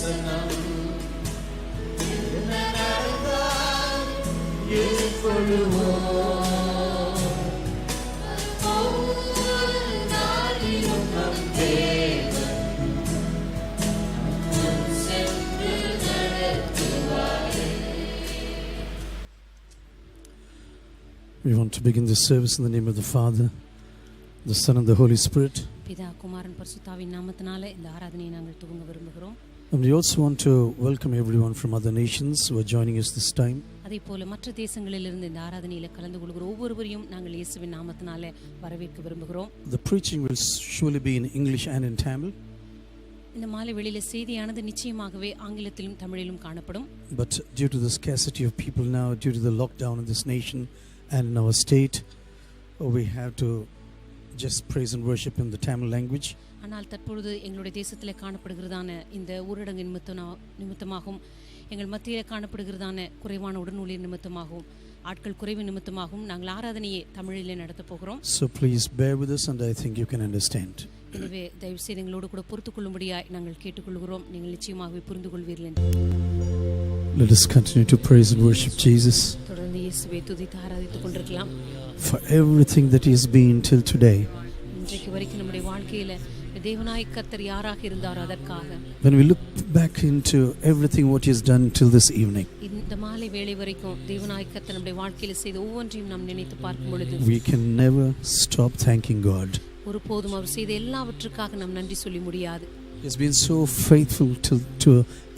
We want to begin this service in the name of the Father, the Son and the Holy Spirit. பிதா குமாரன் பரிசுத்தாவின் நாமத்தினாலே இந்த ஆராதனையை நாங்கள் துவங்க விரும்புகிறோம். And we also want to welcome everyone from other nations who are joining us this time. அதேபோல மற்ற தேசங்களிலிருந்து இந்த ஆராதனையில கலந்து கொள்கிற ஒவ்வொருவரையும் நாங்கள் இயேசுவின் நாமத்தினாலே வரவேற்க விரும்புகிறோம். The preaching will surely be in English and in Tamil. இந்த மாலை வேளையில செய்தியானது நிச்சயமாகவே ஆங்கிலத்திலும் தமிழிலும் காணப்படும். But due to the scarcity of people now, due to the lockdown in this nation and in our state, we have to just praise and worship in the Tamil language. ஆனால் தற்பொழுது எங்களுடைய தேசத்திலே காணப்படுகிறதான இந்த ஊரடங்கு நிமித்தமாகவும் எங்கள் மத்தியிலே காணப்படுகிறதான குறைவான உடல்நூலின் நிமித்தமாகவும் ஆட்கள் குறைவு நிமித்தமாகவும் நாங்கள் ஆராதனையை தமிழிலே நடத்த போகிறோம். So please bear with us and I think you can understand. எனவே தயவு செய்து எங்களோடு கூட பொறுத்துக்கொள்ளும்படியாய் நாங்கள் கேட்டுக்கொள்கிறோம். நீங்கள் நிச்சயமாகவே புரிந்து கொள்வீர்கள் என்று. Let us continue to praise and worship Jesus தொடர்ந்து இயேசுவை துதித்து ஆராதித்துக் கொண்டிருக்கலாம். for everything that He has been till today. இன்றைக்கு வரைக்கும் நம்முடைய வாழ்க்கையில தேவனாய் கர்த்தர் யாராக இருந்தார் அதற்காக. When we look back into everything what He has done till this evening, இந்த மாலை வேளை வரைக்கும் தேவனாய் கர்த்தர் நம்முடைய வாழ்க்கையில செய்த ஒவ்வொன்றையும் நாம் நினைத்து பார்க்கும் பொழுது we can never stop thanking God. ஒருபோதும் அவர் செய்த எல்லாவற்றுக்காக நாம் நன்றி சொல்ல முடியாது. He has been so faithful to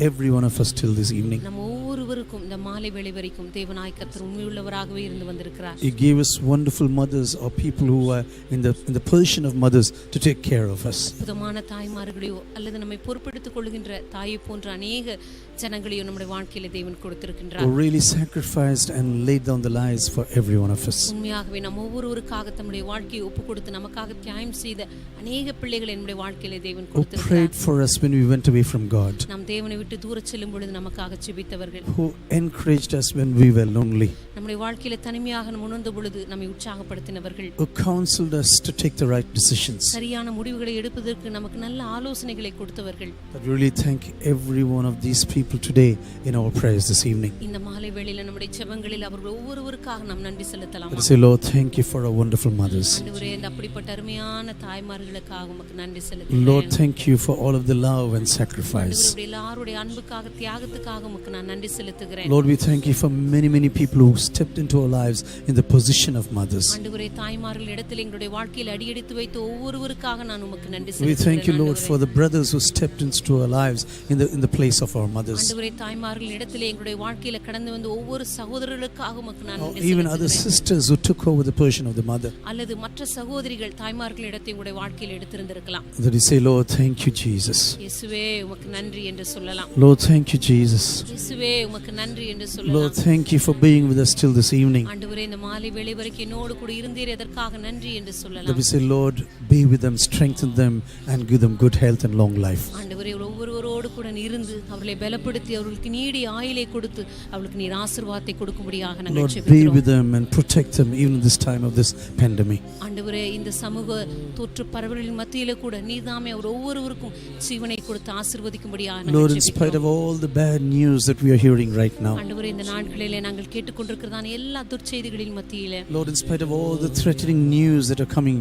every one of us till this evening. நம்ம ஒவ்வொருவருக்கும் இந்த மாலை வேளை வரைக்கும் தேவனாய் கர்த்தர் உண்மையுள்ளவராகவே இருந்து வந்திருக்கிறார். He gave us wonderful mothers or people who are in the position of mothers to take care of us. அற்புதமான தாய்மார்களையோ அல்லது நம்மை பொறுப்பெடுத்துக் கொள்கின்ற தாயை போன்ற அநேக ஜனங்களையோ நம்முடைய வாழ்க்கையில தேவன் கொடுத்திருக்கின்றார். Who really sacrificed and laid down the lives for every one of us. உண்மையாகவே நம்ம ஒவ்வொருவருக்காக தம்முடைய வாழ்க்கையை ஒப்புக்கொடுத்து நமக்காக தியாகம் செய்த அநேக பிள்ளைகளை நம்முடைய வாழ்க்கையில தேவன் கொடுத்திருக்கிறார். For us when we went away from God, நாம் தேவனை விட்டு தூர செல்லும் பொழுது நமக்காக ஜெபித்தவர்கள், who encouraged us when we were lonely, நம்முடைய வாழ்க்கையில தனிமையாக உணர்ந்த பொழுது நம்மை உற்சாகப்படுத்தினவர்கள், who counseled us to take the right decisions. சரியான முடிவுகளை எடுப்பதற்கு நமக்கு நல்ல ஆலோசனைகளை கொடுத்தவர்கள். I really thank every one of these people today in our prayers this evening. இந்த மாலை வேளையில நம்முடைய ஜெபங்களில் அவர்கள் ஒவ்வொருவருக்காக நாம் நன்றி செலுத்தலாம். Let us say, Lord, thank you for our wonderful mothers. ஆண்டவரே, இந்த அப்படிப்பட்ட அருமையான தாய்மார்களுக்காக உமக்கு நன்றி செலுத்துகிறேன். Lord, thank you for all of the love and sacrifice. ஆண்டவரே, எல்லாருடைய அன்புக்காக தியாகத்துக்காக உமக்கு நான் நன்றி செலுத்துகிறேன். Lord, we thank you for many people who stepped into our lives in the position of mothers. ஆண்டவரே, தாய்மார்கள் இடத்தில் எங்களுடைய வாழ்க்கையில் அடியெடுத்து வைத்த ஒவ்வொருவருக்காக நான் உமக்கு நன்றி செலுத்துகிறேன். We thank you, Lord, for the brothers who stepped into our lives in the place of our mothers. ஆண்டவரே, தாய்மார்கள் இடத்தில் எங்களுடைய வாழ்க்கையில கடந்து வந்த ஒவ்வொரு சகோதரர்களுக்காக உமக்கு நான் நன்றி செலுத்துகிறேன். Even other sisters who took over the position of the mother. அல்லது மற்ற சகோதரிகள் தாய்மார்கள் இடத்தை உங்களுடைய வாழ்க்கையில் எடுத்திருந்திருக்கலாம். That we say, Lord, thank you, Jesus. இயேசுவே, உமக்கு நன்றி என்று சொல்லலாம். Lord, thank you, Jesus. இயேசுவே, உமக்கு நன்றி என்று சொல்லலாம். Lord, thank you for being with us till this evening. ஆண்டவரே, இந்த மாலை வேளை வரைக்கும் என்னோடு கூட இருந்தீர், அதற்காக நன்றி என்று சொல்லலாம். That we say, Lord, be with them, strengthen them and give them good health and long life. ஆண்டவரே, ஒவ்வொருவரோடு கூட இருந்து அவர்களை பலப்படுத்தி அவர்களுக்கு நீடிய ஆயுளை கொடுத்து அவர்களுக்கு நீர் ஆசீர்வாதத்தை கொடுக்கும்படியாக நாங்கள் Lord, ஜெபிக்கிறோம். be with them and protect them even in this time of this pandemic. ஆண்டவரே, இந்த சமூக தொற்று பரவலின் மத்தியில கூட நீர்தாமே அவர் ஒவ்வொருவருக்கும் ஜீவனை கொடுத்து ஆசீர்வதிக்கும்படியாக நாங்கள் Lord, in spite ஜெபிக்கிறோம். of all the bad news that we are hearing right now, ஆண்டவரே, இந்த நாட்களிலே நாங்கள் கேட்டுக்கொண்டிருக்கிறதான எல்லா துர்ச்செய்திகளின் மத்தியில, Lord, in spite of all the threatening news that are coming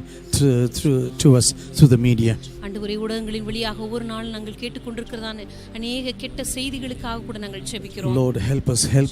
to us through the media, ஆண்டவரே, ஊடகங்களின் வழியாக ஒவ்வொரு நாளும் நாங்கள் கேட்டுக்கொண்டிருக்கிறதான அநேக கெட்ட செய்திகளுக்காக கூட நாங்கள் ஜெபிக்கிறோம். Lord, help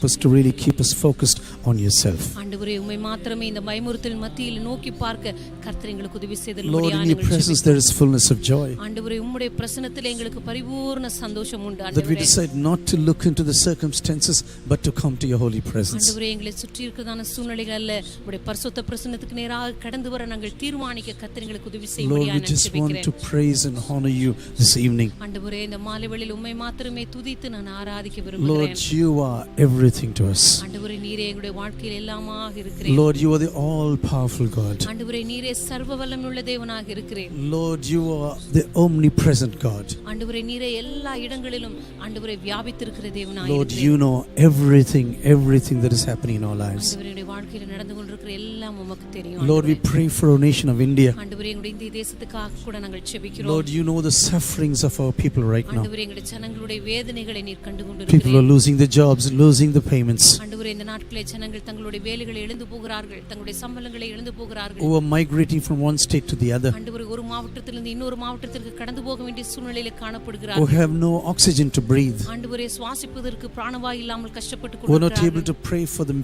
us to really keep us focused on yourself. ஆண்டவரே, உம்மை மாத்திரமே இந்த பயமுறுத்தலின் மத்தியில் நோக்கி பார்க்க கர்த்தர் எங்களுக்கு உதவி Lord, செய்தருளும்படியாக in your நாங்கள் presence ஜெபிக்கிறோம். there is fullness of joy. ஆண்டவரே, உம்முடைய பிரசன்னத்திலே எங்களுக்கு பரிபூர்ண சந்தோஷம் உண்டு. That we ஆண்டவரே, decide not to look into the circumstances but to come to your holy presence. ஆண்டவரே, எங்களை சுற்றி இருக்கிறதான சூழ்நிலைகள் அல்ல, உம்முடைய பரிசுத்த பிரசன்னத்துக்கு நேராக கடந்து வர நாங்கள் தீர்மானிக்க கர்த்தர் எங்களுக்கு உதவி Lord, செய்யும்படியாக we நான் just want to ஜெபிக்கிறேன். praise and honor you this evening. ஆண்டவரே, இந்த மாலை வேளையில் உம்மை மாத்திரமே துதித்து நான் ஆராதிக்க Lord, விரும்புகிறேன். you are everything to us. ஆண்டவரே, நீரே எங்களுடைய வாழ்க்கையில் எல்லாமாக இருக்கிறீர். Lord, you are the all-powerful God. ஆண்டவரே, நீரே சர்வ வல்லமையுள்ள தேவனாக இருக்கிறீர். Lord, you are the omnipresent God. ஆண்டவரே, நீரே எல்லா இடங்களிலும் ஆண்டவரே வியாபித்திருக்கிற தேவனாக Lord, இருக்கிறீர். you know everything that is happening in our lives. ஆண்டவரே, என்னுடைய வாழ்க்கையில் நடந்து கொண்டிருக்கிற எல்லாம் உமக்கு தெரியும். Lord, we pray for our nation of India. ஆண்டவரே, எங்களுடைய இந்திய தேசத்துக்காக கூட நாங்கள் ஜெபிக்கிறோம். Lord, you know the sufferings of our people right now. ஆண்டவரே, எங்களுடைய ஜனங்களுடைய வேதனைகளை நீர் கண்டு People கொண்டிருக்கிறீர். are losing their jobs, losing the payments, ஆண்டவரே, இந்த நாட்களே ஜனங்கள் தங்களுடைய வேலைகளை இழந்து போகிறார்கள், தங்களுடைய சம்பளங்களை இழந்து போகிறார்கள். who are migrating from one state to the other, ஆண்டவரே, ஒரு மாவட்டத்திலிருந்து இன்னொரு மாவட்டத்திற்கு கடந்து போக வேண்டிய சூழ்நிலையில who காணப்படுகிறார்கள். have no oxygen to breathe, ஆண்டவரே, சுவாசிப்பதற்கு பிராணவாயு இல்லாமல் கஷ்டப்பட்டு who are not able கொண்டிருக்கிறார்கள். to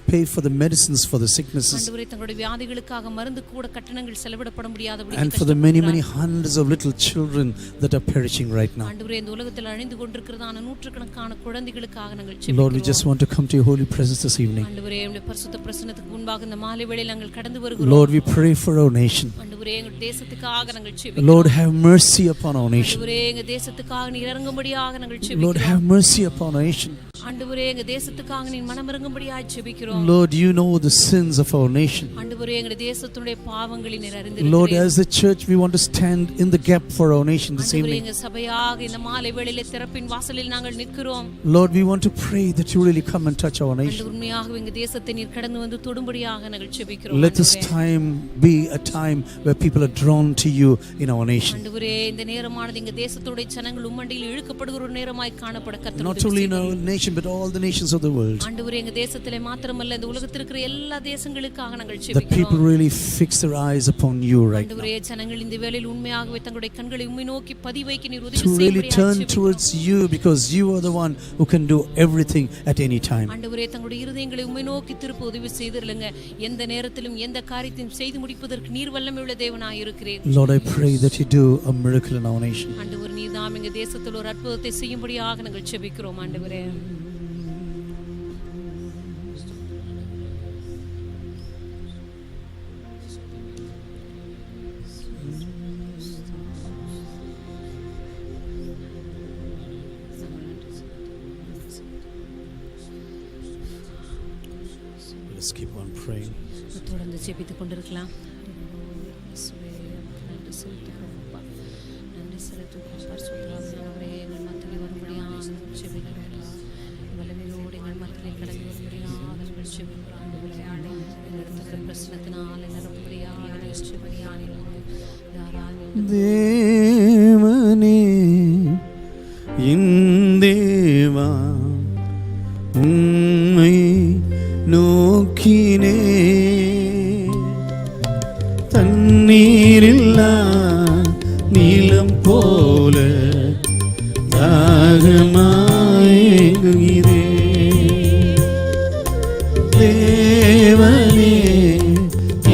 pay for the medicines for the sicknesses, ஆண்டவரே, தங்களுடைய வியாதிகளுக்காக மருந்து கூட கட்டணங்கள் செலவிடப்பட முடியாதபடி and for the many hundreds of little children that are perishing right now. ஆண்டவரே, இந்த உலகத்தில் அழிந்து கொண்டிருக்கிறதான நூற்றுக்கணக்கான குழந்தைகளுக்காக நாங்கள் Lord, we just ஜெபிக்கிறோம். want to come to your holy presence this evening. ஆண்டவரே, உம்முடைய பரிசுத்த பிரசன்னத்துக்கு முன்பாக இந்த மாலை வேளையில் நாங்கள் கடந்து வருகிறோம். Lord, we pray for our nation. ஆண்டவரே, எங்கள் தேசத்துக்காக நாங்கள் ஜெபிக்கிறோம். Lord, have mercy upon our nation. ஆண்டவரே, எங்கள் தேசத்துக்காக நீர் இறங்கும்படியாக நாங்கள் Lord, ஜெபிக்கிறோம். have mercy upon our nation. ஆண்டவரே, எங்கள் தேசத்துக்காக நீர் மனமிறங்கும்படியாக ஜெபிக்கிறோம். Lord, you know the sins of our nation. ஆண்டவரே, எங்கள் தேசத்துடைய பாவங்களை நீர் Lord, அறிந்திருக்கிறீர். as a church, we want to stand in the gap for our nation this ஆண்டவரே, evening. எங்கள் சபையாக இந்த மாலை வேளையிலே திறப்பின் வாசலில் நாங்கள் நிற்கிறோம். Lord, we want to pray that you really come and touch our nation. ஆண்டவரே, உண்மையாகவே எங்கள் தேசத்தை நீர் கடந்து வந்து தொடும்படியாக நாங்கள் ஜெபிக்கிறோம். Let this time be a time where people are drawn to you in our nation. ஆண்டவரே, இந்த நேரமானது எங்கள் தேசத்துடைய ஜனங்கள் உம்மண்டையில் இழுக்கப்படுகிற ஒரு நேரமாய் காணப்பட கர்த்தர் Not உதவி only in our செய்யுங்க. nation, but all the nations of the world. ஆண்டவரே, எங்கள் தேசத்திலே மாத்திரமல்ல, இந்த உலகத்தில் இருக்கிற எல்லா தேசங்களுக்காக நாங்கள் That people ஜெபிக்கிறோம். really fix their eyes upon you right now. ஆண்டவரே, ஜனங்கள் இந்த வேளையில் உண்மையாகவே தங்களுடைய கண்களை உம்மை நோக்கி பதிவைக்க நீர் உதவி To really செய்யும்படியாக turn ஜெபிக்கிறோம். towards you because you are the one who can do everything at any time. ஆண்டவரே, தங்களுடைய இருதயங்களை உம்மை நோக்கி திருப்ப உதவி செய்திருங்க. எந்த நேரத்திலும் எந்த காரியத்தையும் செய்து முடிப்பதற்கு நீர் வல்லமை உள்ள தேவனாய் இருக்கிறீர். Lord, I pray that you do a miracle in our nation. ஆண்டவர், நீர் தாம் எங்கள் தேசத்தில் ஒரு அற்புதத்தை செய்யும்படியாக நாங்கள் ஜெபிக்கிறோம். ஆண்டவரே, Let's keep on praying. தொடர்ந்து ஜெபித்துக் கொண்டிருக்கலாம். இயேசுவே, நன்றி செலுத்துகிறோம் அப்பா. நன்றி செலுத்துகிறோம். பரிசுத்தராவியானவரே, எங்கள் மத்தியில் வரும்படியாக ஜெபிக்கிறோம். வல்லமையோடு எங்கள் மத்தியில் கடந்து வரும்படியாக நாங்கள் ஜெபிக்கிறோம். ஆண்டவரே, எங்களிடத்திற்கு பிரசன்னத்தினால் நிரப்பும்படியாக நாங்கள் ஜெபிக்கிறோம். தேவனே என் தேவா உம்மை நோக்கினே தண்ணீரில்லா நீலம் போல தாகமாயேங்குகிறே தேவனே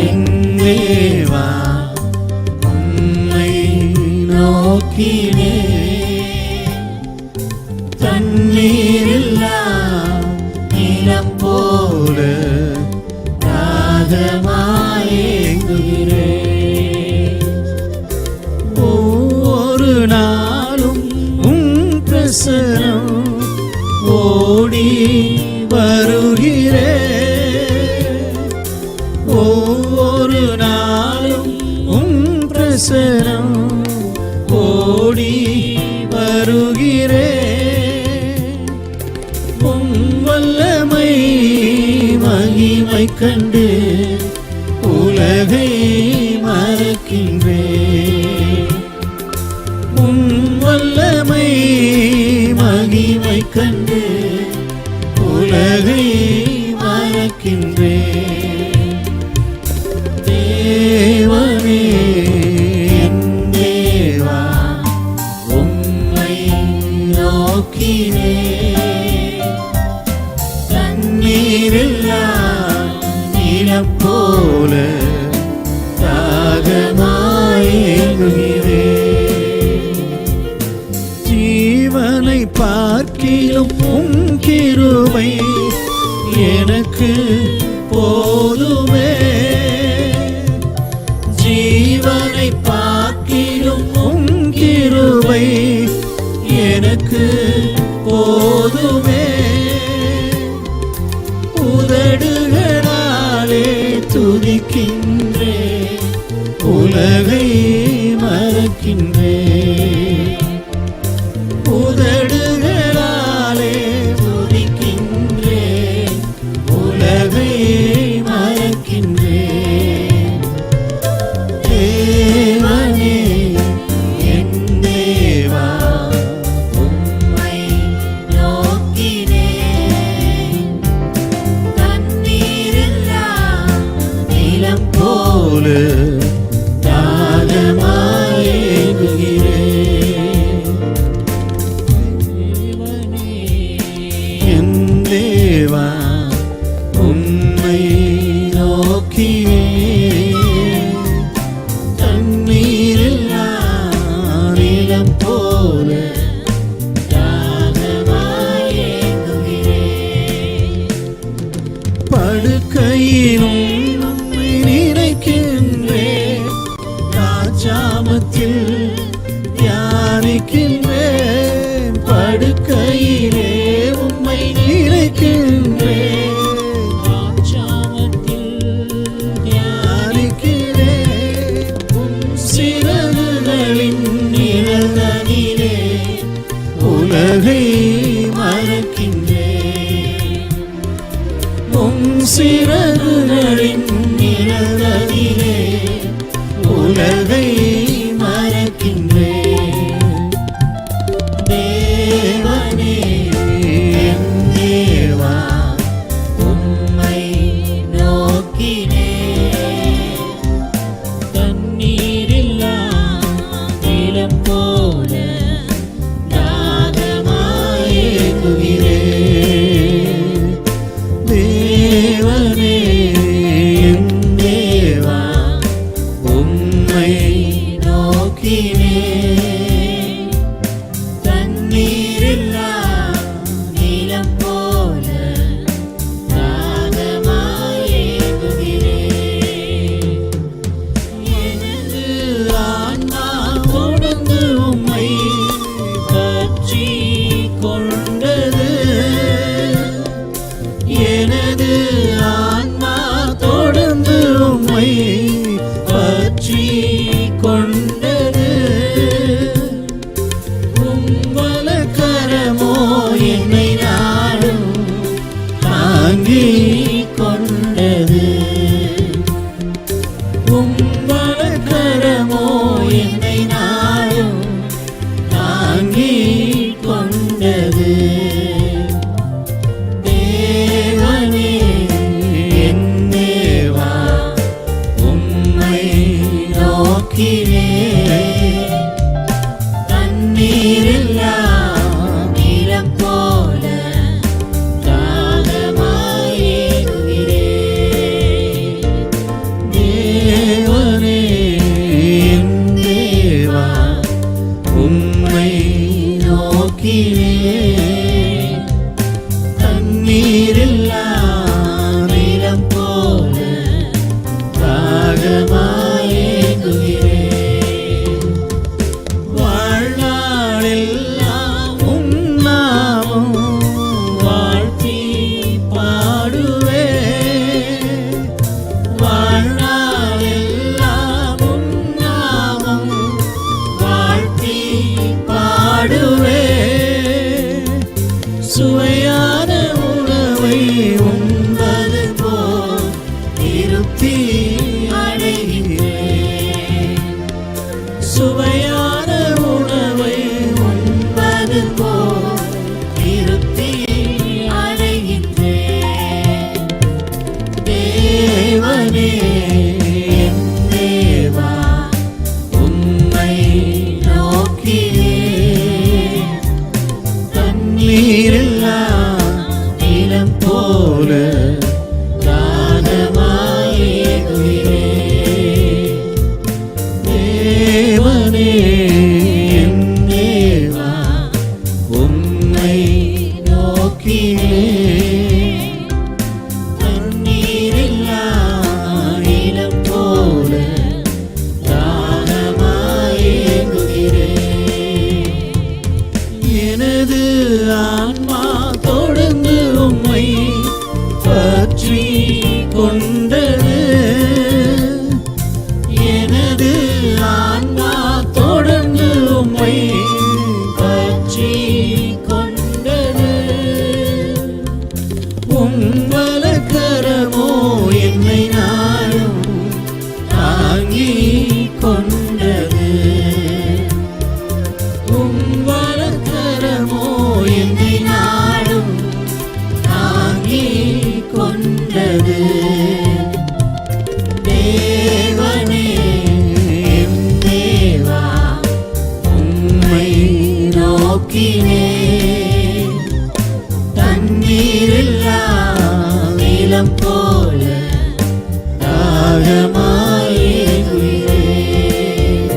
என் தேவா உம்மை நோக்கினே தண்ணீரில்லா நீலம் போல தாகமாயேங்குகிறே ஒவ்வொரு நாளும் உம் பிரசனம் ஓடி வருகிறே ஒவ்வொரு நாளும் உம் பிரசனம் ஓடி வருகிறே உம் வல்லமை மகிமை கண்டு உலகை மறக்கின்றேன் உம் வல்லமை மகிமை கண்டு உலகை மறக்கின்றேன் தேவனே என் தேவா உம்மை நோக்கினே தண்ணீரில்லா நீலம் போல தாகமாயேங்குகிறே ஜீவனை பார்க்கிலும் உம் கிருபை எனக்கு போதுமே ஜீவனை பார்க்கிலும் உம் கிருபை எனக்கு போதுமே உதடுகளாலே துதிக்கின்றேன் உலகை மறக்கின்றேன் உதடுகளாலே துதிக்கின்றேன் உலகை மறக்கின்றேன் தேவனே என் தேவா உம்மை நீலம் போல தாகமாய் ஏங்குகிறேன். படுக்கையிலும் உம்மை நினைக்கின்றேன், ராஜாமத்தில் தியானிக்கின்றேன். படுக்கையிலே உம்மை நினைக்கின்றேன், ராஜாமத்தில் தியானிக்கிறேன். உம் சிறகுகளின் நிழலிலே உலகை மறக்கின்றேன். உம் சிறகுகளின் நிழலிலே உலகை மறக்கின்றேன். தேவனே என் தேவா, உம்மை நோக்கினேன். தண்ணீரில்லா நிலம் போல தாகமாய் ஏங்குகிறேன். தேவனே என் தேவா, உம்மை நோக்கினேன். தண்ணீரில்லா நிலம் போல தாகமாய் ஏங்குகிறேன். எனது ஆன்மா தொடர்ந்து உம்மை பற்றிக் கொண்டது. எனது ஆன்மா தொடர்ந்து உம்மை பற்றிக் கொண்டது. உம் வலக்கரமோ என்னை நாடும் தாங்கிக் கொண்டது. உம் வலக்கரமோ என்னை நாடும் தாங்கிக் கொண்டது. தேவனே என் தேவா, உம்மை நோக்கினேன். தண்ணீரில்லா நிலம் போல தாகமாய் ஏங்குகிறேன். தேவனே என் தேவா, உம்மை நோக்கினேன். தண்ணீரில்லா நிலம் போல தாகமாய் ஏங்குகிறேன். வாழ்நாளெல்லாம் உம் நாமம் வாழ்த்தி பாடுவேன். வாழ்நாளெல்லாம் உம் நாமம் வாழ்த்தி பாடுவேன். சுவையான உணவை உண்பது போல் திருப்தி அடைகிறேன். சுவையான உணவை உண்பது போல் திருப்தி அடைகிறேன். தேவனே என் தேவா, உம்மை நோக்கினேன். தண்ணீரில்லா நிலம் போல தாகமாய் ஏங்குகிறேன். தேவனே என் தேவா, உம்மை நோக்கினேன். தண்ணீரில்லா நிலம் போல தாகமாய் ஏங்குகிறேன். எனது ஆன்மா தொடர்ந்து உம்மை பற்றிக் கொண்டது. எனது ஆன்மா தொடர்ந்து உம்மை பற்றிக் கொண்டது. உம் வலக்கரமோ என்னை நாடும் தாங்கிக் கொண்டது. உம் வலக்கரமோ என்னை நாடும் தாங்கிக் கொண்டது. தேவனே என் தேவா, உம்மை நோக்கினேன். தண்ணீரில்லா நிலம் போல தாகமாய் ஏங்குகிறேன்.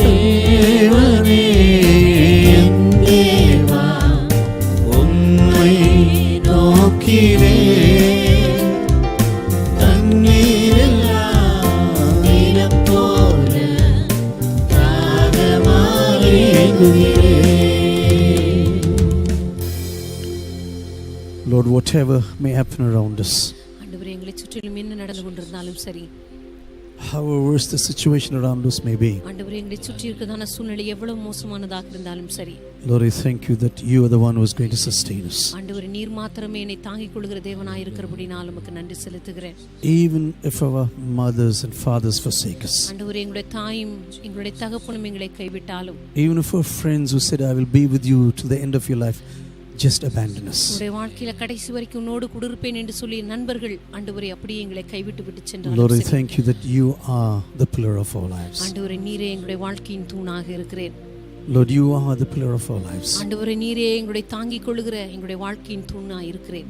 தேவனே Lord, whatever may happen around us, ஆண்டவரே எங்களை சுற்றிலும் என்ன நடந்து கொண்டிருந்தாலும் சரி, however worse the situation around us may be, ஆண்டவரே எங்களை சுற்றி இருக்கிறதான சூழ்நிலை எவ்வளவு மோசமானதாக இருந்தாலும் சரி, Lord, I thank you that you are the one who is going to sustain us. ஆண்டவரே நீர் மாத்திரமே என்னை தாங்கிக் கொள்கிற தேவனாய் இருக்கிறபடினால் உமக்கு நன்றி செலுத்துகிறேன். Even if our mothers and fathers forsake us, ஆண்டவரே எங்களுடைய தாயும் எங்களுடைய தகப்பனும் எங்களை கைவிட்டாலும், even if our friends who said I will be with you till the end of your life just abandon us, உங்களுடைய வாழ்க்கையில கடைசி வரைக்கும் உன்னோடு கூட இருப்பேன் என்று சொல்லி நண்பர்கள் ஆண்டவரே அப்படியே எங்களை கைவிட்டு விட்டு Lord, சென்றாலும் I thank you that you are the pillar of our lives. ஆண்டவரே நீரே எங்களுடைய வாழ்க்கையின் தூணாக இருக்கிறேன். Lord, you are the pillar of our lives. ஆண்டவரே நீரே எங்களுடைய தாங்கிக் கொள்ளுகிற எங்களுடைய வாழ்க்கையின் தூணாக இருக்கிறேன்.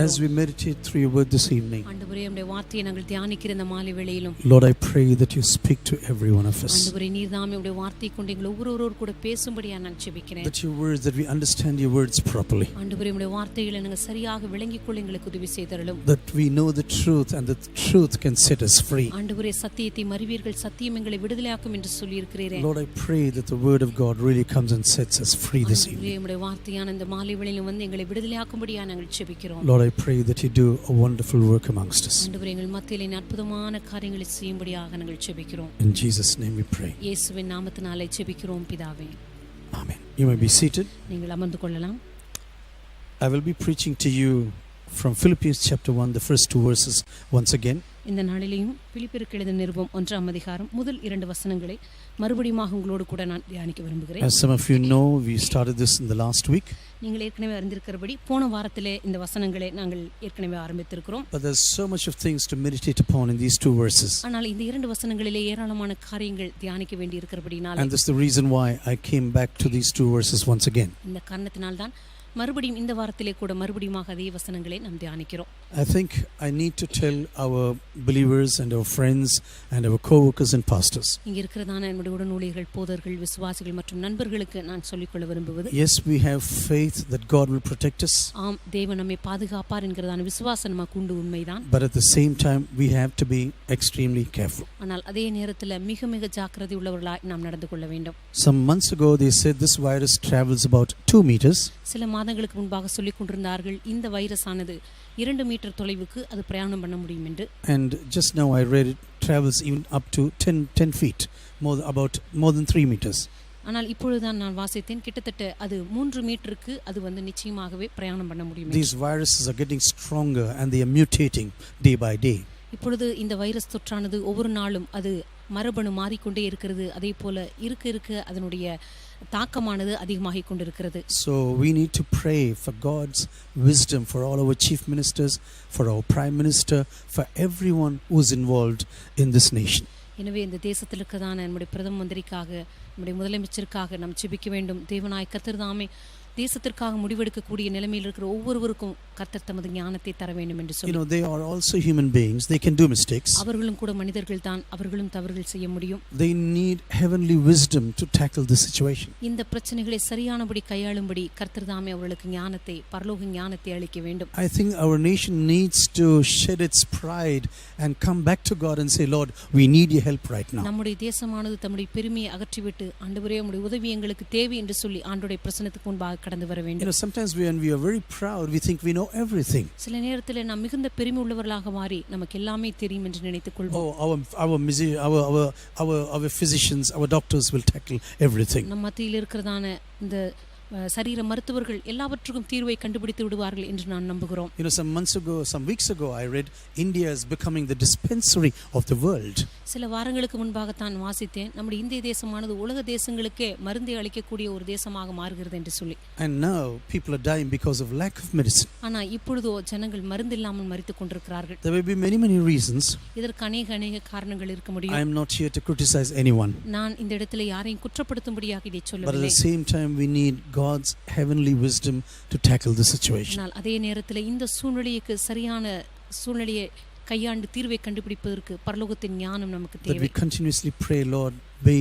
As we meditate through your word this evening, ஆண்டவரே உம்முடைய வார்த்தையை நாங்கள் தியானிக்கிற இந்த மாலை வேளையிலும், Lord, I pray that you speak to every one of us, ஆண்டவரே நீர் தாமே உம்முடைய வார்த்தையை கொண்டு எங்களை ஒவ்வொருவரோடு கூட பேசும்படியா நான் ஜெபிக்கிறேன். that your words, that we understand your words properly, ஆண்டவரே உம்முடைய வார்த்தைகளை நாங்கள் சரியாக விளங்கிக் கொள்ள எங்களுக்கு உதவி செய்தருளும். that we know the truth and the truth can set us free. ஆண்டவரே சத்தியத்தை மறிவீர்கள், சத்தியம் எங்களை விடுதலையாக்கும் என்று சொல்லி இருக்கிறீரே. Lord, I pray that the word of God really comes and sets us free this evening. உம்முடைய வார்த்தையான இந்த மாலை வேளையிலும் வந்து எங்களை விடுதலையாக்கும்படியா நாங்கள் ஜெபிக்கிறோம். Lord, I pray that you do a wonderful work amongst us. ஆண்டவரே எங்கள் மத்தியிலே அற்புதமான காரியங்களை செய்யும்படியாக நாங்கள் ஜெபிக்கிறோம். In Jesus' name we pray. இயேசுவின் நாமத்தினாலே ஜெபிக்கிறோம் பிதாவே. Amen. You may be seated. நீங்கள் அமர்ந்து கொள்ளலாம். I will be preaching to you from Philippians chapter 1, the first 2 verses once again. இந்த நாளிலேயும் பிலிப்பியருக்கு எழுதின நிருபம் 1ஆம் அதிகாரம் முதல் 2 வசனங்களை மறுபடியும் உங்களோடு கூட நான் தியானிக்க விரும்புகிறேன். As some of you know, we started this in the last week. நீங்கள் ஏற்கனவே அறிந்திருக்கிறபடி போன வாரத்திலே இந்த வசனங்களை நாங்கள் ஏற்கனவே ஆரம்பித்திருக்கிறோம். But there's so much of things to meditate upon in these 2 verses. ஆனால் இந்த 2 வசனங்களிலே ஏராளமான காரியங்கள் தியானிக்க வேண்டி இருக்கிறபடினால, And that's the reason why I came back to these 2 verses once again. இந்த காரணத்தினால் தான் மறுபடியும் இந்த வாரத்திலே கூட மறுபடியும் அதே வசனங்களை நாம் தியானிக்கிறோம். I think I need to tell our believers and our friends and our co-workers and pastors. இங்க இருக்கிறதான நம்முடைய உடனூழியர்கள், போதர்கள், விசுவாசிகள் மற்றும் நண்பர்களுக்கு நான் சொல்லிக்கொள்ள விரும்புவது, Yes, we have faith that God will protect us. ஆம், தேவன் நம்மை பாதுகாப்பார் என்கிறதான விசுவாசம் நமக்கு உண்டு, உண்மைதான். But at the same time, we have to be extremely careful. ஆனால் அதே நேரத்தில் மிக மிக ஜாக்கிரதை உள்ளவர்களாய் நாம் நடந்து கொள்ள வேண்டும். Some months ago, they said this virus travels about 2 meters. சில மாதங்களுக்கு முன்பாக சொல்லிக் கொண்டிருந்தார்கள் இந்த வைரஸ் ஆனது 2 மீட்டர் தொலைவுக்கு அது பிரயாணம் பண்ண முடியும் என்று. And just now I read it travels even up to 10 feet, more than 3 meters. ஆனால் இப்பொழுதுதான் நான் வாசித்தேன், கிட்டத்தட்ட அது 3 மீட்டருக்கு அது வந்து நிச்சயமாகவே பிரயாணம் பண்ண முடியும். These viruses are getting stronger and they are mutating day by day. இப்பொழுது இந்த வைரஸ் தொற்றானது ஒவ்வொரு நாளும் அது மரபணு மாறிக்கொண்டே இருக்கிறது. அதே போல இருக்க அதனுடைய தாக்கமானது அதிகமாகிக் கொண்டிருக்கிறது. So we need to pray for God's wisdom for all our chief ministers, for our prime minister, for everyone who is involved in this nation. எனவே இந்த தேசத்தில் இருக்கிறதான நம்முடைய பிரதம மந்திரிக்காக, நம்முடைய முதலமைச்சருக்காக நாம் ஜெபிக்க வேண்டும். தேவனாய் கர்த்தர் தாமே தேசத்திற்காக முடிவெடுக்கக்கூடிய நிலைமையில் இருக்கிற ஒவ்வொருவருக்கும் கர்த்தர் தமது ஞானத்தை தர வேண்டும் என்று சொல்லி. They are also human beings. They can do mistakes. அவர்களும் கூட மனிதர்கள் தான், அவர்களும் தவறுகள் செய்ய முடியும். They need heavenly wisdom to tackle the situation. இந்த பிரச்சனைகளை சரியானபடி கையாளும்படி கர்த்தர் தாமே அவர்களுக்கு ஞானத்தை, பரலோக ஞானத்தை அளிக்க வேண்டும். I think our nation needs to shed its pride and come back to God and say, Lord, we need your help right now. நம்முடைய தேசமானது தம்முடைய பெருமையை அகற்றிவிட்டு, ஆண்டவரே உம்முடைய உதவி எங்களுக்கு தேவை என்று சொல்லி ஆண்டவருடைய பிரசன்னத்துக்கு முன்பாக கடந்து வர வேண்டும். Sometimes when we are very proud, we think we know everything. சில நேரத்தில் நாம் மிகுந்த பெருமை உள்ளவர்களாக மாறி நமக்கு எல்லாமே தெரியும் என்று நினைத்துக் கொள்வோம். Our physicians, our doctors will tackle everything. நம் மத்தியில் இருக்கிறதான இந்த சரீர மருத்துவர்கள் எல்லாவற்றுக்கும் தீர்வை கண்டுபிடித்து விடுவார்கள் என்று நான் நம்புகிறோம். Some weeks ago I read India is becoming the dispensary of the world. சில வாரங்களுக்கு முன்பாக தான் வாசித்தேன், நம்முடைய இந்திய தேசமானது உலக தேசங்களுக்கே மருந்தை அளிக்கக்கூடிய ஒரு தேசமாக மாறுகிறது என்று சொல்லி. And now people are dying because of lack of medicine. ஆனா இப்பொழுதோ ஜனங்கள் மருந்து இல்லாமல் மரித்துக் கொண்டிருக்கிறார்கள். There may be many reasons. இதற்கு அநேக காரணங்கள் இருக்க முடியும். I am not here to criticize anyone. நான் இந்த இடத்துல யாரையும் குற்றப்படுத்தும்படியாக இதை சொல்லவில்லை. But at the same time we need God's heavenly wisdom to tackle the situation. ஆனால் அதே நேரத்தில் இந்த சூழ்நிலைக்கு சரியான சூழ்நிலையை கையாண்டு தீர்வை கண்டுபிடிப்பதற்கு பரலோகத்தின் ஞானம் நமக்கு தேவை. That we continuously pray, Lord, be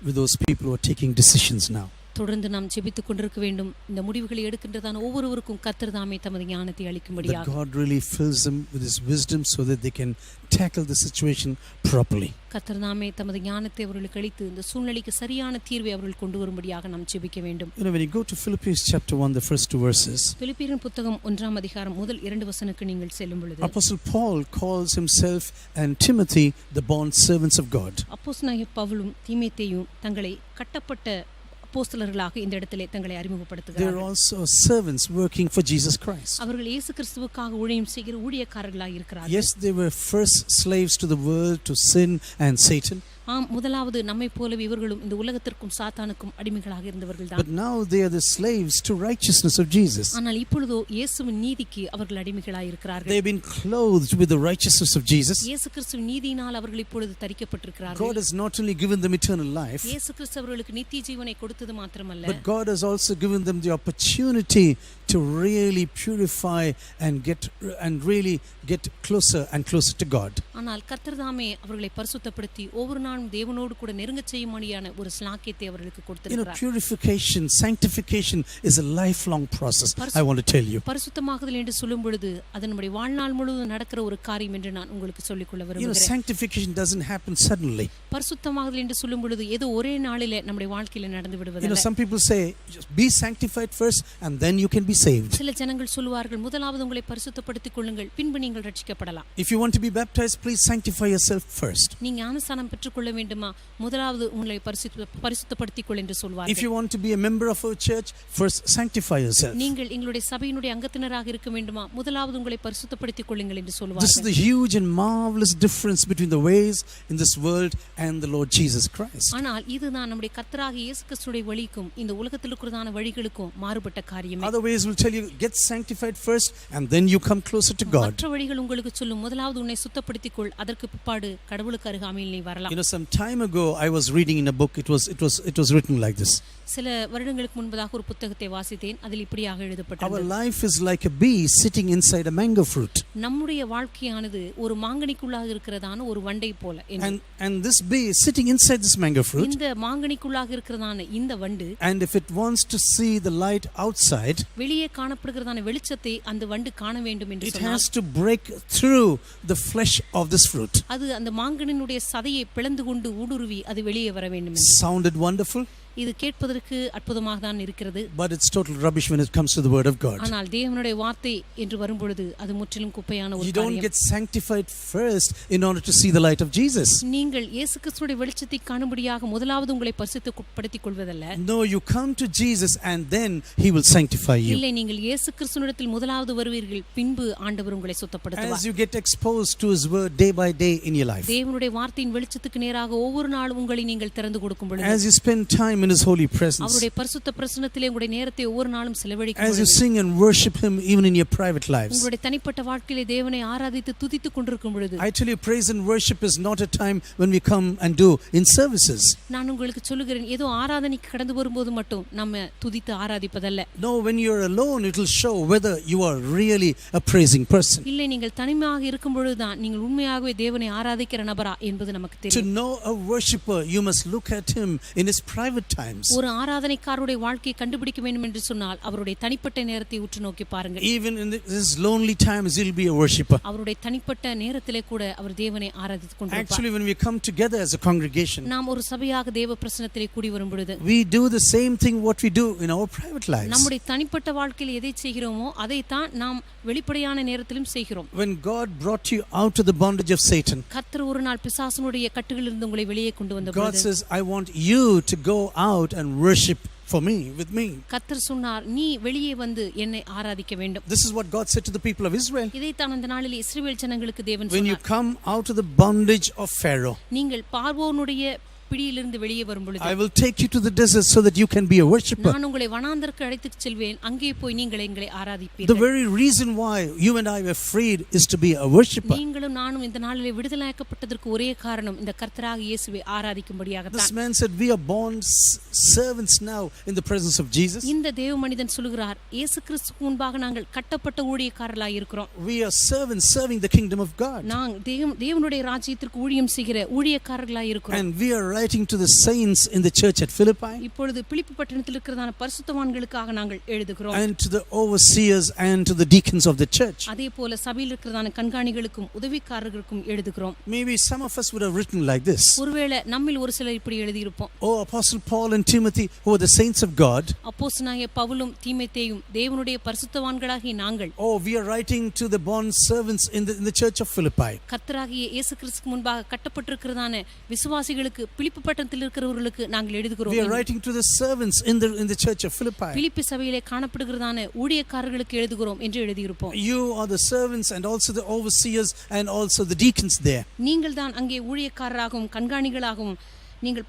with those people who are taking decisions now. தொடர்ந்து நாம் ஜெபித்துக் கொண்டிருக்க வேண்டும். இந்த முடிவுகளை எடுக்கின்றதான ஒவ்வொருவருக்கும் கர்த்தர் தாமே தமது ஞானத்தை அளிக்கும்படியாக. That God really fills them with His wisdom so that they can tackle the situation properly. கர்த்தர் தாமே தமது ஞானத்தை அவர்களுக்கு அளித்து இந்த சூழ்நிலைக்கு சரியான தீர்வை அவர்கள் கொண்டு வரும்படியாக நாம் ஜெபிக்க வேண்டும். When you go to Philippians chapter 1, the first 2 verses, பிலிப்பியரின் புத்தகம் 1ஆம் அதிகாரம் முதல் 2 வசனங்களுக்கு நீங்கள் செல்லும் பொழுது, Apostle Paul calls himself and Timothy the bond servants of God. அப்போஸ்தலனாகிய பவுலும் தீமோத்தேயும் தங்களை கட்டப்பட்ட அப்போஸ்தலர்களாக இந்த இடத்திலே தங்களை அறிமுகப்படுத்துகிறார்கள். They are also servants working for Jesus Christ. அவர்கள் இயேசு கிறிஸ்துவுக்காக ஊழியம் செய்கிற ஊழியக்காரர்களாக இருக்கிறார்கள். Yes, they were first slaves to the world, to sin and Satan. ஆம், முதலாவது நம்மை போலவே இவர்களும் இந்த உலகத்திற்கும் சாத்தானுக்கும் அடிமைகளாக இருந்தவர்கள் தான். But now they are the slaves to righteousness of Jesus. ஆனால் இப்பொழுதோ இயேசுவின் நீதிக்கு அவர்கள் அடிமைகளாக இருக்கிறார்கள். They have been clothed with the righteousness of Jesus. இயேசு கிறிஸ்துவின் நீதியினால் அவர்கள் இப்பொழுது தரிக்கப்பட்டிருக்கிறார்கள். God has not only given them eternal life, இயேசு கிறிஸ்து அவர்களுக்கு நித்திய ஜீவனை கொடுத்தது மாத்திரமல்ல, but God has also given them the opportunity to really purify and really get closer and closer to God. ஆனால் கர்த்தர் தாமே அவர்களை பரிசுத்தப்படுத்தி ஒவ்வொரு நாளும் தேவனோடு கூட நெருங்க செய்யும்படியான ஒரு ஸ்லாக்கியத்தை அவர்களுக்கு கொடுத்திருக்கிறார். Purification, sanctification is a lifelong process. I want to tell you. பரிசுத்தமாகுதல் என்று சொல்லும் பொழுது அது நம்முடைய வாழ்நாள் முழுவதும் நடக்கிற ஒரு காரியம் என்று நான் உங்களுக்கு சொல்லிக் கொள்ள விரும்புகிறேன். Sanctification doesn't happen suddenly. பரிசுத்தமாகுதல் என்று சொல்லும் பொழுது ஏதோ ஒரே நாளிலே நம்முடைய வாழ்க்கையில நடந்து விடுவதில்லை. Some people say just be sanctified first and then you can be saved. சில ஜனங்கள் சொல்வார்கள், முதலாவது உங்களை பரிசுத்தப்படுத்திக் கொள்ளுங்கள், பின்பு நீங்கள் ரட்சிக்கப்படலாம். If you want to be baptized, please sanctify yourself first. நீங்க ஞானஸ்நானம் பெற்றுக்கொள்ள வேண்டுமா, முதலாவது உங்களை பரிசுத்தப்படுத்திக் கொள் என்று சொல்வார்கள். If you want to be a member of our church, first sanctify yourself. நீங்கள் எங்களுடைய சபையினுடைய அங்கத்தினராக இருக்க வேண்டுமா, முதலாவது உங்களை பரிசுத்தப்படுத்திக் கொள்ளுங்கள் என்று சொல்வார்கள். This is the huge and marvelous difference between the ways in this world and the Lord Jesus Christ. ஆனால் இதுதான் நம்முடைய கர்த்தராகிய இயேசு கிறிஸ்துவின் வழிக்கும் இந்த உலகத்தில் இருக்கிறதான வழிகளுக்கும் மாறுபட்ட காரியம். Other ways will tell you get sanctified first and then you come closer to God. மற்ற வழிகள் உங்களுக்கு சொல்லும், முதலாவது உன்னை சுத்தப்படுத்திக் கொள், அதற்கு பிற்பாடு கடவுளுக்கு அருகாமையில் நீ வரலாம். Some time ago I was reading in a book, it was written like this. சில வருடங்களுக்கு முன்பதாக ஒரு புத்தகத்தை வாசித்தேன். அதில் இப்படியாக எழுதப்பட்டது, Our life is like a bee sitting inside a mango fruit. நம்முடைய வாழ்க்கையானது ஒரு மாங்கனிக்குள்ளாக இருக்கிறதான ஒரு வண்டை போல. And this bee is sitting inside this mango fruit. இந்த மாங்கனிக்குள்ளாக இருக்கிறதான இந்த வண்டு, and if it wants to see the light outside, வெளியே காணப்படுகிறதான வெளிச்சத்தை அந்த வண்டு காண வேண்டும் என்று it சொன்னால், has to break through the flesh of this fruit. அது அந்த மாங்கனினுடைய சதையை பிளந்து கொண்டு ஊடுருவி அது வெளியே வர வேண்டும். Sounded wonderful. இது கேட்பதற்கு அற்புதமாக தான் இருக்கிறது. But it's total rubbish when it comes to the word of God. ஆனால் தேவனுடைய வார்த்தை என்று வரும்பொழுது அது முற்றிலும் குப்பையான ஒரு காரியம். You don't get sanctified first in order to see the light of Jesus. நீங்கள் இயேசு கிறிஸ்துவின் வெளிச்சத்தை காணும்படியாக முதலாவது உங்களை பரிசுத்தப்படுத்திக் கொள்வதல்ல. No, you come to Jesus and then he will sanctify you. இல்லை, நீங்கள் இயேசு கிறிஸ்துவினிடத்தில் முதலாவது வருவீர்கள், பின்பு ஆண்டவர் உங்களை சுத்தப்படுத்துவார். As you get exposed to his word day by day in your life. தேவனுடைய வார்த்தையின் வெளிச்சத்துக்கு நேராக ஒவ்வொரு நாளும் உங்களை நீங்கள் திறந்து கொடுக்கும் பொழுது, as you spend time in his holy presence, அவருடைய பரிசுத்த பிரசன்னத்திலே உங்களுடைய நேரத்தை ஒவ்வொரு நாளும் செலவழிக்கும் as you பொழுது, sing and worship him even in your private lives, உங்களுடைய தனிப்பட்ட வாழ்க்கையிலே தேவனை ஆராதித்து துதித்துக் கொண்டிருக்கும் பொழுது, I tell you, praise and worship is not a time when we come and do in services. நான் உங்களுக்கு சொல்லுகிறேன், ஏதோ ஆராதனைக்கு கடந்து வரும்போது மட்டும் நம்ம துதித்து ஆராதிப்பதல்ல. No, when you're alone it will show whether you are really a praising person. இல்லை, நீங்கள் தனிமையாக இருக்கும் பொழுதுதான் நீங்கள் உண்மையாகவே தேவனை ஆராதிக்கிற நபரா என்பது நமக்கு தெரியும். To know a worshipper, you must look at him in his private times. ஒரு ஆராதனைக்காரருடைய வாழ்க்கையை கண்டுபிடிக்க வேண்டும் என்று சொன்னால் அவருடைய தனிப்பட்ட நேரத்தை உற்று நோக்கி பாருங்கள். Even in his lonely times he'll be a worshipper. அவருடைய தனிப்பட்ட நேரத்திலே கூட அவர் தேவனை ஆராதித்துக் கொண்டிருப்பார். Actually, when we come together as a congregation, நாம் ஒரு சபையாக தேவ பிரசன்னத்திலே கூடி வரும் பொழுது, we do the same thing what we do in our private lives. நம்முடைய தனிப்பட்ட வாழ்க்கையில் எதை செய்கிறோமோ அதை தான் நாம் வெளிப்படையான நேரத்திலும் செய்கிறோம். When God brought you out of the bondage of Satan, கர்த்தர் ஒரு நாள் பிசாசுனுடைய கட்டுகளிலிருந்து உங்களை வெளியே கொண்டு வந்த God பொழுது, says, I want you to go out and worship for me, with me. கர்த்தர் சொன்னார், நீ வெளியே வந்து என்னை ஆராதிக்க வேண்டும். This is what God said to the people of Israel. இதைத்தான் அந்த நாளில் இஸ்ரவேல் ஜனங்களுக்கு தேவன் When you சொன்னார், come out of the bondage of Pharaoh, நீங்கள் பார்வோனுடைய பிடியிலிருந்து வெளியே வரும் பொழுது, I will take you to the desert so that you can be a worshipper. நான் உங்களை வனாந்தரத்துக்கு அழைத்துச் செல்வேன், அங்கே போய் நீங்கள் எங்களை The ஆராதிப்பீர்கள். very reason why you and I were freed is to be a worshipper. நீங்களும் நானும் இந்த நாளிலே விடுதலையாக்கப்பட்டதற்கு ஒரே காரணம் இந்த கர்த்தராகிய இயேசுவை ஆராதிக்கும்படியாக This தான். man said, we are born servants now in the presence of Jesus. இந்த தேவ மனிதன் சொல்கிறார், இயேசு கிறிஸ்துவுக்கு முன்பாக நாங்கள் கட்டப்பட்ட ஊழியக்காரர்களாய் இருக்கிறோம். We are servants serving the kingdom of God. நாங்கள் தேவனுடைய ராஜ்யத்திற்கு ஊழியம் செய்கிற ஊழியக்காரர்களாய் இருக்கிறோம். And we are writing to the saints in the church at Philippi, இப்பொழுது பிலிப்பி பட்டணத்தில் இருக்கிறதான பரிசுத்தவான்களுக்காக நாங்கள் எழுதுகிறோம். and to the overseers and to the deacons of the church. அதே போல சபையில் இருக்கிறதான கண்காணிகளுக்கும் உதவிக்காரர்களுக்கும் எழுதுகிறோம். Maybe some of us would have written like this. ஒருவேளை நம்மில் ஒரு சிலர் இப்படி எழுதி இருப்போம். Oh, Apostle Paul and Timothy, who are the saints of God. அப்போஸ்தலனாகிய பவுலும் தீமோத்தேயும் தேவனுடைய பரிசுத்தவான்களாகிய நாங்கள். Oh, we are writing to the bond servants in the church of Philippi. கர்த்தராகிய இயேசு கிறிஸ்துவுக்கு முன்பாக கட்டப்பட்டிருக்கிறதான விசுவாசிகளுக்கு பிலிப்பி பட்டணத்தில் இருக்கிறவர்களுக்கு நாங்கள் எழுதுகிறோம். We are writing to the servants in the church of Philippi. பிலிப்பி சபையிலே காணப்படுகிறதான ஊழியக்காரர்களுக்கு எழுதுகிறோம் என்று எழுதியிருப்போம். You are the servants and also the overseers and also the deacons there. நீங்கள் தான் அங்கே ஊழியக்காரராகவும் கண்காணிகளாகவும் நீங்கள்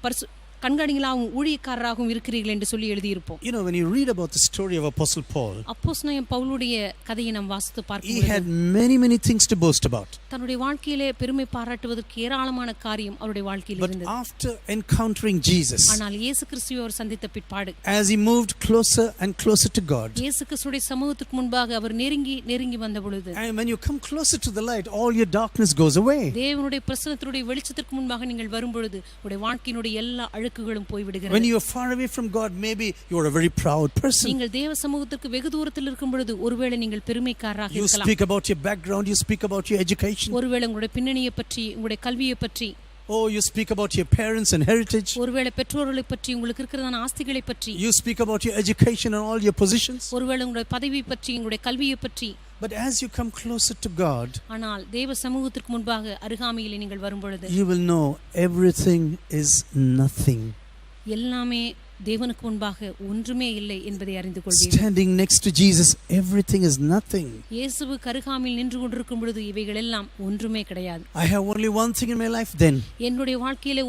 கண்காணிகளாகவும் ஊழியக்காரராகவும் இருக்கிறீர்கள் என்று சொல்லி எழுதியிருப்போம். You know, when you read about the story of Apostle Paul, அப்போஸ்தலனாகிய பவுலுடைய கதையை நாம் வாசித்து பார்க்கும்போது he had many things to boast about. தன்னுடைய வாழ்க்கையிலே பெருமை பாராட்டுவதற்கு ஏராளமான காரியம் அவருடைய வாழ்க்கையில் But இருந்தது. after encountering Jesus, ஆனால் இயேசு கிறிஸ்துவை அவர் சந்தித்த பிற்பாடு, as he moved closer and closer to God, இயேசு கிறிஸ்துவின் சமூகத்துக்கு முன்பாக அவர் நெருங்கி வந்த பொழுது, and when you come closer to the light, all your darkness goes away. தேவனுடைய பிரசன்னத்தினுடைய வெளிச்சத்திற்கு முன்பாக நீங்கள் வரும் பொழுது உங்களுடைய வாழ்க்கையினுடைய எல்லா அழுக்குகளும் போய் விடுகிறது. When you are far away from God, maybe you are a very proud person. நீங்கள் தேவ சமூகத்திற்கு வெகு தூரத்தில் இருக்கும் பொழுது ஒருவேளை நீங்கள் பெருமைக்காரராக இருக்கலாம். You speak about your background, you speak about your education. ஒருவேளை உங்களுடைய பின்னணியை பற்றி, உங்களுடைய கல்வியை பற்றி, oh, you speak about your parents and heritage. ஒருவேளை பெற்றோர்களை பற்றி, உங்களுக்கு இருக்கிறதான ஆஸ்திகளை பற்றி, you speak about your education and all your positions. ஒருவேளை உங்களுடைய பதவி பற்றி, உங்களுடைய கல்வியை பற்றி. But as you come closer to God, ஆனால் தேவ சமூகத்திற்கு முன்பாக அருகாமையில் நீங்கள் வரும் பொழுது, you will know everything is nothing. எல்லாமே தேவனுக்கு முன்பாக ஒன்றுமே இல்லை என்பதை அறிந்து கொள்வீர்கள். Standing next to Jesus, everything is nothing. இயேசுவுக்கு அருகாமையில் நின்று கொண்டிருக்கும் பொழுது இவைகள் எல்லாம் ஒன்றுமே கிடையாது. I have only one thing in my life then. என்னுடைய வாழ்க்கையிலே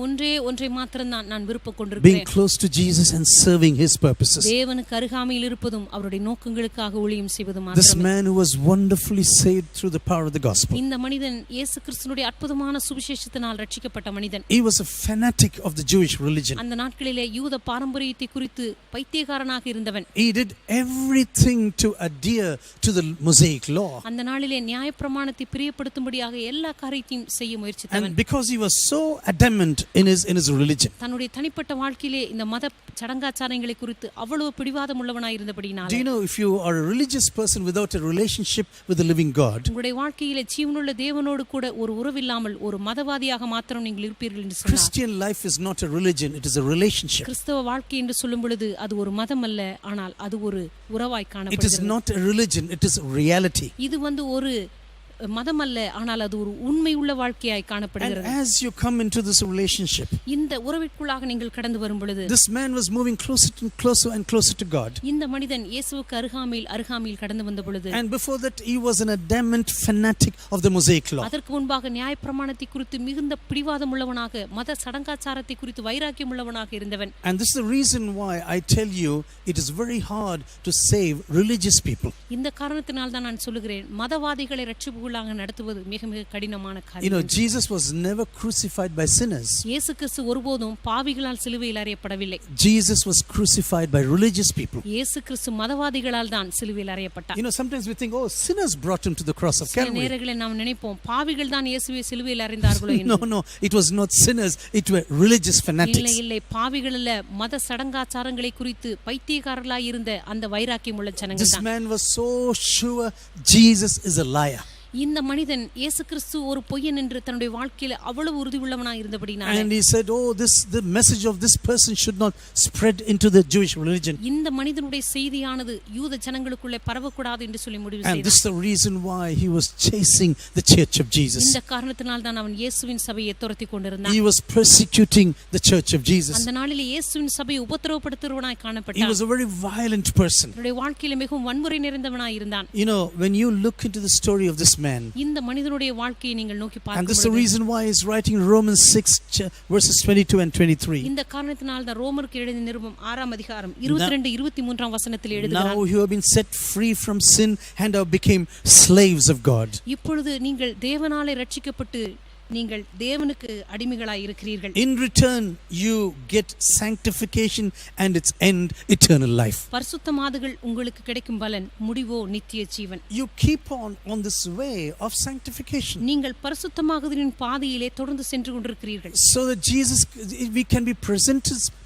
ஒன்றை மாத்திரம் தான் நான் விருப்பம் கொண்டிருக்கிறேன். Being close to Jesus and serving his purposes. தேவனுக்கு அருகாமையில் இருப்பதும் அவருடைய நோக்கங்களுக்காக ஊழியம் செய்வதும் மாத்திரமே. This man who was wonderfully saved through the power of the gospel. இந்த மனிதன் இயேசு கிறிஸ்துவினுடைய அற்புதமான சுவிசேஷத்தினால் ரட்சிக்கப்பட்ட மனிதன். He was a fanatic of the Jewish religion. அந்த நாட்களிலே யூத பாரம்பரியத்தை குறித்து பைத்தியக்காரனாக இருந்தவன். He did everything to adhere to the Mosaic law. அந்த நாளிலே நியாயப்பிரமாணத்தை பிரியப்படுத்தும்படியாக எல்லா காரியத்தையும் செய்ய முயற்சித்தவன். And because he was so adamant in his religion. தன்னுடைய தனிப்பட்ட வாழ்க்கையிலே இந்த மத சடங்காச்சாரங்களை குறித்து அவ்வளவு பிடிவாதம் உள்ளவனாய் இருந்தபடினால. Do you know, if you are a religious person without a relationship with the living God, உங்களுடைய வாழ்க்கையிலே ஜீவனுள்ள தேவனோடு கூட ஒரு உறவில்லாமல் ஒரு மதவாதியாக மாத்திரம் நீங்கள் இருப்பீர்கள் என்று சொன்னார். Christian life is not a religion, it is a relationship. கிறிஸ்தவ வாழ்க்கை என்று சொல்லும் பொழுது அது ஒரு மதம் அல்ல, ஆனால் அது ஒரு உறவாய் காணப்படுகிறது. It is not a religion, it is reality. இது ஒரு மதம் அல்ல, ஆனால் அது ஒரு உண்மை உள்ள வாழ்க்கையாய் காணப்படுகிறது. And as you come into this relationship, இந்த உறவிற்குள்ளாக நீங்கள் கடந்து வரும் பொழுது, this man was moving closer and closer to God. இந்த மனிதன் இயேசுவுக்கு அருகாமையில் கடந்து வந்த பொழுது, and before that he was an adamant fanatic of the Mosaic law. அதற்கு முன்பாக நியாயப்பிரமாணத்தை குறித்து மிகுந்த பிடிவாதம் உள்ளவனாக, மத சடங்காச்சாரத்தை குறித்து வைராக்கியம் உள்ளவனாக இருந்தவன். And this is the reason why I tell you it is very hard to save religious people. இந்த காரணத்தினால் தான் நான் சொல்லுகிறேன், மதவாதிகளை ரட்சிப்புக்குள்ளாக நடத்துவது மிக மிக கடினமான காரியம். You know, Jesus was never crucified by sinners. இயேசு கிறிஸ்து ஒருபோதும் பாவிகளால் சிலுவையில் அறையப்படவில்லை. Jesus was crucified by religious people. இயேசு கிறிஸ்து மதவாதிகளால் தான் சிலுவையில் அறையப்பட்டார். You know, sometimes we think, oh, sinners brought him to the cross of Calvary. நேரங்களில் நாம் நினைப்போம் பாவிகள் தான் இயேசுவை சிலுவையில் அறைந்தார்களோ என்று. No, it was not sinners, it were religious fanatics. இல்லை, பாவிகள் அல்ல, மத சடங்காச்சாரங்களை குறித்து பைத்தியக்காரர்களாய் இருந்த அந்த வைராக்கியம் உள்ள ஜனங்கள் This தான். man was so sure Jesus is a liar. இந்த மனிதன் இயேசு கிறிஸ்து ஒரு பொய்யன் என்று தன்னுடைய வாழ்க்கையில அவ்வளவு உறுதி உள்ளவனாய் இருந்தபடினால, and he said, oh, the message of this person should not spread into the Jewish religion. இந்த மனிதனுடைய செய்தியானது யூத ஜனங்களுக்குள்ளே பரவக்கூடாது என்று சொல்லி முடிவு செய்தான். And this is the reason why he was chasing the church of Jesus. இந்த காரணத்தினால் தான் அவன் இயேசுவின் சபையை துரத்திக் கொண்டிருந்தான். He was persecuting the church of Jesus. அந்த நாளிலே இயேசுவின் சபையை உபத்திரவப்படுத்துகிறவனாய் He காணப்பட்டான். was a very violent person. அவனுடைய வாழ்க்கையில மிகவும் வன்முறை நிறைந்தவனாய் இருந்தான். You know, when you look into the story of this man, இந்த மனிதனுடைய வாழ்க்கையை நீங்கள் நோக்கி and this is the பார்க்கும்போது, reason why he's writing Romans 6 verses 22 and 23. இந்த காரணத்தினால் தான் ரோமருக்கு எழுதிய நிருபம் 6ஆம் அதிகாரம் 22-23 வசனத்தில் எழுதுகிறார். Now you have been set free from sin and have become slaves of God. இப்பொழுது நீங்கள் தேவனாலே ரட்சிக்கப்பட்டு நீங்கள் தேவனுக்கு அடிமைகளாய் இருக்கிறீர்கள். In return you get sanctification and its end eternal life. பரிசுத்தமாதல் உங்களுக்கு கிடைக்கும் பலன் முடிவோ நித்திய ஜீவன். You keep on this way of sanctification. நீங்கள் பரிசுத்தமாகுதலின் பாதையிலே தொடர்ந்து சென்று கொண்டிருக்கிறீர்கள். So that Jesus, we can be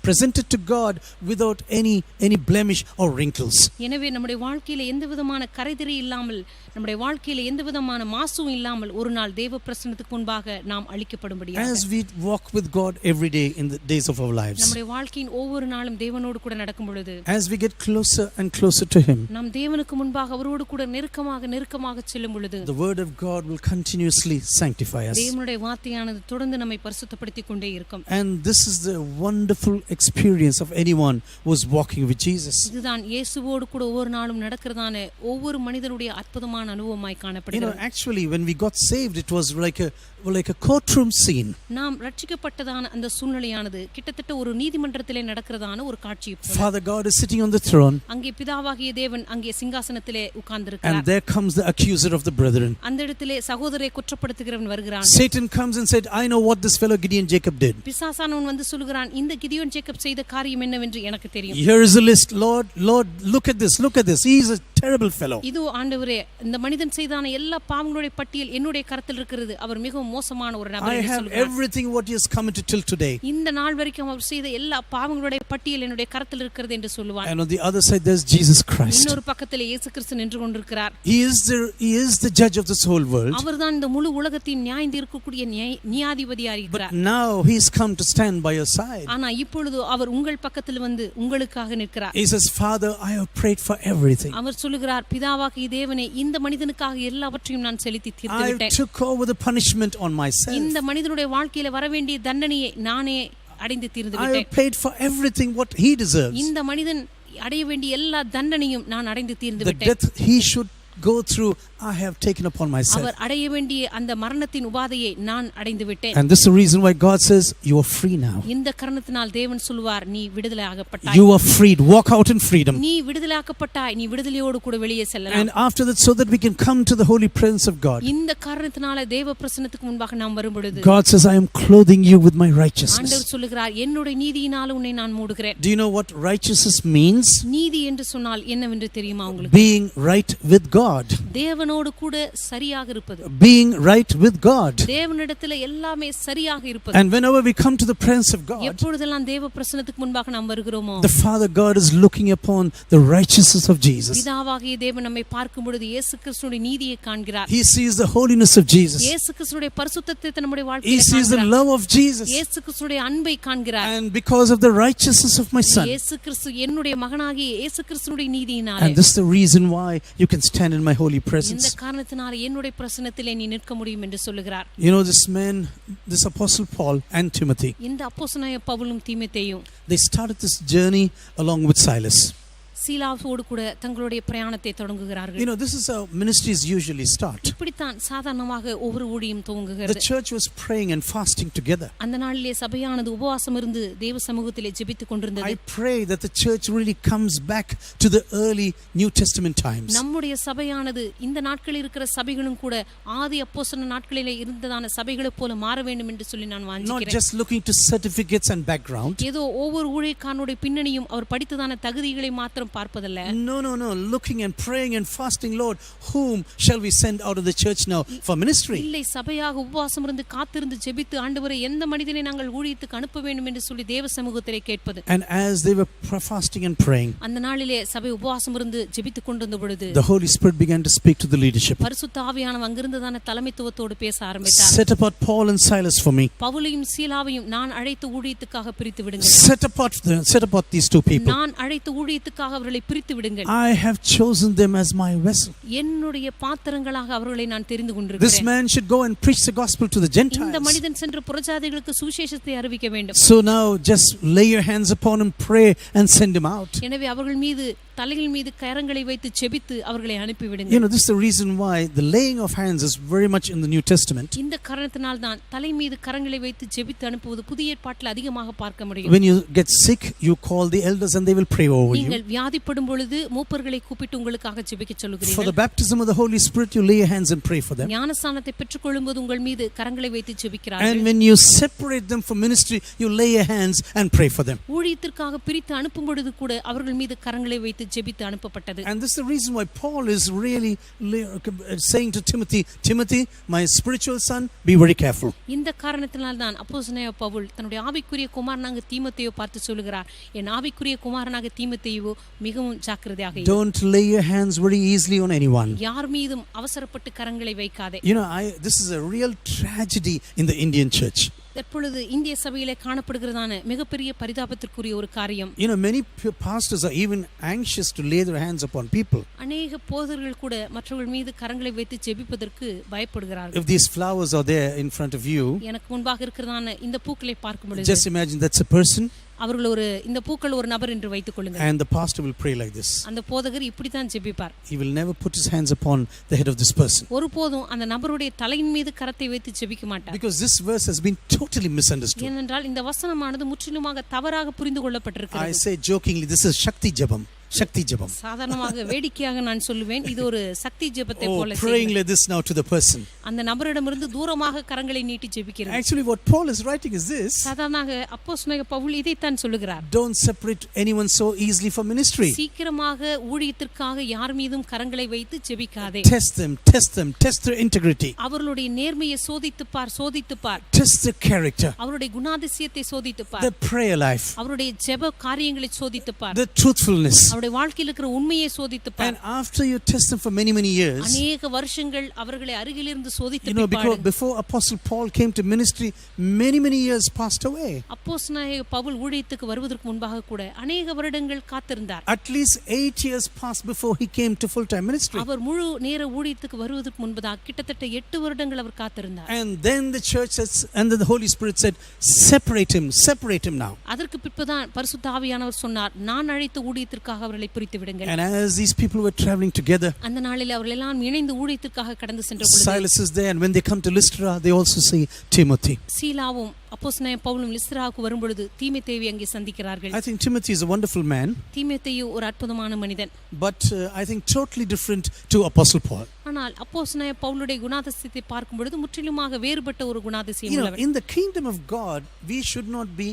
presented to God without any blemish or wrinkles. எனவே நம்முடைய வாழ்க்கையில எந்த விதமான கரைதிரை இல்லாமல், நம்முடைய வாழ்க்கையில எந்த விதமான மாசும் இல்லாமல் ஒரு நாள் தேவ பிரசன்னத்துக்கு முன்பாக நாம் அளிக்கப்படும்படியாக, as we walk with God every day in the days of our lives, நம்முடைய வாழ்க்கையின் ஒவ்வொரு நாளும் தேவனோடு கூட நடக்கும் பொழுது, as we get closer and closer to him, நாம் தேவனுக்கு முன்பாக அவரோடு கூட நெருக்கமாக செல்லும் பொழுது, the word of God will continuously sanctify us. தேவனுடைய வார்த்தையானது தொடர்ந்து நம்மை பரிசுத்தப்படுத்திக் கொண்டே இருக்கும். And this is the wonderful experience of anyone who is walking with Jesus. இதுதான் இயேசுவோடு கூட ஒவ்வொரு நாளும் நடக்கிறதான ஒவ்வொரு மனிதனுடைய அற்புதமான அனுபவமாய் காணப்படுகிறது. Actually when we got saved, it was like a courtroom scene. நாம் ரட்சிக்கப்பட்டதான அந்த சூழ்நிலையானது கிட்டத்தட்ட ஒரு நீதிமன்றத்திலே நடக்கிறதான ஒரு காட்சி. Father God is sitting on the throne, அங்கே பிதாவாகிய தேவன் அங்கே சிங்காசனத்திலே உட்கார்ந்திருக்கிறார். and there comes the accuser of the brethren. அந்த இடத்திலே சகோதரரை குற்றப்படுத்துகிறவன் வருகிறான். Satan comes and said, I know what this fellow Gideon Jacob did. பிசாசானவன் வந்து சொல்கிறான், இந்த கிதியோன் ஜேக்கப் செய்த காரியம் என்னவென்று எனக்கு தெரியும். Here is a list. Lord, look at this. He is a terrible fellow. இதோ ஆண்டவரே, இந்த மனிதன் செய்தான எல்லா பாவங்களுடைய பட்டியல் என்னுடைய கரத்தில் இருக்கிறது. அவர் மிகவும் மோசமான ஒரு நபர் என்று சொல்கிறார். I have everything what he has committed till today. இந்த நாள் வரைக்கும் அவர் செய்த எல்லா பாவங்களுடைய பட்டியல் என்னுடைய கரத்தில் இருக்கிறது என்று சொல்லுவார். And on the other side there's Jesus Christ. இன்னொரு பக்கத்திலே இயேசு கிறிஸ்து நின்று கொண்டிருக்கிறார். He is the judge of this whole world. அவர்தான் இந்த முழு உலகத்தின் நியாயம் தீர்க்கக்கூடிய நியாயாதிபதியாய் இருக்கிறார். But now he's come to stand by your side. ஆனா இப்பொழுது அவர் உங்கள் பக்கத்தில் வந்து உங்களுக்காக நிற்கிறார். He says, Father, I have prayed for everything. அவர் சொல்லுகிறார், பிதாவாகிய தேவனே, இந்த மனிதனுக்காக எல்லாவற்றையும் நான் செலுத்தி தீர்த்து விட்டேன். I took over the punishment on myself. இந்த மனிதனுடைய வாழ்க்கையில வர வேண்டிய தண்டனையை நானே அடைந்து தீர்த்து I விட்டேன். have paid for everything what he deserves. இந்த மனிதன் அடைய வேண்டிய எல்லா தண்டனையும் நான் அடைந்து தீர்த்து The விட்டேன். death he should go through, I have taken upon myself. அவர் அடைய வேண்டிய அந்த மரணத்தின் உபாதையை நான் அடைந்து விட்டேன். And this is the reason why God says, you are free now. இந்த காரணத்தினால் தேவன் சொல்வார், நீ விடுதலையாக்கப்பட்டாய். You are freed. Walk out in freedom. நீ விடுதலையாக்கப்பட்டாய், நீ விடுதலையோடு கூட வெளியே செல்லலாம். And after that, so that we can come to the holy presence of God, இந்த காரணத்தினால தேவ பிரசன்னத்துக்கு முன்பாக நாம் வரும்பொழுது God says, I am clothing you with my righteousness. ஆண்டவர் சொல்லுகிறார், என்னுடைய நீதியினால் உன்னை நான் மூடுகிறேன். Do you know what righteousness means? நீதி என்று சொன்னால் என்னவென்று தெரியுமா உங்களுக்கு? Being right with God. தேவனோடு கூட சரியாக இருப்பது. Being right with God. தேவனிடத்தில் எல்லாமே சரியாக இருப்பது. And whenever we come to the presence of God, எப்பொழுதெல்லாம் தேவ பிரசன்னத்துக்கு முன்பாக நாம் வருகிறோமோ, the Father God is looking upon the righteousness of Jesus. பிதாவாகிய தேவன் நம்மை பார்க்கும் பொழுது இயேசு கிறிஸ்துவின் நீதியை காண்கிறார். He sees the holiness of Jesus. இயேசு கிறிஸ்துவின் பரிசுத்தத்தை நம்முடைய He வாழ்க்கையிலே sees the காண்கிறார். love of Jesus. இயேசு கிறிஸ்துவின் அன்பை காண்கிறார். And because of the righteousness of my son. இயேசு கிறிஸ்து என்னுடைய மகனாகிய இயேசு கிறிஸ்துவின் நீதியினாலே. And this is the reason why you can stand in my holy presence. இந்த காரணத்தினால என்னுடைய பிரசன்னத்திலே நீ நிற்க முடியும் என்று சொல்லுகிறார். You know, this apostle Paul and Timothy, இந்த அப்போஸ்தலனாகிய பவுலும் தீமோத்தேயும், they started this journey along with Silas. சீலாவோடு கூட தங்களுடைய பிரயாணத்தை தொடங்குகிறார்கள். You know, this is how ministries usually start. இப்படித்தான் சாதாரணமாக ஒவ்வொரு ஊழியம் The துவங்குகிறது. church was praying and fasting together. அந்த நாளிலே சபையானது உபவாசம் இருந்து தேவ சமூகத்திலே ஜெபித்துக் கொண்டிருந்தது. I pray that the church really comes back to the early New Testament times. நம்முடைய சபையானது இந்த நாட்களில் இருக்கிற சபைகளும் கூட ஆதி அப்போஸ்தல நாட்களிலே இருந்ததான சபைகளைப் போல மாற வேண்டும் என்று சொல்லி நான் Not வாஞ்சிக்கிறேன். just looking to certificates and background. ஏதோ ஒவ்வொரு ஊழியக்காரனுடைய பின்னணியும் அவர் படித்ததான தகுதிகளை மாத்திரம் பார்ப்பதல்ல. No. Looking and praying and fasting, Lord, whom shall we send out of the church now for ministry? இல்லை, சபையாக உபவாசம் இருந்து காத்திருந்து ஜெபித்து ஆண்டவரே எந்த மனிதனை நாங்கள் ஊழியத்துக்கு அனுப்ப வேண்டும் என்று சொல்லி தேவ சமூகத்திலே கேட்பது. And as they were fasting and praying, அந்த நாளிலே சபை உபவாசம் இருந்து ஜெபித்துக் கொண்டிருந்த பொழுது the Holy Spirit began to speak to the leadership. பரிசுத்த ஆவியானவர் அங்கிருந்ததான தலைமைத்துவத்தோடு பேச ஆரம்பித்தார். Set apart Paul and Silas for me. பவுலையும் சீலாவையும் நான் அழைத்த ஊழியத்துக்காக பிரித்து விடுங்கள். Set apart these two people. நான் அழைத்த ஊழியத்துக்காக அவர்களை பிரித்து விடுங்கள். I have chosen them as my vessel. என்னுடைய பாத்திரங்களாக அவர்களை நான் தெரிந்து This கொண்டிருக்கிறேன். man should go and preach the gospel to the இந்த Gentiles. மனிதன் சென்று புறஜாதிகளுக்கு சுவிசேஷத்தை அறிவிக்க வேண்டும். So now just lay your hands upon him, pray and send him out. எனவே அவர்கள் மீது தலைகள் மீது கரங்களை வைத்து ஜெபித்து அவர்களை அனுப்பி You விடுங்கள். know, this is the reason why the laying of hands is very much in the New Testament. இந்த காரணத்தினால் தான் தலை மீது கரங்களை வைத்து ஜெபித்து அனுப்புவது புதிய ஏற்பாட்டில் அதிகமாக பார்க்க முடியும். When you get sick, you call the elders and they will pray over you. நீங்கள் வியாதிப்படும் பொழுது மூப்பர்களை கூப்பிட்டு உங்களுக்காக ஜெபிக்க For சொல்லுகிறீர்கள். the baptism of the Holy Spirit, you lay your hands and pray for them. ஞானஸ்நானத்தை பெற்றுக்கொள்ளும்போது உங்கள் மீது கரங்களை வைத்து ஜெபிக்கிறார்கள். And when you separate them for ministry, you lay your hands and pray for them. ஊழியத்திற்காக பிரித்து அனுப்பும் பொழுது கூட அவர்கள் மீது கரங்களை வைத்து ஜெபித்து அனுப்பப்பட்டது. And this is the reason why Paul is really saying to Timothy, Timothy, my spiritual son, be very careful. இந்த காரணத்தினால் தான் அப்போஸ்தலனாகிய பவுல் தன்னுடைய ஆவிக்குரிய குமாரனாக தீமோத்தேயை பார்த்து சொல்லுகிறார், என் ஆவிக்குரிய குமாரனாக தீமோத்தேயு மிகவும் ஜாக்கிரதையாக இரு. Don't lay your hands very easily on anyone. யார் மீதும் அவசரப்பட்டு கரங்களை வைக்காதே. You know, this is a real tragedy in the Indian church. தற்பொழுது இந்திய சபையிலே காணப்படுகிறதான மிகப்பெரிய பரிதாபத்திற்குரிய ஒரு காரியம். You know, many pastors are even anxious to lay their hands upon people. அநேக போதகர்கள் கூட மற்றவர்கள் மீது கரங்களை வைத்து ஜெபிப்பதற்கு பயப்படுகிறார்கள். If these flowers are there in front of you, எனக்கு முன்பாக இருக்கிறதான இந்த பூக்களை பார்க்கும் பொழுது just imagine that's a person. அவர்கள் இந்த பூக்கள் ஒரு நபர் என்று வைத்துக் கொள்ளுங்கள். And the pastor will pray like this. அந்த போதகர் இப்படி தான் ஜெபிப்பார். He will never put his hands upon the head of this person. ஒருபோதும் அந்த நபருடைய தலையின் மீது கரத்தை வைத்து ஜெபிக்க மாட்டார். Because this verse has been totally misunderstood. ஏனென்றால் இந்த வசனமானது முற்றிலுமாக தவறாக புரிந்து கொள்ளப்பட்டிருக்கிறது. I say jokingly, this is Shakti Jabam. Shakti Jabam. சாதாரணமாக வேடிக்கையாக நான் சொல்லுவேன், இது ஒரு சக்தி ஜெபத்தை போல. Praying like this now to the person. அந்த நபரிடமிருந்து தூரமாக கரங்களை நீட்டி ஜெபிக்கிறது. Actually what Paul is writing is this. சாதாரணமாக அப்போஸ்தலனாகிய பவுல் இதைத்தான் சொல்லுகிறார். Don't separate anyone so easily for ministry. சீக்கிரமாக ஊழியத்திற்காக யார் மீதும் கரங்களை வைத்து ஜெபிக்காதே. Test them, test their integrity. அவர்களுடைய நேர்மையை சோதித்து பார். Test their character. அவருடைய குணாதிசயத்தை சோதித்து பார். Their prayer life. அவருடைய ஜெப காரியங்களை சோதித்து பார். Their truthfulness. அவருடைய வாழ்க்கையில் இருக்கிற உண்மையை சோதித்து பார். And after you test them for many years, அநேக வருஷங்கள் அவர்களை அருகிலிருந்து சோதித்து பார். You know, because before Apostle Paul came to ministry, many years passed away. அப்போஸ்தலனாகிய பவுல் ஊழியத்துக்கு வருவதற்கு முன்பாக கூட அநேக வருடங்கள் காத்திருந்தார். At least 8 years passed before he came to full time ministry. அவர் முழு நேர ஊழியத்துக்கு வருவதற்கு முன்பதாக கிட்டத்தட்ட 8 வருடங்கள் அவர் காத்திருந்தார். And then the church says, and then the Holy Spirit said, separate him now. அதற்கு பின்புதான் பரிசுத்த ஆவியானவர் சொன்னார், நான் அழைத்த ஊழியத்திற்காக அவர்களை பிரித்து விடுங்கள். And as these people were traveling together, அந்த நாளில் அவர்கள் எல்லாம் இணைந்து ஊழியத்திற்காக கடந்து சென்ற பொழுது Silas is there, and when they come to Lystra, they also see Timothy. சீலாவும் அப்போஸ்தலனாகிய பவுலும் லிஸ்திராவுக்கு வரும்பொழுது தீமோத்தேயுவை அங்கே சந்திக்கிறார்கள். I think Timothy is a wonderful man. தீமோத்தேயு ஒரு அற்புதமான மனிதன். But I think totally different to Apostle Paul. ஆனால் அப்போஸ்தலனாகிய பவுலுடைய குணாதிசயத்தை பார்க்கும் பொழுது முற்றிலுமாக வேறுபட்ட ஒரு குணாதிசயம் உள்ளவர். In the kingdom of God, we should not be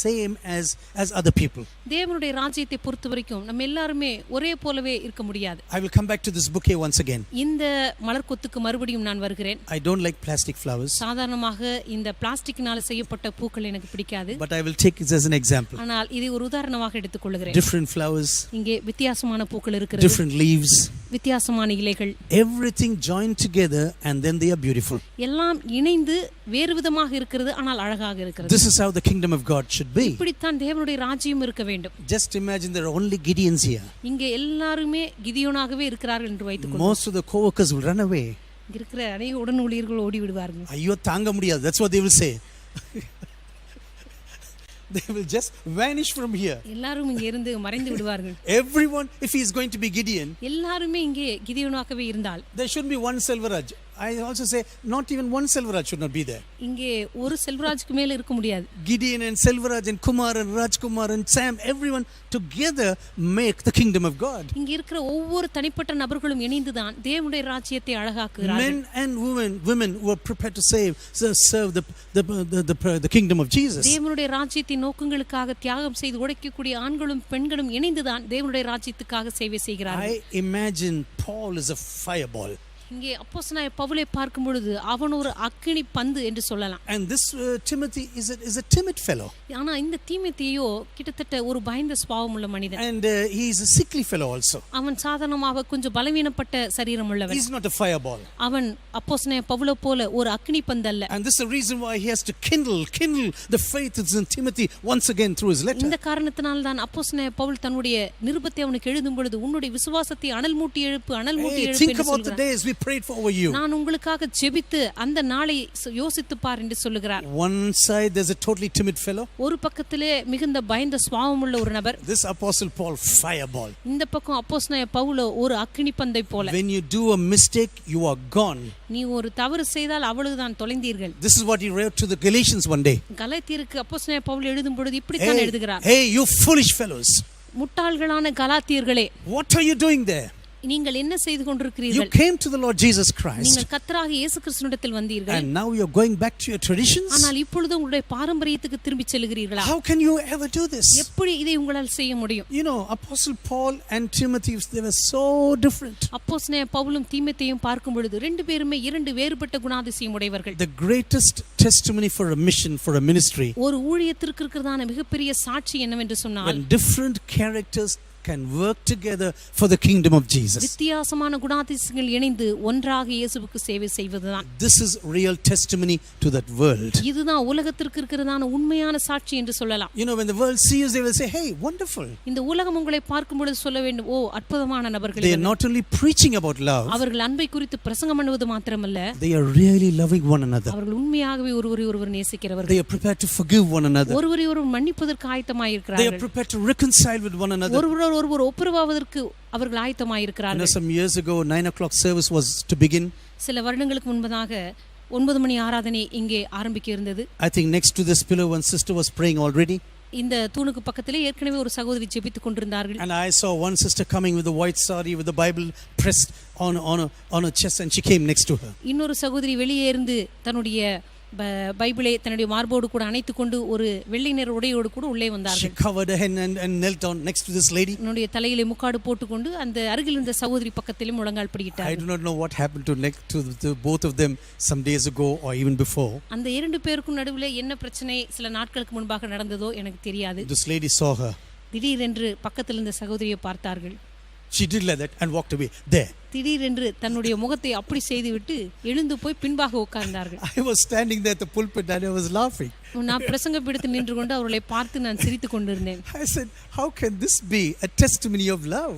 same as other people. தேவனுடைய ராஜ்யத்தை பொறுத்தவரைக்கும் நம்ம எல்லாரும் ஒரே போலவே இருக்க முடியாது. I will come back to this bouquet once again. இந்த மலர்கொத்துக்கு மறுபடியும் நான் வருகிறேன். I don't like plastic flowers. சாதாரணமாக இந்த பிளாஸ்டிக்கினால செய்யப்பட்ட பூக்கள் எனக்கு பிடிக்காது. But I will take it as an example. ஆனால் இதை ஒரு உதாரணமாக எடுத்துக்கொள்கிறேன். Different flowers. இங்கே வித்தியாசமான பூக்கள் இருக்கிறது. Different leaves. வித்தியாசமான இலைகள். Everything joined together and then they are beautiful. எல்லாம் இணைந்து வேறு விதமாக இருக்கிறது, ஆனால் அழகாக இருக்கிறது. This is how the kingdom of God should be. இப்படித்தான் தேவனுடைய ராஜ்யம் இருக்க வேண்டும். Just imagine there are only Gideons here. இங்கே எல்லாருமே கிதியோனாகவே இருக்கிறார்கள் என்று வைத்துக்கொள்வோம். Most of the co-workers will run away. இருக்கிற அநேக உடன் ஊழியர்கள் ஓடி விடுவார்கள். ஐயோ தாங்க முடியாது. That's what they will say. They will just vanish from here. எல்லாரும் இங்கே இருந்து மறைந்து விடுவார்கள். Everyone, if he is going to be Gideon, எல்லாருமே இங்கே கிதியோனாகவே இருந்தால் there shouldn't be one Selvaraj. I also say not even one Selvaraj should not be there. இங்கே ஒரு செல்வராஜ்க்கு மேல இருக்க முடியாது. Gideon and Selvaraj and Kumar and Rajkumar and Sam, everyone together make the kingdom of God. இங்க இருக்கிற ஒவ்வொரு தனிப்பட்ட நபர்களும் இணைந்துதான் தேவனுடைய ராஜ்யத்தை அழகாக்குகிறார்கள். Men and women who are prepared to serve the kingdom of Jesus. தேவனுடைய ராஜ்யத்தின் நோக்கங்களுக்காக தியாகம் செய்து உழைக்கக்கூடிய ஆண்களும் பெண்களும் இணைந்துதான் தேவனுடைய ராஜ்யத்துக்காக சேவை செய்கிறார்கள். I imagine Paul is a fireball. இங்கே அப்போஸ்தலனாகிய பவுலை பார்க்கும் பொழுது அவன் ஒரு அக்கினி பந்து என்று சொல்லலாம். And this Timothy is a timid fellow. ஆனா இந்த தீமோத்தேயு கிட்டத்தட்ட ஒரு பயந்த சுபாவம் உள்ள மனிதன். And he is a sickly fellow also. அவன் சாதாரணமாக கொஞ்சம் பலவீனப்பட்ட சரீரம் உள்ளவன். He is not a fireball. அவன் அப்போஸ்தலனாகிய பவுலை போல ஒரு அக்கினி பந்து அல்ல. And this is the reason why he has to kindle the faith that's in Timothy once again through his letter. இந்த காரணத்தினால் தான் அப்போஸ்தலனாகிய பவுல் தன்னுடைய நிருபத்தை அவனுக்கு எழுதும் பொழுது உன்னுடைய விசுவாசத்தை அனல் மூட்டி எழுப்பு என்று think about the days we prayed for over you. நான் உங்களுக்காக ஜெபித்து அந்த நாளை யோசித்து பார் என்று சொல்லுகிறார். One side there's a totally timid fellow. ஒரு பக்கத்திலே மிகுந்த பயந்த சுபாவம் உள்ள ஒரு நபர். This apostle Paul fireball. இந்த பக்கம் அப்போஸ்தலனாகிய பவுல் ஒரு அக்கினி பந்தை போல. When you do a mistake you are gone. நீ ஒரு தவறு செய்தால் அவ்வளவுதான் தொலைந்தீர்கள். This is what he wrote to the Galatians one day. கலாத்தியருக்கு அப்போஸ்தலனாகிய பவுல் எழுதும் பொழுது இப்படி தான் எழுதுகிறார். Hey you foolish fellows. முட்டாள்களான கலாத்தியர்களே, what are you doing there? நீங்கள் என்ன செய்து You கொண்டிருக்கிறீர்கள்? came to the Lord Jesus Christ, நீங்கள் கர்த்தராகிய இயேசு கிறிஸ்துவினிடத்தில் வந்தீர்கள். and now you're going back to your traditions. ஆனால் இப்பொழுது உங்களுடைய பாரம்பரியத்துக்கு திரும்பி செல்கிறீர்களா? How can you ever do this? எப்படி இதை உங்களால் செய்ய முடியும்? You know, Apostle Paul and Timothy, they were so different. அப்போஸ்தலனாகிய பவுலும் தீமோத்தேயும் பார்க்கும் பொழுது ரெண்டு பேருமே இரண்டு வேறுபட்ட குணாதிசயம் உடையவர்கள். The greatest testimony for a mission, for a ministry, ஒரு ஊழியத்திற்கு இருக்கிறதான மிகப்பெரிய சாட்சி என்னவென்று சொன்னால், when different characters can work together for the kingdom of Jesus. வித்தியாசமான குணாதிசயங்கள் இணைந்து ஒன்றாக இயேசுவுக்கு சேவை செய்வதுதான். This is real testimony to that world. இதுதான் உலகத்திற்கு இருக்கிறதான உண்மையான சாட்சி என்று சொல்லலாம். You know, when the world sees, they will say, hey, wonderful. இந்த உலகம் உங்களை பார்க்கும் பொழுது சொல்ல வேண்டும், ஓ அற்புதமான நபர்கள். They are not only preaching about love, அவர்கள் அன்பை குறித்து பிரசங்கம் பண்ணுவது மாத்திரமல்ல, they are really loving one another. அவர்கள் உண்மையாகவே ஒருவரை ஒருவர் நேசிக்கிறவர்கள். They are prepared to forgive one another. ஒருவரை ஒருவர் மன்னிப்பதற்கு ஆயத்தமாக They are இருக்கிறார்கள். prepared to reconcile with one another. ஒருவர் ஒருவர் ஒப்புரவாவதற்கு அவர்கள் ஆயத்தமாக You know, இருக்கிறார்கள். some years ago, 9 o'clock service was to begin. சில வருடங்களுக்கு முன்பதாக 9 மணி ஆராதனை இங்கே ஆரம்பிக்க இருந்தது. I think next to this pillar, one sister was praying already. இந்த தூணுக்கு பக்கத்திலே ஏற்கனவே ஒரு சகோதரி ஜெபித்துக் கொண்டிருந்தார்கள். And I saw one sister coming with a white sari with the Bible pressed on her chest, and she came next to her. இன்னொரு சகோதரி வெளியே இருந்து தன்னுடைய பைபிளை தன்னுடைய மார்போடு கூட அணைத்துக் கொண்டு ஒரு வெள்ளை நிற உடையோடு கூட உள்ளே She வந்தார்கள். covered her head and knelt down next to this lady. தன்னுடைய தலையிலே முக்காடு போட்டுக்கொண்டு அந்த அருகில் இருந்த சகோதரி பக்கத்திலே முழங்கால் I பிடிக்கிட்டார்கள். do not know what happened to both of them some days ago or even before. அந்த இரண்டு பேருக்கும் நடுவில் என்ன பிரச்சனை சில நாட்களுக்கு முன்பாக நடந்ததோ எனக்கு தெரியாது. This lady saw her. திடீரென்று பக்கத்தில் இருந்த சகோதரியை பார்த்தார்கள். She did like that and walked away. There. திடீரென்று தன்னுடைய முகத்தை அப்படி செய்துவிட்டு எழுந்து போய் பின்பாக உட்கார்ந்தார்கள். I was standing there at the pulpit and I was laughing. நான் பிரசங்க பீடத்தில் நின்று கொண்டு அவர்களை பார்த்து நான் சிரித்துக் கொண்டிருந்தேன். I said, how can this be a testimony of love?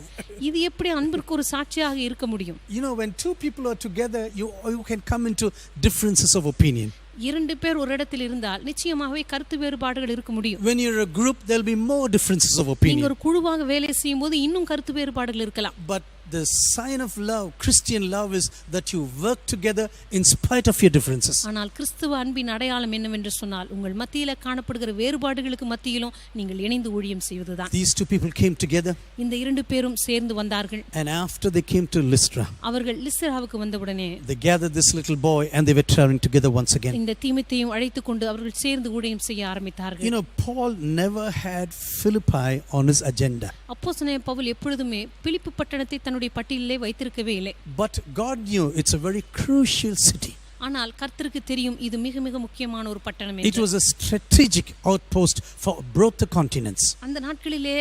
இது எப்படி அன்பிற்கு ஒரு சாட்சியாக இருக்க முடியும்? You know, when two people are together, you can come into differences of opinion. இரண்டு பேர் ஒரு இடத்தில் இருந்தால் நிச்சயமாகவே கருத்து வேறுபாடுகள் இருக்க முடியும். When you're a group, there'll be more differences of நீங்க opinion. ஒரு குழுவாக வேலை செய்யும் போது இன்னும் கருத்து வேறுபாடுகள் இருக்கலாம். But the sign of love, Christian love, is that you work together in spite of your differences. ஆனால் கிறிஸ்துவ அன்பின் அடையாளம் என்னவென்று சொன்னால் உங்கள் மத்தியில காணப்படுகிற வேறுபாடுகளுக்கு மத்தியிலும் நீங்கள் இணைந்து ஊழியம் செய்வதுதான். These two people came together. இந்த இரண்டு பேரும் சேர்ந்து வந்தார்கள். And after they came to Lystra, அவர்கள் லிஸ்திராவுக்கு வந்தவுடனே they gathered this little boy and they were traveling together once again. இந்த தீமோத்தேயுவை அழைத்துக் கொண்டு அவர்கள் சேர்ந்து ஊழியம் செய்ய ஆரம்பித்தார்கள். You know, Paul never had Philippi on his agenda. அப்போஸ்தலனாகிய பவுல் எப்பொழுதுமே பிலிப்பி பட்டணத்தை தன்னுடைய பட்டியலிலே வைத்திருக்கவே இல்லை. But God knew it's a very crucial city. ஆனால் கர்த்தருக்கு தெரியும் இது மிக மிக முக்கியமான ஒரு பட்டணம் It என்று. was a strategic outpost for both the continents. அந்த நாட்களிலே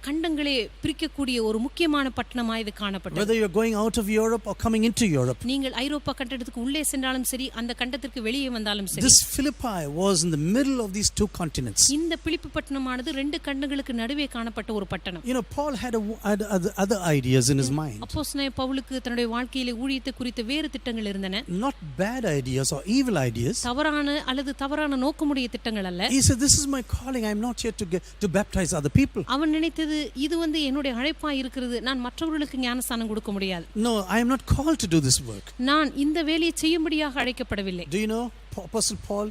கண்டங்களை பிரிக்கக்கூடிய ஒரு முக்கியமான பட்டணமாய் இது காணப்பட்டது. Whether you're going out of Europe or coming into Europe, நீங்கள் ஐரோப்பா கண்டத்துக்கு உள்ளே சென்றாலும் சரி அந்த கண்டத்திற்கு வெளியே வந்தாலும் சரி, this Philippi was in the middle of these two continents. இந்த பிலிப்பி பட்டணமானது ரெண்டு கண்டங்களுக்கு நடுவே காணப்பட்ட ஒரு பட்டணம். You know, Paul had other ideas in his mind. அப்போஸ்தலனாகிய பவுலுக்கு தன்னுடைய வாழ்க்கையிலே ஊழியத்தை குறித்த வேறு திட்டங்கள் இருந்தன. Not bad ideas or evil ideas. தவறான அல்லது தவறான நோக்கமுடைய திட்டங்கள் அல்ல. He said, this is my calling. I'm not here to baptize other people. அவன் நினைத்தது இது என்னுடைய அழைப்பா இருக்கிறது, நான் மற்றவர்களுக்கு ஞானஸ்நானம் கொடுக்க முடியாது. No, I am not called to do this work. நான் இந்த வேலையை செய்யும்படியாக அழைக்கப்படவில்லை. Do you know Apostle Paul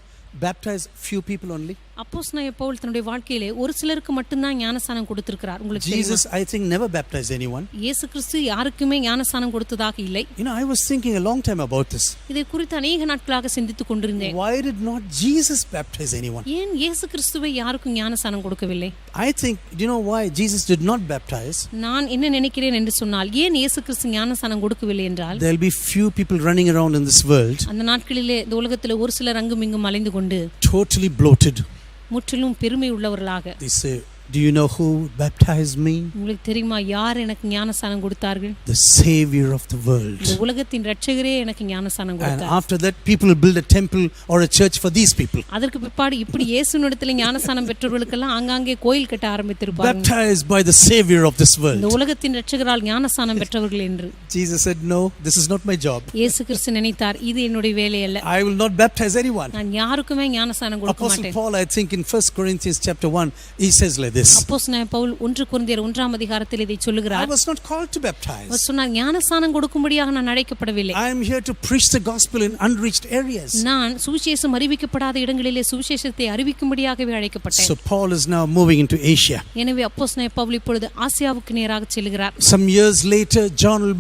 baptized few people only? அப்போஸ்தலனாகிய பவுல் தன்னுடைய வாழ்க்கையிலே ஒரு சிலருக்கு மட்டும்தான் ஞானஸ்நானம் கொடுத்திருக்கிறார். உங்களுக்கு Jesus, I think, never baptized anyone. இயேசு கிறிஸ்து யாருக்குமே ஞானஸ்நானம் கொடுத்ததாக இல்லை. You know, I was thinking a long time about this. இதை குறித்து அநேக நாட்களாக சிந்தித்துக் கொண்டிருந்தேன். Why did not Jesus baptize anyone? ஏன் இயேசு கிறிஸ்துவை யாருக்கும் ஞானஸ்நானம் கொடுக்கவில்லை? I think, do you know why Jesus did not baptize? நான் என்ன நினைக்கிறேன் என்று சொன்னால், ஏன் இயேசு கிறிஸ்து ஞானஸ்நானம் கொடுக்கவில்லை என்றால், There'll be few people running around in this world அந்த நாட்களிலே இந்த உலகத்தில் ஒரு சிலர் அங்கும் இங்கும் அலைந்து கொண்டு totally bloated. முற்றிலும் பெருமை உள்ளவர்களாக, They say, do you know who baptized me? உங்களுக்கு தெரியுமா யார் எனக்கு ஞானஸ்நானம் கொடுத்தார்கள்? The Savior of the world. இந்த உலகத்தின் இரட்சகரே எனக்கு ஞானஸ்நானம் And கொடுத்தார். after that, people will build a temple or a church for these people. அதற்கு பிற்பாடு இப்படி இயேசுவினிடத்தில் ஞானஸ்நானம் பெற்றவர்களுக்கெல்லாம் ஆங்காங்கே கோயில் கட்ட ஆரம்பித்திருப்பார்கள். Baptized by the Savior of this இந்த world. உலகத்தின் இரட்சகரால் ஞானஸ்நானம் பெற்றவர்கள் என்று. Jesus said, no, this is not my job. இயேசு கிறிஸ்து நினைத்தார், இது என்னுடைய வேலை அல்ல, I will not baptize anyone. நான் யாருக்குமே ஞானஸ்நானம் கொடுக்க Apostle மாட்டேன். Paul, I think in 1 Corinthians chapter 1, he says like this. அப்போஸ்தலனாகிய பவுல் 1 கொரிந்தியர் 1ஆம் அதிகாரத்தில் இதை I சொல்லுகிறார். was not called to baptize. அவர் சொன்னார், ஞானஸ்நானம் கொடுக்கும்படியாக நான் அழைக்கப்படவில்லை. I am here to preach the gospel in unreached areas. நான் சுவிசேஷம் அறிவிக்கப்படாத இடங்களிலே சுவிசேஷத்தை அறிவிக்கும்படியாகவே அழைக்கப்பட்டேன். So Paul is now moving into Asia. எனவே அப்போஸ்தலனாகிய பவுல் இப்பொழுது ஆசியாவுக்கு நேராக செல்கிறார். Some years later, John will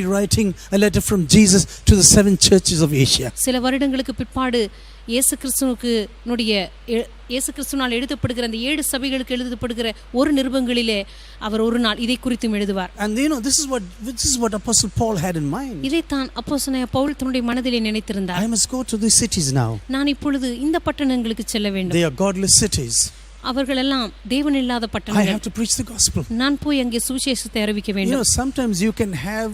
be writing a letter from Jesus to the 7 churches of Asia. சில வருடங்களுக்கு பிற்பாடு இயேசு கிறிஸ்துவினால் எழுதப்படுகிற அந்த 7 சபைகளுக்கு எழுதப்படுகிற ஒரு நிருபங்களிலே அவர் ஒரு நாள் இதை குறித்தும் எழுதுவார். And this is what Apostle Paul had in mind. இதைத்தான் அப்போஸ்தலனாகிய பவுல் தன்னுடைய மனதிலே நினைத்திருந்தார். I must go to these cities now. நான் இப்பொழுது இந்த பட்டணங்களுக்கு செல்ல வேண்டும். They are godless cities. அவர்கள் எல்லாம் தேவன் இல்லாத I பட்டணங்கள். have to preach the gospel. நான் போய் அங்கே சுவிசேஷத்தை அறிவிக்க வேண்டும். Sometimes you can have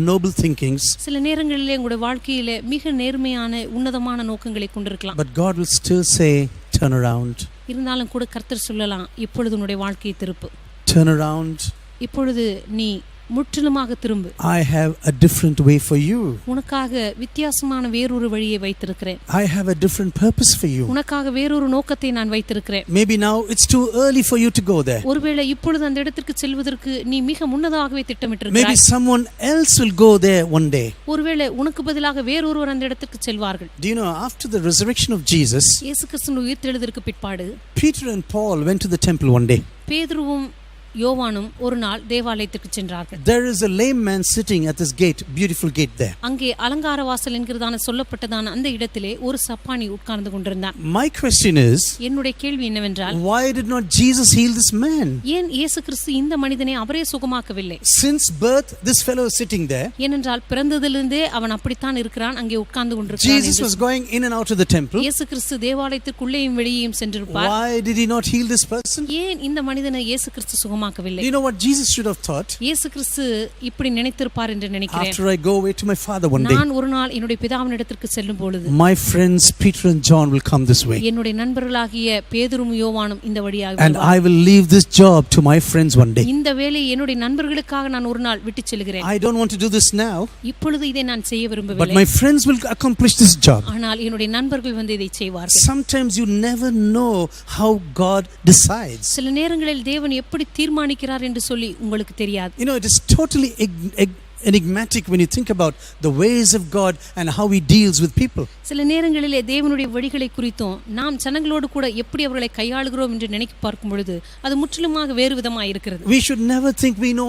noble thinkings. சில நேரங்களிலே உங்களுடைய வாழ்க்கையிலே மிக நேர்மையான உன்னதமான நோக்கங்களை கொண்டிருக்கலாம். But God will still say, turn around. இருந்தாலும் கூட கர்த்தர் சொல்லலாம், இப்பொழுது உன்னுடைய வாழ்க்கையை திருப்பு. Turn around. இப்பொழுது நீ முற்றிலுமாக திரும்பு. I have a different way for you. உனக்காக வித்தியாசமான வேறொரு வழியை வைத்திருக்கிறேன். I have a different purpose for you. உனக்காக வேறொரு நோக்கத்தை நான் வைத்திருக்கிறேன். Maybe now it's too early for you to go there. ஒருவேளை இப்பொழுது அந்த இடத்திற்கு செல்வதற்கு நீ மிக முன்னதாகவே திட்டமிட்டிருக்கிறாய். Maybe someone else will go there one day. ஒருவேளை உனக்கு பதிலாக வேறொருவர் அந்த இடத்துக்கு செல்வார்கள். Do you know, after the resurrection of Jesus, இயேசு கிறிஸ்துவின் உயிர்த்தெழுதலுக்கு பிற்பாடு Peter and Paul went to the temple one day. பேதுருவும் யோவானும் ஒரு நாள் தேவாலயத்துக்கு சென்றார்கள். There is a lame man sitting at this gate, beautiful gate there. அங்கே அலங்கார வாசல் என்கிறதான சொல்லப்பட்டதான அந்த இடத்திலே ஒரு சப்பானி உட்கார்ந்து கொண்டிருந்தான். My question is, என்னுடைய கேள்வி என்னவென்றால், why did not Jesus heal this man? ஏன் இயேசு கிறிஸ்து இந்த மனிதனை அவரே சுகமாக்கவில்லை? Since birth this fellow is sitting there. ஏனென்றால் பிறந்ததிலிருந்தே அவன் அப்படித்தான் இருக்கிறான், அங்கே உட்கார்ந்து கொண்டிருக்கிறான். Jesus was going in and out of the temple. இயேசு கிறிஸ்து தேவாலயத்திற்குள்ளேயும் வெளியேயும் சென்றிருப்பார். Why did he not heal this person? ஏன் இந்த மனிதனை இயேசு கிறிஸ்து சுகமாக்கவில்லை? You know what Jesus should have thought? இயேசு கிறிஸ்து இப்படி நினைத்திருப்பார் என்று நினைக்கிறேன். After I go away to my father one day, நான் ஒரு நாள் என்னுடைய பிதாவினிடத்திற்கு செல்லும் பொழுது my friends Peter and John will come this way. என்னுடைய நண்பர்களாகிய பேதுரும் யோவானும் இந்த வழியாக And I will leave this job to my friends one day. இந்த வேலையை என்னுடைய நண்பர்களுக்காக நான் ஒரு நாள் விட்டு செல்கிறேன். I don't want to do this now. இப்பொழுது இதை நான் செய்ய But விரும்பவில்லை. my friends will accomplish this job. ஆனால் என்னுடைய நண்பர்கள் வந்து இதை செய்வார்கள். Sometimes you never know how God decides. சில நேரங்களில் தேவன் எப்படி தீர்மானிக்கிறார் என்று சொல்லி உங்களுக்கு தெரியாது. It is totally enigmatic when you think about the ways of God and how he deals with people. சில நேரங்களிலே தேவனுடைய வழிகளை குறித்தும் நாம் ஜனங்களோடு கூட எப்படி அவர்களை கையாளுகிறோம் என்று நினைத்து பார்க்கும் பொழுது அது முற்றிலுமாக வேறு விதமாக இருக்கிறது. We should never think we know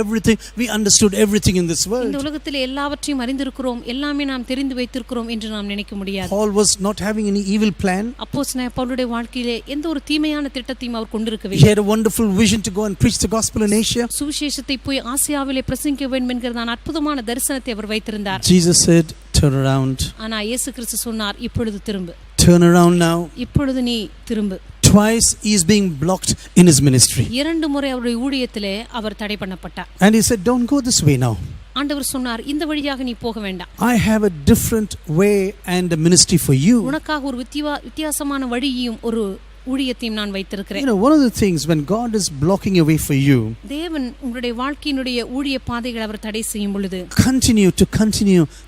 everything, we understood everything in this world. இந்த உலகத்தில் எல்லாவற்றையும் அறிந்திருக்கிறோம், எல்லாமே நாம் தெரிந்து வைத்திருக்கிறோம் என்று நாம் நினைக்க முடியாது. Paul was not having any evil plan. அப்போஸ்தலனாகிய பவுலுடைய வாழ்க்கையிலே எந்த ஒரு தீமையான திட்டத்தையும் அவர் கொண்டிருக்கவில்லை. He had a wonderful vision to go and preach the gospel in Asia. சுவிசேஷத்தை போய் ஆசியாவிலே பிரசங்கிக்க வேண்டும் என்கிறதான அற்புதமான தரிசனத்தை அவர் வைத்திருந்தார். Jesus said, turn around. ஆனா இயேசு கிறிஸ்து சொன்னார், இப்பொழுது திரும்பு. Turn around now. இப்பொழுது நீ திரும்பு. Twice he is being blocked in his ministry. 2 முறை அவருடைய ஊழியத்திலே அவர் தடை பண்ணப்பட்டார். And he said, don't go this way now. ஆண்டவர் சொன்னார், இந்த வழியாக நீ போக வேண்டாம். I have a different way and a ministry for you. உனக்காக ஒரு வித்தியாசமான வழியையும் ஒரு ஊழியத்தையும் நான் வைத்திருக்கிறேன். One of the things when God is blocking a way for you, தேவன் உங்களுடைய வாழ்க்கையினுடைய ஊழிய பாதைகளை அவர் தடை செய்யும் பொழுது continue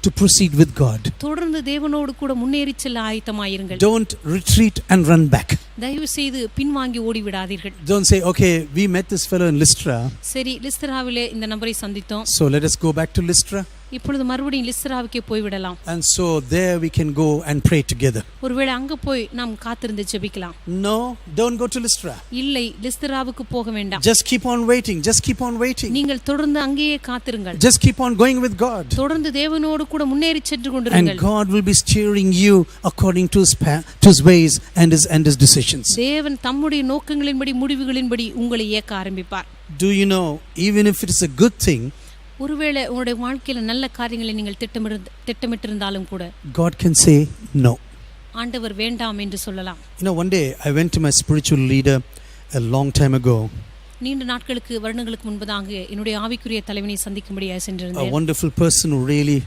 to proceed with God. தொடர்ந்து தேவனோடு கூட முன்னேறி செல்ல ஆயத்தமாயிருங்கள். Don't retreat and run back. தயவு செய்து பின்வாங்கி ஓடி விடாதீர்கள். Don't say, okay, we met this fellow in Lystra, சரி, லிஸ்திராவிலே இந்த நபரை சந்தித்தோம், so let us go back to Lystra. இப்பொழுது மறுபடியும் லிஸ்திராவுக்கே போய் விடலாம். And so there we can go and pray together. ஒருவேளை அங்க போய் நாம் காத்திருந்து ஜெபிக்கலாம். No, don't go to Lystra. இல்லை, லிஸ்திராவுக்கு போக வேண்டாம். Just keep on waiting. நீங்கள் தொடர்ந்து அங்கேயே காத்திருங்கள். Just keep on going with God. தொடர்ந்து தேவனோடு கூட முன்னேறி சென்று கொண்டிருங்கள். And God will be steering you according to his ways and his decisions. தேவன் தம்முடைய நோக்கங்களின்படி முடிவுகளின்படி உங்களை இயக்க ஆரம்பிப்பார். Do you know, even if it is a good thing, ஒருவேளை உங்களுடைய வாழ்க்கையில நல்ல காரியங்களை நீங்கள் திட்டமிட்டிருந்தாலும் கூட God can say no. ஆண்டவர் வேண்டாம் என்று சொல்லலாம். One day I went to my spiritual leader a long time ago. நீண்ட நாட்களுக்கு வருடங்களுக்கு முன்பதாக என்னுடைய ஆவிக்குரிய தலைவனை சந்திக்கும்படியாக சென்றிருந்தேன். A wonderful person who really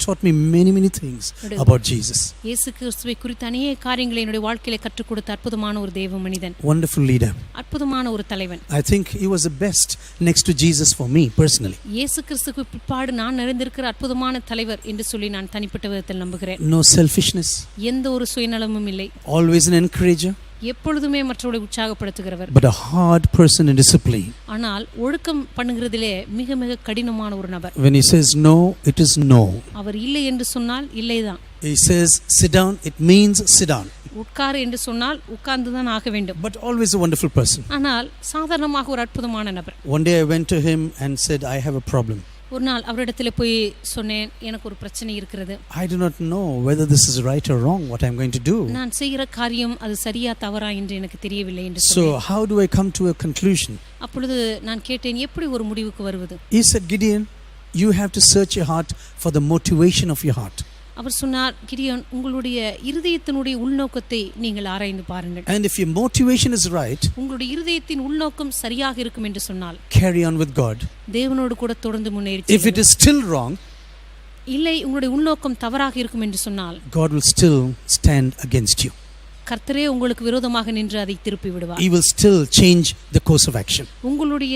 taught me many things about Jesus. இயேசு கிறிஸ்துவை குறித்த அநேக காரியங்களை என்னுடைய வாழ்க்கையில கற்றுக் கொடுத்த அற்புதமான ஒரு தேவ மனிதன். Wonderful leader. அற்புதமான ஒரு தலைவன். I think he was the best next to Jesus for me personally. இயேசு கிறிஸ்துவுக்கு பிற்பாடு நான் அறிந்திருக்கிற அற்புதமான தலைவர் என்று சொல்லி நான் தனிப்பட்ட விதத்தில் நம்புகிறேன். No selfishness. எந்த ஒரு சுயநலமும் இல்லை. Always an encourager. எப்பொழுதுமே மற்றவர்களை உற்சாகப்படுத்துகிறவர். but a hard person in discipline. ஆனால் ஒழுக்கம் பண்ணுகிறதிலே மிக மிக கடினமான ஒரு நபர். When he says no, it is no. அவர் இல்லை என்று சொன்னால் இல்லைதான். He says sit down, it means sit down. உட்காரு என்று சொன்னால் உட்கார்ந்து தான் ஆக வேண்டும். But always a wonderful person. ஆனால் சாதாரணமாக ஒரு அற்புதமான நபர். One day I went to him and said, I have a problem. ஒரு நாள் அவரிடத்தில் போய் சொன்னேன், எனக்கு ஒரு பிரச்சனை இருக்கிறது. I do not know whether this is right or wrong, what I am going to do. நான் செய்கிற காரியம் அது சரியா தவறா என்று எனக்கு தெரியவில்லை என்று So சொன்னேன். how do I come to a conclusion? அப்பொழுது நான் கேட்டேன், எப்படி ஒரு முடிவுக்கு வருவது? He said, Gideon, you have to search your heart for the motivation of your heart. அவர் சொன்னார், கிடியோன், உங்களுடைய இருதயத்தினுடைய உள்நோக்கத்தை நீங்கள் ஆராய்ந்து பாருங்கள். And if your motivation is right, உங்களுடைய இருதயத்தின் உள்நோக்கம் சரியாக இருக்கும் என்று சொன்னால் carry on with God. தேவனோடு கூட தொடர்ந்து முன்னேறி If it is still wrong, இல்லை உங்களுடைய உள்நோக்கம் தவறாக இருக்கும் என்று சொன்னால் God will still stand against you. கர்த்தரே உங்களுக்கு விரோதமாக நின்று அதை திருப்பி விடுவார். He will still change the course of action. உங்களுடைய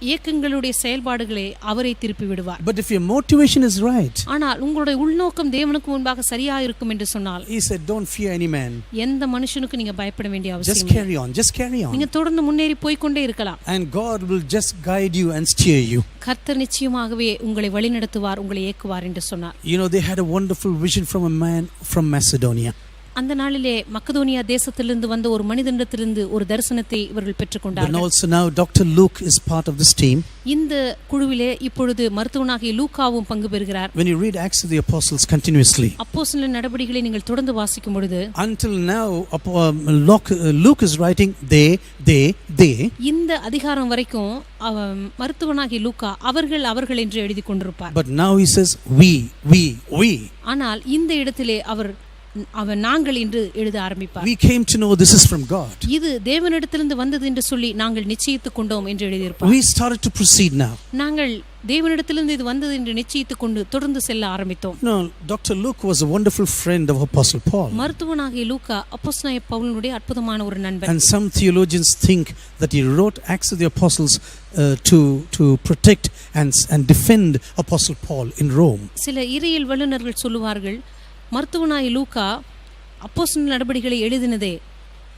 இயக்கங்களுடைய செயல்பாடுகளை அவரே திருப்பி விடுவார். But if your motivation is right, ஆனால் உங்களுடைய உள்நோக்கம் தேவனுக்கு முன்பாக சரியா இருக்கும் என்று சொன்னால், he said, don't fear any man. எந்த மனுஷனுக்கு நீங்க பயப்பட வேண்டிய Just அவசியம் இல்லை. carry on, just carry on. நீங்க தொடர்ந்து முன்னேறி போய் கொண்டே இருக்கலாம். And God will just guide you and steer you. கர்த்தர் நிச்சயமாகவே உங்களை வழிநடத்துவார், உங்களை இயக்குவார் என்று சொன்னார். You know, they had a wonderful vision from a man from Macedonia. அந்த நாளிலே மக்கதோனியா தேசத்திலிருந்து வந்த ஒரு மனிதனிடத்திலிருந்து ஒரு தரிசனத்தை இவர்கள் Then பெற்றுக்கொண்டார்கள். also now Dr. Luke is part of this team. இந்த குழுவிலே இப்பொழுது மருத்துவனாகிய லூக்காவும் பங்கு பெறுகிறார். When you read Acts of the Apostles continuously, அப்போஸ்தலர் நடபடிகளை நீங்கள் தொடர்ந்து வாசிக்கும் பொழுது, until now Luke is writing they. இந்த அதிகாரம் வரைக்கும் மருத்துவனாகிய லூக்கா அவர்கள் என்று எழுதி கொண்டிருப்பார். But now he says we. ஆனால் இந்த இடத்திலே அவர் நாங்கள் என்று எழுத ஆரம்பிப்பார். We came to know this is from God. இது தேவனிடத்திலிருந்து வந்தது என்று சொல்லி நாங்கள் நிச்சயித்துக் கொண்டோம் என்று எழுதியிருப்பார். We started to proceed now. நாங்கள் தேவனிடத்திலிருந்து இது வந்தது என்று நிச்சயித்துக் கொண்டு தொடர்ந்து செல்ல ஆரம்பித்தோம். No, Dr. Luke was a wonderful friend of Apostle Paul. மருத்துவனாகிய லூக்கா அப்போஸ்தலனாகிய பவுலுடைய அற்புதமான ஒரு நண்பர். And some theologians think that he wrote Acts of the Apostles to protect and defend Apostle Paul in Rome. சில இறையியல் வல்லுநர்கள் சொல்லுவார்கள், மருத்துவனாகிய லூக்கா அப்போஸ்தலர் நடபடிகளை எழுதினதே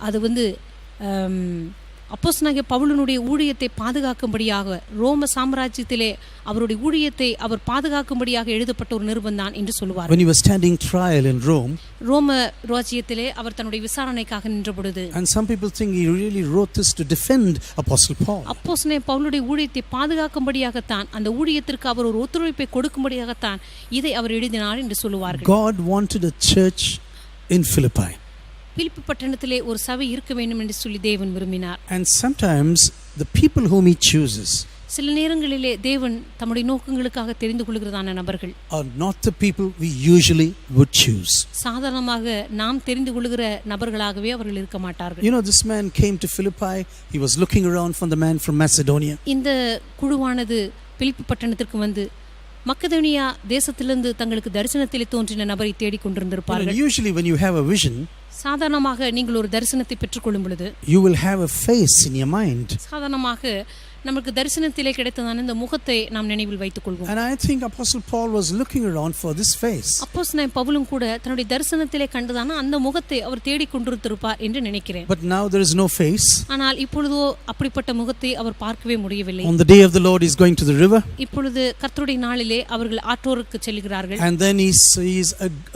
அது அப்போஸ்தலனாகிய பவுலினுடைய ஊழியத்தை பாதுகாக்கும்படியாக, ரோம சாம்ராஜ்யத்திலே அவருடைய ஊழியத்தை அவர் பாதுகாக்கும்படியாக எழுதப்பட்ட ஒரு நிருபந்தான் என்று சொல்லுவார். When he was standing trial in Rome, ரோம ராஜ்யத்திலே அவர் தன்னுடைய விசாரணைக்காக நின்ற பொழுது, and some people think he really wrote this to defend Apostle Paul. அப்போஸ்தலனாகிய பவுலுடைய ஊழியத்தை பாதுகாக்கும்படியாகத்தான், அந்த ஊழியத்திற்கு அவர் ஒரு ஒத்துழைப்பை கொடுக்கும்படியாகத்தான் இதை அவர் எழுதினார் என்று சொல்லுவார்கள். God wanted a church in Philippi. பிலிப்பி பட்டணத்திலே ஒரு சபை இருக்க வேண்டும் என்று சொல்லி தேவன் விரும்பினார். And sometimes the people whom he chooses சில நேரங்களிலே தேவன் தம்முடைய நோக்கங்களுக்காக தெரிந்து கொள்கிறதான நபர்கள் are not the people we usually would choose. சாதாரணமாக நாம் தெரிந்து கொள்கிற நபர்களாகவே அவர்கள் இருக்க மாட்டார்கள். You know, this man came to Philippi. He was looking around for the man from Macedonia. இந்த குழுவானது பிலிப்பி பட்டணத்திற்கு வந்து மக்கதோனியா தேசத்திலிருந்து தங்களுக்கு தரிசனத்தில் தோன்றின நபரை தேடிக் கொண்டிருந்திருப்பார்கள். Usually when you have a vision, சாதாரணமாக நீங்கள் ஒரு தரிசனத்தை பெற்றுக்கொள்ளும் பொழுது you will have a face in your mind. சாதாரணமாக நமக்கு தரிசனத்திலே கிடைத்ததான இந்த முகத்தை நாம் நினைவில் வைத்துக் கொள்வோம். And I think Apostle Paul was looking around for this face. அப்போஸ்தலனாகிய பவுலும் கூட தன்னுடைய தரிசனத்திலே கண்டதான அந்த முகத்தை அவர் தேடிக் கொண்டிருப்பார் என்று நினைக்கிறேன். But now there is no face. ஆனால் இப்பொழுதோ அப்படிப்பட்ட முகத்தை அவர் பார்க்கவே முடியவில்லை. On the day of the Lord he is going to the river. இப்பொழுது கர்த்தருடைய நாளிலே அவர்கள் ஆற்றோருக்கு செல்கிறார்கள். And then he sees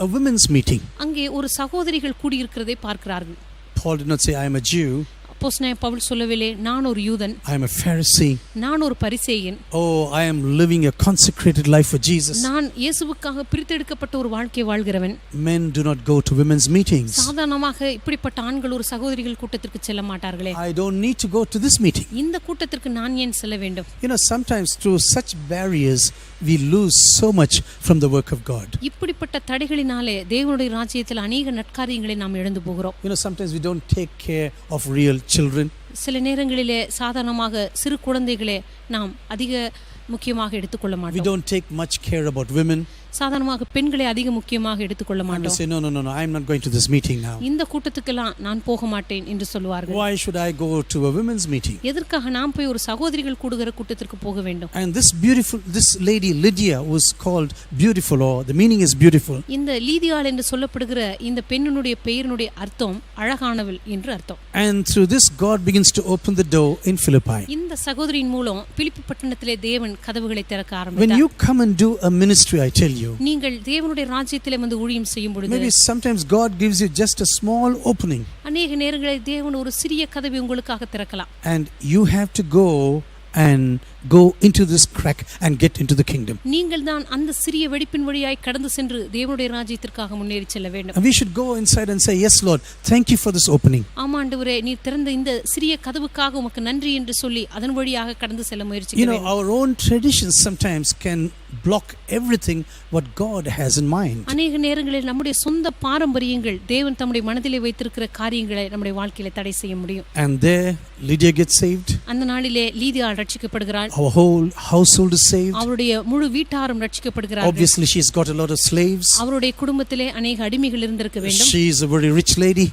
a women's meeting. அங்கே ஒரு சகோதரிகள் கூடியிருக்கிறதை பார்க்கிறார்கள். Paul did not say I am a Jew. அப்போஸ்தலனாகிய பவுல் சொல்லவில்லை, நான் ஒரு யூதன், I am a Pharisee. நான் ஒரு பரிசேயன், Oh, I am living a consecrated life for Jesus. நான் இயேசுவுக்காக பிரித்தெடுக்கப்பட்ட ஒரு வாழ்க்கை வாழ்கிறவன். Men do not go to women's meetings. சாதாரணமாக இப்படிப்பட்ட ஆண்கள் ஒரு சகோதரிகள் கூட்டத்திற்கு செல்ல மாட்டார்களே. I don't need to go to this meeting. இந்த கூட்டத்திற்கு நான் ஏன் செல்ல வேண்டும்? You know, sometimes through such barriers we lose so much from the work of God. இப்படிப்பட்ட தடைகளினாலே தேவனுடைய ராஜ்யத்தில் அநேக நற்காரியங்களை நாம் இழந்து போகிறோம். You know, sometimes we don't take care of real children. சில நேரங்களிலே சாதாரணமாக சிறு குழந்தைகளே நாம் அதிக முக்கியமாக எடுத்துக்கொள்ள We மாட்டோம். don't take much care about women. சாதாரணமாக பெண்களை அதிக முக்கியமாக எடுத்துக்கொள்ள And we மாட்டோம். say, no, I'm not going to this meeting now. இந்த கூட்டத்துக்கெல்லாம் நான் போக மாட்டேன் என்று சொல்வார்கள். Why should I go to a women's meeting? எதற்காக நாம் போய் ஒரு சகோதரிகள் கூடுகிற கூட்டத்திற்கு போக வேண்டும்? And this lady Lydia was called beautiful, or the meaning is beautiful. இந்த லீதியாள் என்று சொல்லப்படுகிற இந்த பெண்ணினுடைய பெயரினுடைய அர்த்தம் அழகானவள் என்று அர்த்தம். And through this God begins to open the door in Philippi. இந்த சகோதரியின் மூலம் பிலிப்பி பட்டணத்திலே தேவன் கதவுகளை திறக்க When ஆரம்பித்தார். you come and do a ministry, I tell you, நீங்கள் தேவனுடைய ராஜ்யத்திலே வந்து ஊழியம் செய்யும் பொழுது maybe sometimes God gives you just a small opening, அநேக நேரங்களில் தேவன் ஒரு சிறிய கதவை உங்களுக்காக திறக்கலாம். and you have to go into this crack and get into the kingdom. நீங்கள் தான் அந்த சிறிய வெடிப்பின் வழியாய் கடந்து சென்று தேவனுடைய ராஜ்யத்திற்காக முன்னேறி செல்ல வேண்டும். And we should go inside and say, yes Lord, thank you for this opening. ஆமாண்டவரே, நீ திறந்த இந்த சிறிய கதவுக்காக உமக்கு நன்றி என்று சொல்லி அதன் வழியாக கடந்து செல்ல முயற்சிக்க You know, வேண்டும். our own traditions sometimes can block everything what God has in mind. அநேக நேரங்களில் நம்முடைய சொந்த பாரம்பரியங்கள் தேவன் தம்முடைய மனதிலே வைத்திருக்கிற காரியங்களை நம்முடைய வாழ்க்கையில தடை செய்ய முடியும். And there Lydia gets saved. அந்த நாளிலே லீதியாள் ரட்சிக்கப்படுகிறாள். Our whole household is saved. அவருடைய முழு வீட்டாரும் ரட்சிக்கப்படுகிறார்கள். Obviously she's got a lot of slaves. அவருடைய குடும்பத்திலே அநேக அடிமைகள் இருந்திருக்க வேண்டும். She is a very rich lady.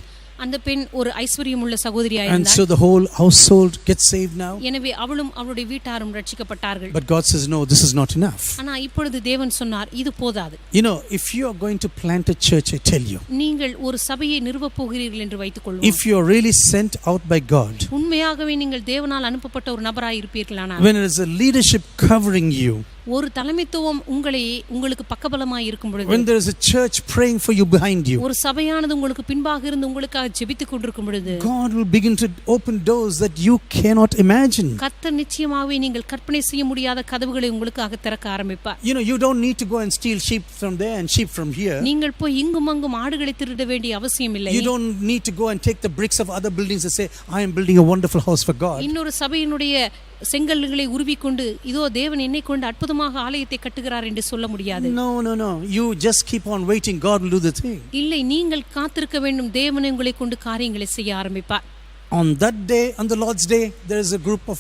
அந்த பெண் ஒரு ஐஸ்வர்யம் உள்ள சகோதரியாய் And இருந்தாள். so the whole household gets saved now. எனவே அவளும் அவளுடைய வீட்டாரும் ரட்சிக்கப்பட்டார்கள். But God says, no, this is not enough. ஆனா இப்பொழுது தேவன் சொன்னார், இது போதாது. You know, if you are going to plant a church, I tell you, நீங்கள் ஒரு சபையை நிறுவப் போகிறீர்கள் என்று வைத்துக் கொள்வோம். if you are really sent out by God, உண்மையாகவே நீங்கள் தேவனால் அனுப்பப்பட்ட ஒரு நபராய் இருப்பீர்களானால், when there is a leadership covering you, ஒரு தலைமைத்துவம் உங்களுக்கு பக்கபலமாய் இருக்கும் பொழுது, when there is a church praying for you behind you, ஒரு சபையானது உங்களுக்கு பின்பாக இருந்து உங்களுக்காக ஜெபித்துக் கொண்டிருக்கும் பொழுது, God will begin to open doors that you cannot imagine. கர்த்தர் நிச்சயமாகவே நீங்கள் கற்பனை செய்ய முடியாத கதவுகளை உங்களுக்காக திறக்க ஆரம்பிப்பார். You know, you don't need to go and steal sheep from there and sheep from here. நீங்கள் போய் இங்கும் அங்கும் ஆடுகளை திருட வேண்டிய அவசியம் இல்லை. You don't need to go and take the bricks of other buildings and say, I am building a wonderful house for God. இன்னொரு சபையினுடைய செங்கல்களை உருவிக்கொண்டு இதோ தேவன் என்னை கொண்டு அற்புதமாக ஆலயத்தை கட்டுகிறார் என்று சொல்ல முடியாது. No. You just keep on waiting. God will do the thing. இல்லை, நீங்கள் காத்திருக்க வேண்டும். தேவன் உங்களை கொண்டு காரியங்களை செய்ய ஆரம்பிப்பார். On that day, on the Lord's day, there is a group of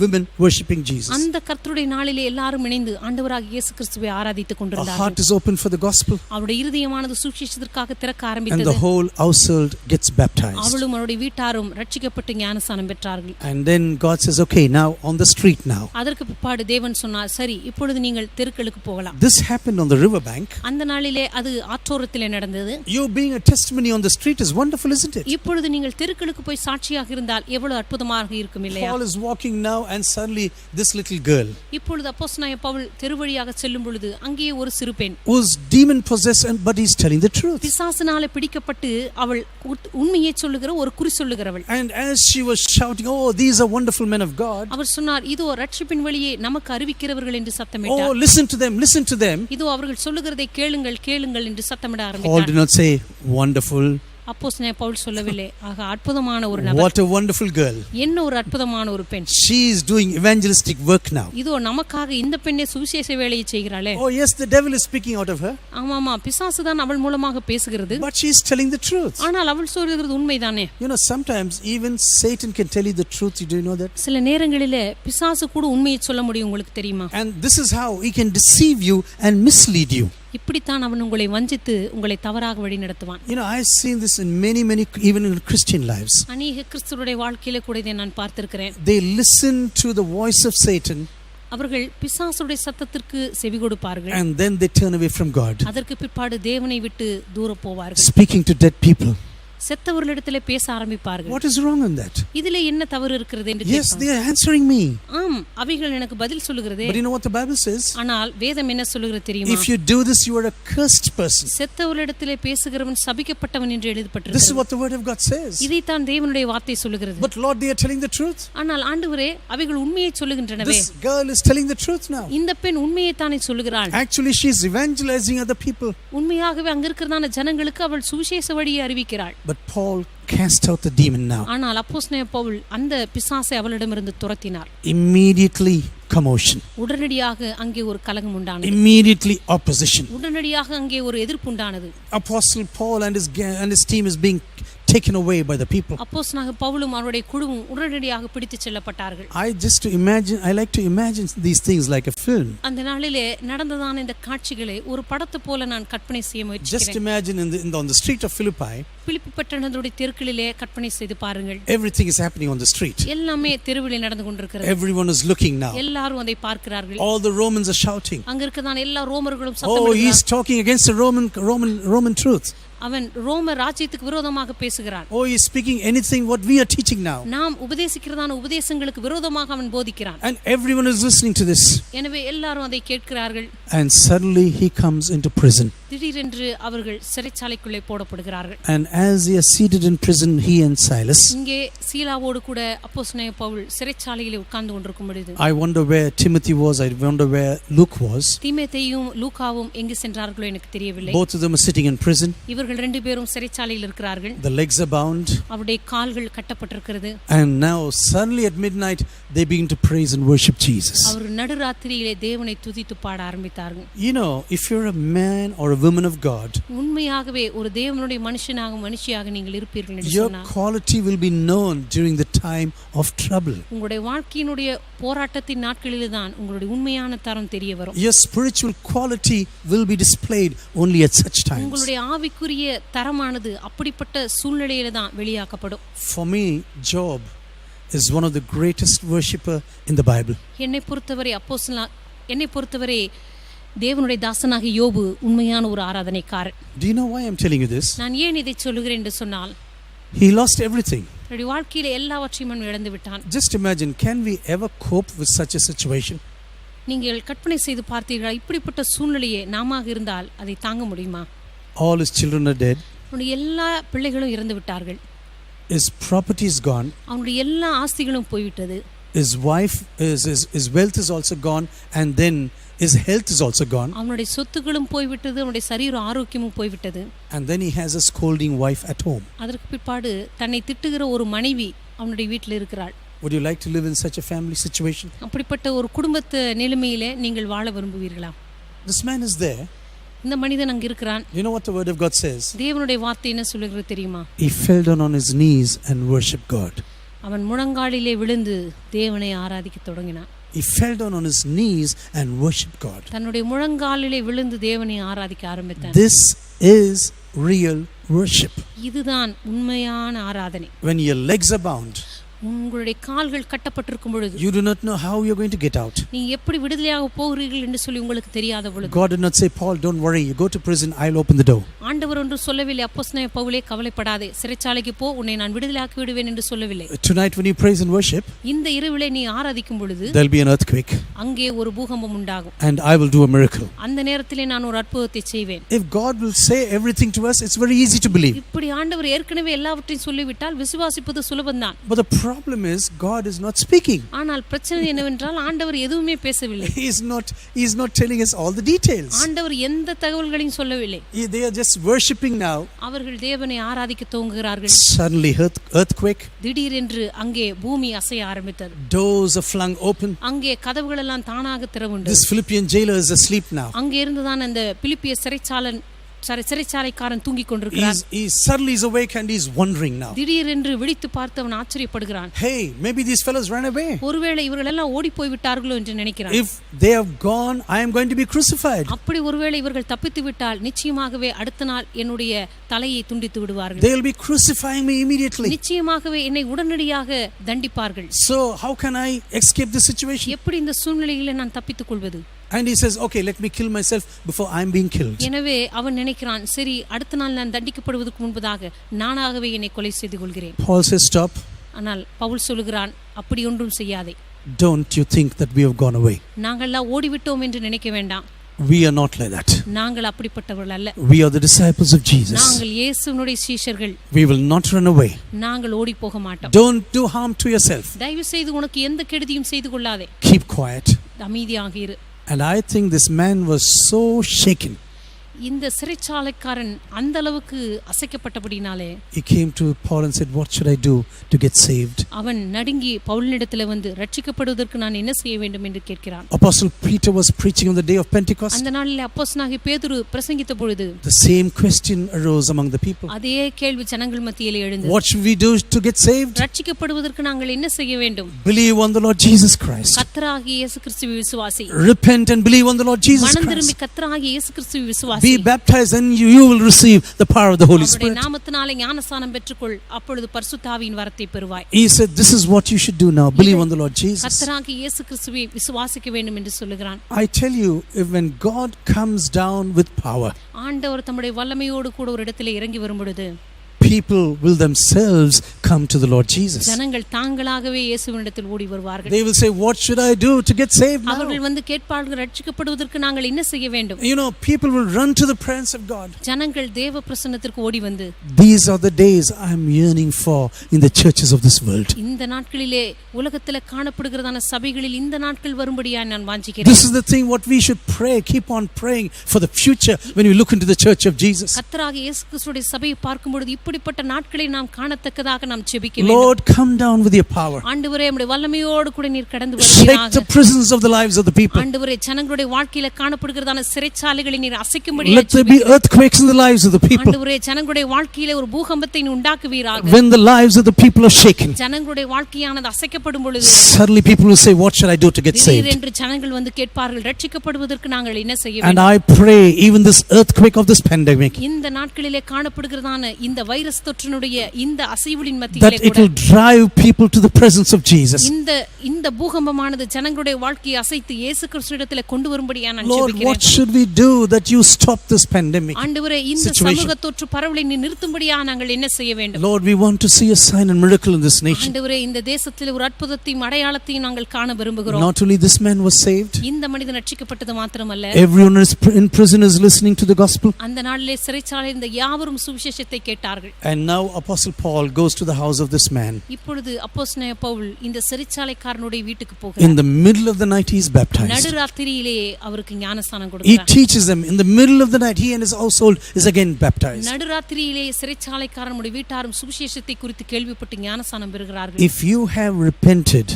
women worshiping Jesus. அந்த கர்த்தருடைய நாளிலே எல்லாரும் இணைந்து ஆண்டவராகிய இயேசு கிறிஸ்துவை ஆராதித்துக் A கொண்டிருந்தார்கள். heart is open for the gospel. அவருடைய இருதயமானது சுவிசேஷத்திற்காக திறக்க And ஆரம்பித்தது. the whole household gets baptized. அவளும் அவருடைய வீட்டாரும் ரட்சிக்கப்பட்டு ஞானஸ்நானம் பெற்றார்கள். And then God says, okay, now on the street now. அதற்கு பிற்பாடு தேவன் சொன்னார், சரி இப்பொழுது நீங்கள் தெருக்களுக்கு போகலாம். This happened on the river bank. அந்த நாளிலே அது ஆற்றோரத்திலே நடந்தது. You being a testimony on the street is wonderful, isn't it? இப்பொழுது நீங்கள் தெருக்களுக்கு போய் சாட்சியாக இருந்தால் எவ்வளவு அற்புதமாக இருக்கும் இல்லையா? Paul is walking now and suddenly this little girl, இப்பொழுது அப்போஸ்தலனாகிய பவுல் தெருவழியாக செல்லும் பொழுது அங்கே ஒரு சிறு பெண், who's demon possessed, but he's telling the truth. பிசாசினாலே பிடிக்கப்பட்டு அவள் உண்மையை சொல்லுகிற ஒரு குறி சொல்லுகிறவள். And as she was shouting, oh, these are wonderful men of God. அவர் சொன்னார், இதோ ரட்சிப்பின் வழியே நமக்கு அறிவிக்கிறவர்கள் என்று சத்தமிட்டார். Oh, listen to them. இதோ அவர்கள் சொல்லுகிறதை கேளுங்கள் என்று சத்தமிட Paul ஆரம்பித்தார். did not say wonderful. அப்போஸ்தலனாகிய பவுல் சொல்லவில்லை, ஆக அற்புதமான ஒரு நபர், What a wonderful girl. என்ன ஒரு அற்புதமான ஒரு பெண், She is doing evangelistic work now. இதோ நமக்காக இந்த பெண்ணே சுவிசேஷ வேலையை செய்கிறாளே. Oh yes, the devil is speaking out of her, ஆமாமா, பிசாசு தான் அவள் மூலமாக பேசுகிறது. but she is telling the truth. ஆனால் அவள் சொல்லுகிறது உண்மைதானே. You know, sometimes even Satan can tell you the truth. Do you know that? சில நேரங்களிலே பிசாசு கூட உண்மையை சொல்ல முடியும், உங்களுக்கு தெரியுமா? And this is how he can deceive you and mislead you. இப்படித்தான் அவன் உங்களை வஞ்சித்து உங்களை தவறாக வழி நடத்துவான். You know, I've seen this in many even in Christian lives. அநேக கிறிஸ்துவுடைய வாழ்க்கையில கூட இதை நான் பார்த்திருக்கிறேன். They listen to the voice of Satan, அவர்கள் பிசாசுடைய சத்தத்திற்கு செவி கொடுப்பார்கள். and then they turn away from God, அதற்கு பிற்பாடு தேவனை விட்டு தூர போவார்கள். speaking to dead people. செத்தவர்களிடத்திலே பேச ஆரம்பிப்பார்கள். What is wrong in that? இதிலே என்ன தவறு இருக்கிறது என்று Yes, they are answering me. ஆம், அவைகள் எனக்கு பதில் சொல்லுகிறதே. But you know what the Bible says? ஆனால் வேதம் என்ன சொல்லுகிறது தெரியுமா? If you do this, you are a cursed person. செத்தவர்களிடத்திலே பேசுகிறவன் சபிக்கப்பட்டவன் என்று This is எழுதப்பட்டிருக்கிறது. what the word of God says. இதைத்தான் தேவனுடைய வார்த்தை சொல்லுகிறது. But Lord, they are telling the truth. ஆனால் ஆண்டவரே, அவைகள் உண்மையை சொல்லுகின்றனவே. This girl is telling the truth now. இந்த பெண் உண்மையை தானே சொல்லுகிறாள். Actually, she is evangelizing other people. உண்மையாகவே அங்க இருக்கிறதான ஜனங்களுக்கு அவள் சுவிசேஷ வழியை அறிவிக்கிறாள். But Paul cast out the demon now. ஆனால் அப்போஸ்தலனாகிய பவுல் அந்த பிசாசை அவளிடமிருந்து துரத்தினார். Immediately commotion. உடனடியாக அங்கே ஒரு கலகம் உண்டானது. Immediately opposition. உடனடியாக அங்கே ஒரு எதிர்ப்பு உண்டானது. Apostle Paul and his team is being taken away by the people. அப்போஸ்தலனாகிய பவுலும் அவருடைய குழுவும் உடனடியாக பிடித்துச் செல்லப்பட்டார்கள். I like to imagine these things like a film. அந்த நாளிலே நடந்ததான இந்த காட்சிகளை ஒரு படத்தை போல நான் கற்பனை செய்ய முயற்சிக்கிறேன். Just imagine on the street of Philippi. பிலிப்பி பட்டணத்துடைய தெருக்களிலே கற்பனை செய்து பாருங்கள். Everything is happening on the street. எல்லாமே தெருவிலே நடந்து கொண்டிருக்கிறது. Everyone is looking now. எல்லாரும் அதை பார்க்கிறார்கள். All the Romans are shouting. அங்க இருக்கதான எல்லா ரோமர்களும் சத்தமிடுகிறார்கள். Oh, he is talking against the Roman truth. அவன் ரோம ராஜ்யத்துக்கு விரோதமாக பேசுகிறான். Oh, he is speaking anything what we are teaching now. நாம் உபதேசிக்கிறதான உபதேசங்களுக்கு விரோதமாக அவன் போதிக்கிறான். And everyone is listening to this. எனவே எல்லாரும் அதை கேட்கிறார்கள். And suddenly he comes into prison. திடீரென்று அவர்கள் சிறைச்சாலைக்குள்ளே போடப்படுகிறார்கள். And as he is seated in prison, he and Silas. இங்கே சீலாவோடு கூட அப்போஸ்தலனாகிய பவுல் சிறைச்சாலையிலே உட்கார்ந்து கொண்டிருக்கும் பொழுது I wonder where Timothy was. I wonder where Luke was. தீமோத்தேயும் லூக்காவும் எங்கு சென்றார்களோ எனக்கு தெரியவில்லை. Both of them are sitting in prison. இவர்கள் ரெண்டு பேரும் சிறைச்சாலையில் இருக்கிறார்கள். The legs are bound. அவருடைய கால்கள் கட்டப்பட்டிருக்கிறது. And now suddenly at midnight they begin to praise and worship Jesus. அவர் நடுராத்திரியிலே தேவனை துதித்து பாட ஆரம்பித்தார்கள். You know, if you're a man or a woman of God, உண்மையாகவே ஒரு தேவனுடைய மனுஷனாக மனுஷியாக நீங்கள் இருப்பீர்கள் என்று your சொன்னார். quality will be known during the time of trouble. உங்களுடைய வாழ்க்கையினுடைய போராட்டத்தின் நாட்களிலே தான் உங்களுடைய உண்மையான தரம் தெரிய வரும். Your spiritual quality will be displayed only at such times. உங்களுடைய ஆவிக்குரிய தரமானது அப்படிப்பட்ட சூழ்நிலையில தான் வெளியாக்கப்படும். For me, Job is one of the greatest worshipper in the Bible. என்னை பொறுத்தவரை தேவனுடைய தாசனாகிய யோபு உண்மையான ஒரு ஆராதனைக்காரர். Do you know why I'm telling you this? நான் ஏன் இதை சொல்லுகிறேன் என்று சொன்னால், he lost everything. அவருடைய வாழ்க்கையில எல்லாவற்றையும் அவன் இழந்து விட்டான். Just imagine, can we ever cope with such a situation? நீங்கள் கற்பனை செய்து பார்த்தீர்களா, இப்படிப்பட்ட சூழ்நிலையே நாமாக இருந்தால் அதை தாங்க முடியுமா? All his children are dead. அவனுடைய எல்லா பிள்ளைகளும் இறந்து விட்டார்கள். His property is gone. அவனுடைய எல்லா ஆஸ்திகளும் போய்விட்டது. His wife his wealth is also gone, and then his health is also gone. அவனுடைய சொத்துக்களும் போய்விட்டது, அவனுடைய சரீர ஆரோக்கியமும் போய்விட்டது. And then he has a scolding wife at home. அதற்கு பிற்பாடு தன்னை திட்டுகிற ஒரு மனைவி அவனுடைய வீட்டில் இருக்கிறாள். Would you like to live in such a family situation? அப்படிப்பட்ட ஒரு குடும்பத்து நிலைமையிலே நீங்கள் வாழ விரும்புவீர்களா? This man is there. இந்த மனிதன் அங்க இருக்கிறான். You know what the word of God says? தேவனுடைய வார்த்தை என்ன சொல்லுகிறது தெரியுமா? He fell down on his knees and worshiped God. அவன் முழங்காலிலே விழுந்து தேவனை ஆராதிக்க தொடங்கினான். He fell down on his knees and worshiped God. தன்னுடைய முழங்காலிலே விழுந்து தேவனை ஆராதிக்க ஆரம்பித்தான். This is real worship. இதுதான் உண்மையான ஆராதனை. When your legs are bound, உங்களுடைய கால்கள் கட்டப்பட்டிருக்கும் பொழுது, you do not know how you're going to get out. நீங்க எப்படி விடுதலையாக போகிறீர்கள் என்று சொல்லி உங்களுக்கு தெரியாத பொழுது, God did not say, Paul, don't worry, you go to prison, I'll open the door. ஆண்டவர் ஒன்று சொல்லவில்லை, அப்போஸ்தலனாகிய பவுலே கவலைப்படாதே, சிறைச்சாலைக்கு போ, உன்னை நான் விடுதலையாக்கி விடுவேன் என்று சொல்லவில்லை. Tonight when you praise and worship, இந்த இரவிலே நீ ஆராதிக்கும் பொழுது there'll be an earthquake, அங்கே ஒரு பூகம்பம் உண்டாகும். and I will do a miracle. அந்த நேரத்திலே நான் ஒரு அற்புதத்தை செய்வேன். If God will say everything to us, it's very easy to believe. இப்படி ஆண்டவர் ஏற்கனவே எல்லாவற்றையும் சொல்லிவிட்டால் விசுவாசிப்பது சுலபம்தான். But the problem is God is not speaking. ஆனால் பிரச்சனை என்னவென்றால் ஆண்டவர் எதுவுமே பேசவில்லை. He is not telling us all the details. ஆண்டவர் எந்த தகவல்களையும் சொல்லவில்லை. They are just worshiping now. அவர்கள் தேவனை ஆராதிக்க துவங்குகிறார்கள். Suddenly earthquake. திடீரென்று அங்கே பூமி அசைய ஆரம்பித்தது. Doors are flung open. அங்கே கதவுகள் எல்லாம் தானாக திறவுண்டது. This Philippian jailer is asleep now. அங்கே இருந்துதான் அந்த பிலிப்பிய சிறைச்சாலைக்காரன் தூங்கிக் கொண்டிருக்கிறான். He suddenly is awake and he's wondering now. திடீரென்று விழித்து பார்த்து அவன் ஆச்சரியப்படுகிறான். Hey, maybe these fellows ran away. ஒருவேளை இவர்கள் எல்லாம் ஓடி போய் விட்டார்களோ என்று நினைக்கிறான். If they have gone, I am going to be crucified. அப்படி ஒருவேளை இவர்கள் தப்பித்து விட்டால் நிச்சயமாகவே அடுத்த நாள் என்னுடைய தலையை துண்டித்து விடுவார்கள். They will be crucifying me immediately. நிச்சயமாகவே என்னை உடனடியாக தண்டிப்பார்கள். So how can I escape this situation? எப்படி இந்த சூழ்நிலையில நான் தப்பித்துக் கொள்வது? And he says, okay, let me kill myself before I am being killed. எனவே அவன் நினைக்கிறான், சரி அடுத்த நாள் நான் தண்டிக்கப்படுவதற்கு முன்பதாக நானாகவே என்னை கொலை செய்து கொள்கிறேன். Paul says, stop. ஆனால் பவுல் சொல்லுகிறான், அப்படி ஒன்றும் செய்யாதே. Don't you think that we have gone away? நாங்கள்லாம் ஓடிவிட்டோம் என்று நினைக்க வேண்டாம். We are not like that. நாங்கள் அப்படிப்பட்டவர்கள் அல்ல. We are the disciples of Jesus. நாங்கள் இயேசுவினுடைய சீஷர்கள். We will not run away. நாங்கள் ஓடி போக மாட்டோம். Don't do harm to yourself. தயவு செய்து உனக்கு எந்த கெடுதியும் செய்து கொள்ளாதே. Keep quiet. அமைதியாக இரு. And I think this man was so shaken. இந்த சிறைச்சாலைக்காரன் அந்த அளவுக்கு அசைக்கப்பட்டபடினாலே he came to Paul and said, what should I do to get saved? அவன் நடுங்கி பவுலினிடத்தில் வந்து ரட்சிக்கப்படுவதற்கு நான் என்ன செய்ய வேண்டும் என்று கேட்கிறான். Apostle Peter was preaching on the day of Pentecost. அந்த நாளில் அப்போஸ்தலனாகிய பேதுரு பிரசங்கித்த பொழுது The same question arose among the people. அதே கேள்வி ஜனங்கள் மத்தியிலே எழுந்தது. What should we do to get saved? ரட்சிக்கப்படுவதற்கு நாங்கள் என்ன செய்ய வேண்டும்? Believe on the Lord Jesus Christ. கர்த்தராகிய இயேசு கிறிஸ்துவை விசுவாசி. Repent and believe on the Lord Jesus மனம் திரும்பி Christ. கர்த்தராகிய இயேசு கிறிஸ்துவை விசுவாசி. Be baptized and you will receive the power of the Holy அவருடைய Spirit. நாமத்தினாலே ஞானஸ்நானம் பெற்றுக்கொள், அப்பொழுது பரிசுத்த ஆவியின் வரத்தை பெறுவாய். He said, this is what you should do now. Believe on the Lord Jesus. கர்த்தராகிய இயேசு கிறிஸ்துவை விசுவாசிக்க வேண்டும் என்று சொல்லுகிறான். I tell you, if when God comes down with power, ஆண்டவர் தம்முடைய வல்லமையோடு கூட ஒரு இடத்திலே இறங்கி வரும் பொழுது people will themselves come to the Lord Jesus. ஜனங்கள் தாங்களாகவே இயேசுவினிடத்தில் ஓடி வருவார்கள். They will say, what should I do to get saved now? அவர்கள் வந்து கேட்பார்கள், ரட்சிக்கப்படுவதற்கு நாங்கள் என்ன செய்ய வேண்டும்? You know, people will run to the presence of God. ஜனங்கள் தேவ பிரசன்னத்திற்கு ஓடி வந்து, These are the days I am yearning for in the churches of this world. இந்த நாட்களிலே உலகத்தில் காணப்படுகிறதான சபைகளில் இந்த நாட்கள் வரும்படியாய் நான் வாஞ்சிக்கிறேன். This is the thing what we should pray, keep on praying for the future when we look into the church of Jesus. கர்த்தராகிய இயேசு கிறிஸ்துவின் சபையை பார்க்கும் பொழுது இப்படிப்பட்ட நாட்களை நாம் காணத்தக்கதாக நாம் ஜெபிக்க வேண்டும். Lord, come down with your power. ஆண்டவரே, உம்முடைய வல்லமையோடு கூட நீர் கடந்து Shake வருவீராக. the prisons of the lives of the people. ஆண்டவரே, ஜனங்களுடைய வாழ்க்கையில காணப்படுகிறதான சிறைச்சாலைகளை நீர் அசைக்கும்படியாக Let there be earthquakes in the lives of the people. ஆண்டவரே, ஜனங்களுடைய வாழ்க்கையில ஒரு பூகம்பத்தை நீ உண்டாக்குவீராக. When the lives of the people are shaken, ஜனங்களுடைய வாழ்க்கையானது அசைக்கப்படும் பொழுது suddenly people will say, what should I do to get saved? திடீரென்று ஜனங்கள் வந்து கேட்பார்கள், ரட்சிக்கப்படுவதற்கு நாங்கள் என்ன செய்ய And வேண்டும்? I pray even this earthquake of this pandemic, இந்த நாட்களிலே காணப்படுகிறதான இந்த வைரஸ் தொற்றினுடைய இந்த அசைவுகளின் மத்தியிலே that it கூட will drive people to the presence of Jesus. இந்த பூகம்பமானது ஜனங்களுடைய வாழ்க்கையை அசைத்து இயேசு கிறிஸ்துவிடத்திலே கொண்டு வரும்படியா நான் Lord, ஜெபிக்கிறேன். what should we do that you stop this pandemic ஆண்டவரே, இந்த situation? சமூக தொற்று பரவலை நீ நிறுத்தும்படியா நாங்கள் என்ன செய்ய வேண்டும்? Lord, we want to see a sign and miracle in this nation. ஆண்டவரே, இந்த தேசத்திலே ஒரு அற்புதத்தையும் அடையாளத்தையும் நாங்கள் காண விரும்புகிறோம். Not only this man was saved, இந்த மனிதன் ரட்சிக்கப்பட்டது மாத்திரமல்ல, everyone in prison is listening to the gospel. அந்த நாளிலே சிறைச்சாலையில் இந்த யாவரும் சுவிசேஷத்தை கேட்டார்கள். And now Apostle Paul goes to the house of this man. இப்பொழுது அப்போஸ்தலனாகிய பவுல் இந்த சிறைச்சாலைக்காரனுடைய வீட்டுக்கு In போகிறார். the middle of the night he is baptized. நடுராத்திரியிலே அவருக்கு ஞானஸ்நானம் He கொடுக்கிறார். teaches them. In the middle of the night he and his household is again baptized. நடுராத்திரியிலே சிறைச்சாலைக்காரனுடைய வீட்டாரும் சுவிசேஷத்தை குறித்து கேள்விப்பட்டு ஞானஸ்நானம் பெறுகிறார்கள். If you have repented,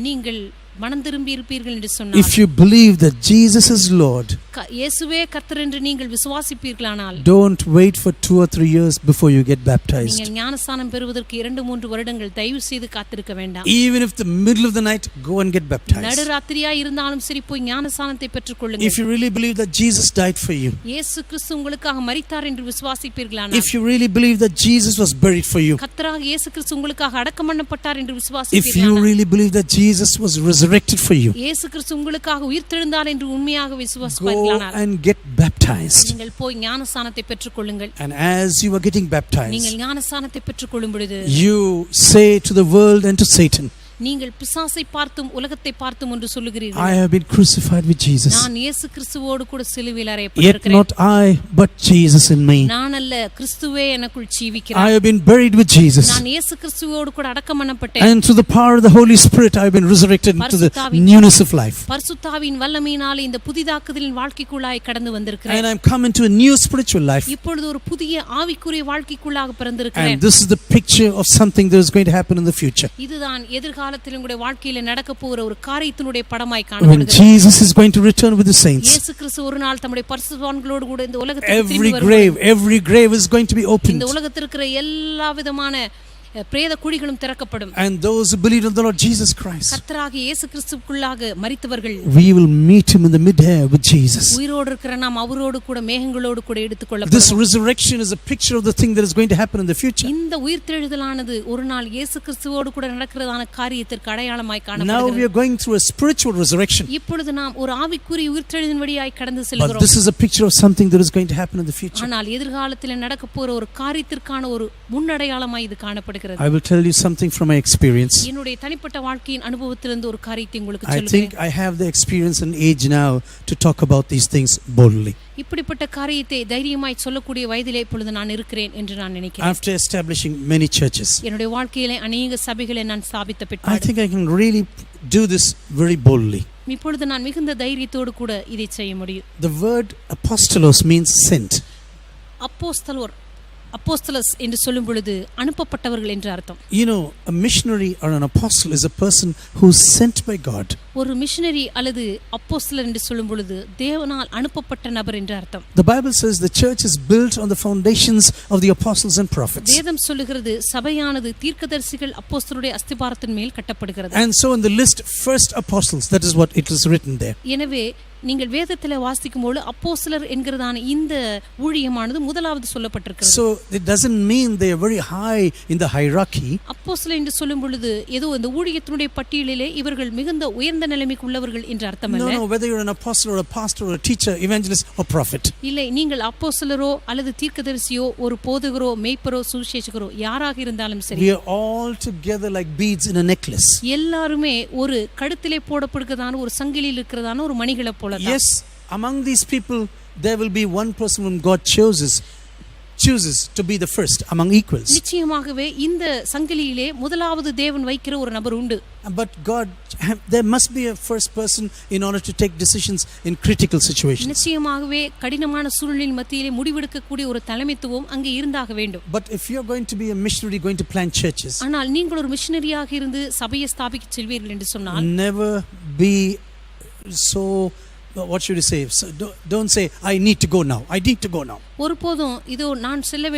நீங்கள் மனம் திரும்பி இருப்பீர்கள் என்று சொன்னார். if you believe that Jesus is Lord, இயேசுவே கர்த்தர் என்று நீங்கள் விசுவாசிப்பீர்களானால், don't wait for 2 or 3 years before you get baptized. நீங்கள் ஞானஸ்நானம் பெறுவதற்கு 2-3 வருடங்கள் தயவு செய்து காத்திருக்க வேண்டாம். Even if the middle of the night, go and get baptized. நடுராத்திரியா இருந்தாலும் சரி, போய் ஞானஸ்நானத்தை பெற்றுக்கொள்ளுங்கள். If you really believe that Jesus died for you, இயேசு கிறிஸ்து உங்களுக்காக மரித்தார் என்று விசுவாசிப்பீர்களானால், if you really believe that Jesus was buried for you, கர்த்தராகிய இயேசு கிறிஸ்து உங்களுக்காக அடக்கம் பண்ணப்பட்டார் என்று if you விசுவாசிப்பீர்களானால், really believe that Jesus was resurrected for you, இயேசு கிறிஸ்து உங்களுக்காக உயிர்த்தெழுந்தார் என்று உண்மையாக go விசுவாசிப்பீர்களானால், and get baptized. நீங்கள் போய் ஞானஸ்நானத்தை பெற்றுக்கொள்ளுங்கள். And as you are getting baptized, நீங்கள் ஞானஸ்நானத்தை பெற்றுக்கொள்ளும் பொழுது you say to the world and to Satan, நீங்கள் பிசாசை பார்த்தும் உலகத்தை பார்த்தும் ஒன்று சொல்லுகிறீர்கள், I have been crucified with Jesus. நான் இயேசு கிறிஸ்துவோடு கூட சிலுவையில் Yet அறையப்பட்டிருக்கிறேன். not I, but Jesus in me. நான் அல்ல, கிறிஸ்துவே எனக்குள் I ஜீவிக்கிறார். have been buried with Jesus. நான் இயேசு கிறிஸ்துவோடு கூட அடக்கம் பண்ணப்பட்டேன். And through the power of the Holy Spirit, I have been resurrected into the newness of life. பரிசுத்தாவின் வல்லமையினாலே இந்த புதிதாக்குதலின் வாழ்க்கைக்குள்ளாய் கடந்து வந்திருக்கிறேன். And I am come into a new spiritual life. இப்பொழுது ஒரு புதிய ஆவிக்குரிய வாழ்க்கைக்குள்ளாக பிறந்திருக்கிறேன். And this is the picture of something that is going to happen in the future. இதுதான் எதிர்காலத்தில் உங்களுடைய வாழ்க்கையில நடக்க போகிற ஒரு காரியத்தினுடைய படமாய் When காணப்படுகிறது. Jesus is going to return with the saints, இயேசு கிறிஸ்து ஒரு நாள் தம்முடைய பரிசுத்தவான்களோடு கூட இந்த உலகத்துக்கு every திரும்பி வருவார். grave is going to be opened. இந்த உலகத்தில் இருக்கிற எல்லா விதமான பிரேத குழிகளும் திறக்கப்படும். And those who believe in the Lord Jesus Christ, கர்த்தராகிய இயேசு கிறிஸ்துவுக்குள்ளாக மரித்தவர்கள், we will meet him in the mid-air with Jesus. உயிரோடு இருக்கிற நாம் அவரோடு கூட மேகங்களோடு கூட This எடுத்துக்கொள்ளப்படுவோம். resurrection is a picture of the thing that is going to happen in the future. இந்த உயிர்த்தெழுதலானது ஒரு நாள் இயேசு கிறிஸ்துவோடு கூட நடக்கிறதான காரியத்திற்கு அடையாளமாய் Now we காணப்படுகிறது. are going through a spiritual resurrection. இப்பொழுது நாம் ஒரு ஆவிக்குரிய உயிர்த்தெழுதலின் வழியாய் கடந்து But செல்கிறோம். this is a picture of something that is going to happen in the future. ஆனால் எதிர்காலத்தில் நடக்க போற ஒரு காரியத்திற்கான ஒரு முன்னடையாளமாய் இது காணப்படுகிறது. I will tell you something from my experience. என்னுடைய தனிப்பட்ட வாழ்க்கையின் அனுபவத்திலிருந்து ஒரு காரியத்தை உங்களுக்கு I சொல்லுகிறேன். think I have the experience and age now to talk about these things boldly. இப்படிப்பட்ட காரியத்தை தைரியமாய் சொல்லக்கூடிய வயதிலே இப்பொழுது நான் இருக்கிறேன் என்று நான் நினைக்கிறேன். After establishing many churches, என்னுடைய வாழ்க்கையிலே அநேக சபைகளை நான் ஸ்தாபித்த I பிற்பாடு think I can really do this very boldly. இப்பொழுது நான் மிகுந்த தைரியத்தோடு கூட இதை செய்ய முடியும். The word apostolos means sent. அப்போஸ்தலஸ் என்று சொல்லும் பொழுது அனுப்பப்பட்டவர்கள் என்று அர்த்தம். You know, a missionary or an apostle is a person who's sent by God. ஒரு மிஷனரி அல்லது அப்போஸ்தலர் என்று சொல்லும் பொழுது தேவனால் அனுப்பப்பட்ட நபர் என்று அர்த்தம். The Bible says the church is built on the foundations of the apostles and prophets. வேதம் சொல்லுகிறது சபையானது தீர்க்கதரிசிகள் அப்போஸ்தலருடைய அஸ்திபாரத்தின் மேல் கட்டப்படுகிறது. And so in the list first apostles, that is what it is written there. எனவே நீங்கள் வேதத்தில் வாசிக்கும்போது அப்போஸ்தலர் என்கிறதான இந்த ஊழியமானது முதலாவது சொல்லப்பட்டிருக்கிறது. So it doesn't mean they are very high in the hierarchy. அப்போஸ்தலர் என்று சொல்லும் பொழுது ஏதோ இந்த ஊழியத்தினுடைய பட்டியலிலே இவர்கள் மிகுந்த உயர்ந்த நிலைமைக்கு உள்ளவர்கள் என்று அர்த்தமல்ல. No, whether you're an apostle or a pastor or a teacher, evangelist or prophet. இல்லை, நீங்கள் அப்போஸ்தலரோ அல்லது தீர்க்கதரிசியோ ஒரு போதகரோ மேய்ப்பரோ சுவிசேஷகரோ யாராக இருந்தாலும் சரி, we are all together like beads in a necklace. எல்லாருமே ஒரு கழுத்திலே போடப்படுகிறதான ஒரு சங்கிலியில் இருக்கிறதான ஒரு மணிகளை போல. Yes, among these people there will be one person whom God chooses to be the first among equals. நிச்சயமாகவே இந்த சங்கிலியிலே முதலாவது தேவன் வைக்கிற ஒரு நபர் உண்டு. But there must be a first person in order to take decisions in critical situations. நிச்சயமாகவே கடினமான சூழ்நிலையின் மத்தியிலே முடிவெடுக்கக்கூடிய ஒரு தலைமைத்துவம் அங்கே இருந்தாக வேண்டும். But if you are going to be a missionary going to plant churches, ஆனால் நீங்கள் ஒரு மிஷனரியாக இருந்து சபையை ஸ்தாபிக்க செல்வீர்கள் என்று சொன்னால், never be so, what should you say? So don't say I need to go now. I need to go now. ஒருபோதும் இதோ நான் செல்ல